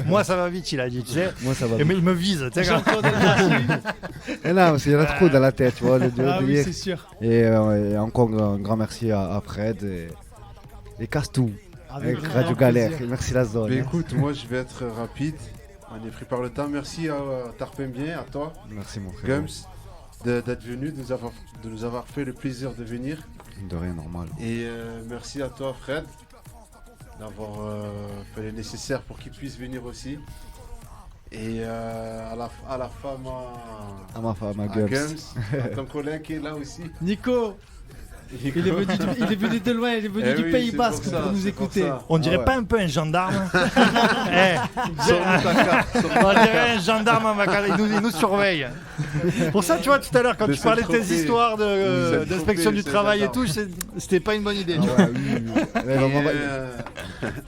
Moi, ça va vite, il a dit, tu sais. Moi ça va Et vite. mais il me vise, tu sais. quand- Jean-Claude Elmassi. Et non, parce qu'il y en a trop dans la tête, tu vois, le Ah oui, délire. c'est sûr. Et encore un grand merci à Fred et Castou, avec grand Radio Galère. plaisir. Et merci la zone. Mais hein. écoute, moi je vais être rapide. On est pris par le temps. Merci à Tarpin Bien, à toi, Merci mon frère. Gums, d'être venu, de nous avoir fait le plaisir de venir. De rien, normal. Et merci à toi, Fred, d'avoir fait le nécessaire pour qu'il puisse venir aussi. Et à la femme, À ma femme, à à Gums. à ton collègue qui est là aussi. Nico, il est venu de loin, il est venu Eh du oui, Pays c'est Basque pour ça, pour nous c'est pour écouter. ça. On dirait Ah ouais. pas un peu un gendarme. Eh, Sors-nous ta carte, sors-nous on ta dirait un carte. gendarme en vacances, il nous surveille. Pour ça, tu vois, tout à l'heure, quand Le tu parlais de tes seul histoires trophée. d'inspection Le du seul travail et gendarme. tout, c'était pas une bonne idée. Tu vois. Ouais, oui. Ouais, Et, vraiment,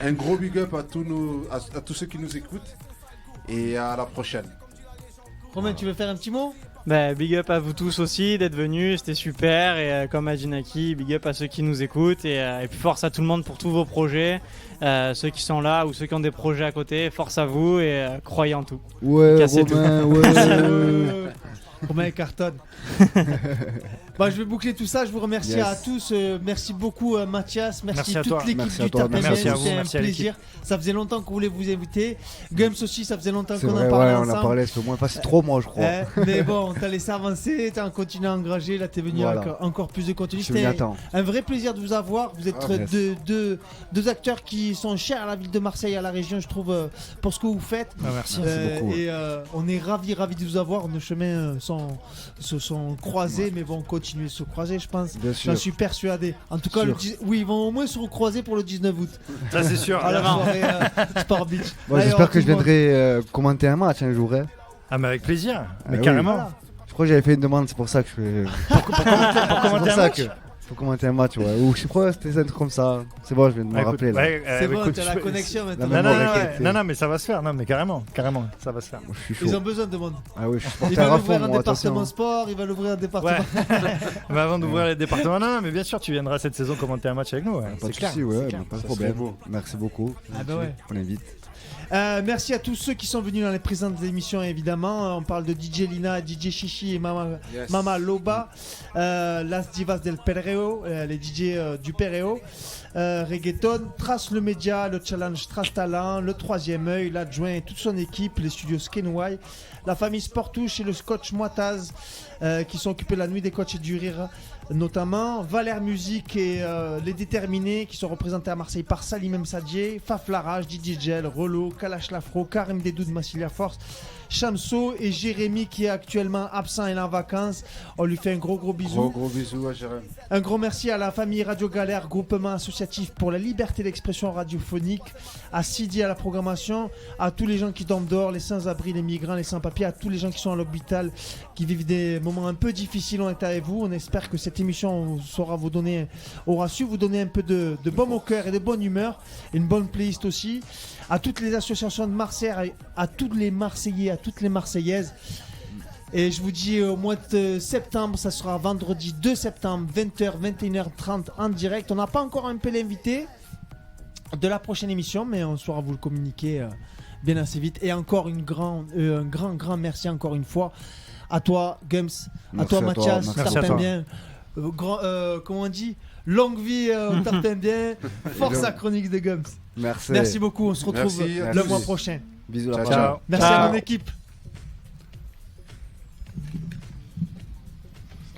un gros big up à tous ceux qui nous écoutent. Et à la prochaine. Romain, tu veux faire un petit mot? Bah, big up à vous tous aussi d'être venus, c'était super. Et comme a dit Naki, big up à ceux qui nous écoutent. Et puis force à tout le monde pour tous vos projets. Ceux qui sont là ou ceux qui ont des projets à côté, force à vous et croyez en tout. Ouais, Cassez tout. Romain, ouais. Romain il cartonne. Bah, je vais boucler tout ça. Je vous remercie Yes. à tous. Merci beaucoup, Mathias. Merci à toute toi. l'équipe Merci à du toi. Tarpin Merci Bien. à vous. C'était un Merci à l'équipe. plaisir. Ça faisait longtemps qu'on voulait vous inviter. Gums aussi, ça faisait longtemps C'est qu'on vrai, en parlait ouais, on ensemble. a parlé, c'est au moins passé 3 mois, je crois. Mais bon, t'as laissé avancer, t'as continué à engager, là t'es venu Voilà. avec encore plus de contenu. Je suis venu à temps. un vrai plaisir de vous avoir. Vous êtes Ah, merci. deux acteurs qui sont chers à la ville de Marseille, à la région, je trouve, pour ce que vous faites. Ah, merci. Merci beaucoup. Et on est ravis de vous avoir. Nos chemins se sont croisés, mais vont continuer de se croiser, je pense. Bien sûr. J'en suis persuadé. En tout cas, Sûr. oui, ils vont au moins se recroiser pour le 19 août. Ça, c'est sûr. À la Évidemment. soirée Sport Beach. Bon, Allez, j'espère que tout je le monde. viendrai commenter un match un jour. Hein. Ah, mais avec plaisir. Mais oui. carrément. Voilà. Je crois que j'avais fait une demande, c'est pour ça que je. Pour commenter un match. Pour commenter un match, ouais. Ou je sais pas, c'était un truc comme ça. C'est bon, je viens de me Ouais, écoute, rappeler là. ouais, C'est bon, écoute, t'as je la peux- connexion maintenant. La Non, non, mémoire non, est ouais. qualité. Non, mais ça va se faire. Non, mais carrément, ça va se faire. Moi, je suis chaud. Ils ont besoin de monde. Ah oui, je suis Ils supporter veulent à ouvrir fond, un moi, département attention. sport, ils veulent ouvrir un département. Ouais. Mais avant d'ouvrir les départements, non, mais bien sûr, tu viendras cette saison commenter un match avec nous. Ouais. Pas C'est de clair. soucis, ouais, clair. mais pas de Ça problème. serait beau. Merci beaucoup. Ah bah ouais. On invite. Merci à tous ceux qui sont venus dans les présentes émissions, évidemment. On parle de DJ Lina, DJ Chichi et Mama Loba, Las Divas del Perreo, les DJ du Perreo, Reggaeton, Trace le Média, le Challenge Trace Talent, le Troisième Œil, l'Adjoint et toute son équipe, les studios Skenway, la famille Sportouche et le Scotch Moitaz qui sont occupés de la nuit des coachs et du rire, notamment Valère Musique et les Déterminés qui sont représentés à Marseille par Salim Msadje, Faf Larage, Didier Gel, Rolo, Kalash Lafro, Karim Dedou de Massilia Force, Chamso et Jérémy qui est actuellement absent et en vacances. On lui fait un gros bisou. Gros bisous à Jérém. Un gros merci à la famille Radio Galère, groupement associatif pour la liberté d'expression radiophonique, à Sidi à la programmation, à tous les gens qui dorment dehors, les sans-abri, les migrants, les sans-papiers, à tous les gens qui sont à l'hôpital, qui vivent des moments un peu difficiles. On est avec vous. On espère que cette émission aura su vous donner un peu de baume au cœur et de bonne humeur, et une bonne playlist aussi. À toutes les associations de Marseille, à tous les Marseillais, à toutes les Marseillaises. Et je vous dis au mois de septembre, ça sera vendredi 2 septembre, 20h, 21h30 en direct. On n'a pas encore un peu l'invité de la prochaine émission, mais on saura vous le communiquer bien assez vite. Et encore un grand merci encore une fois à toi, Gums, à toi, Mathias, Merci à Tarpin toi. Bien. Comment on dit, longue vie au Tarpin Bien, force à Chronique de Gums. Merci. Merci beaucoup, on se retrouve Merci à le tous. mois prochain. Bisous la Ciao, famille. ciao. Merci à Ciao. mon équipe.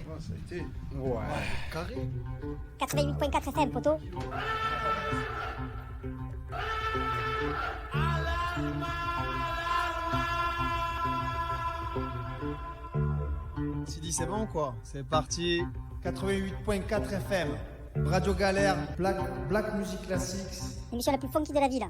Ça a été. 88.4 FM, poteau. Sidi, c'est bon quoi? C'est parti. 88.4 FM, Radio Galère, Black Music Classics. L'émission la plus funky de la ville.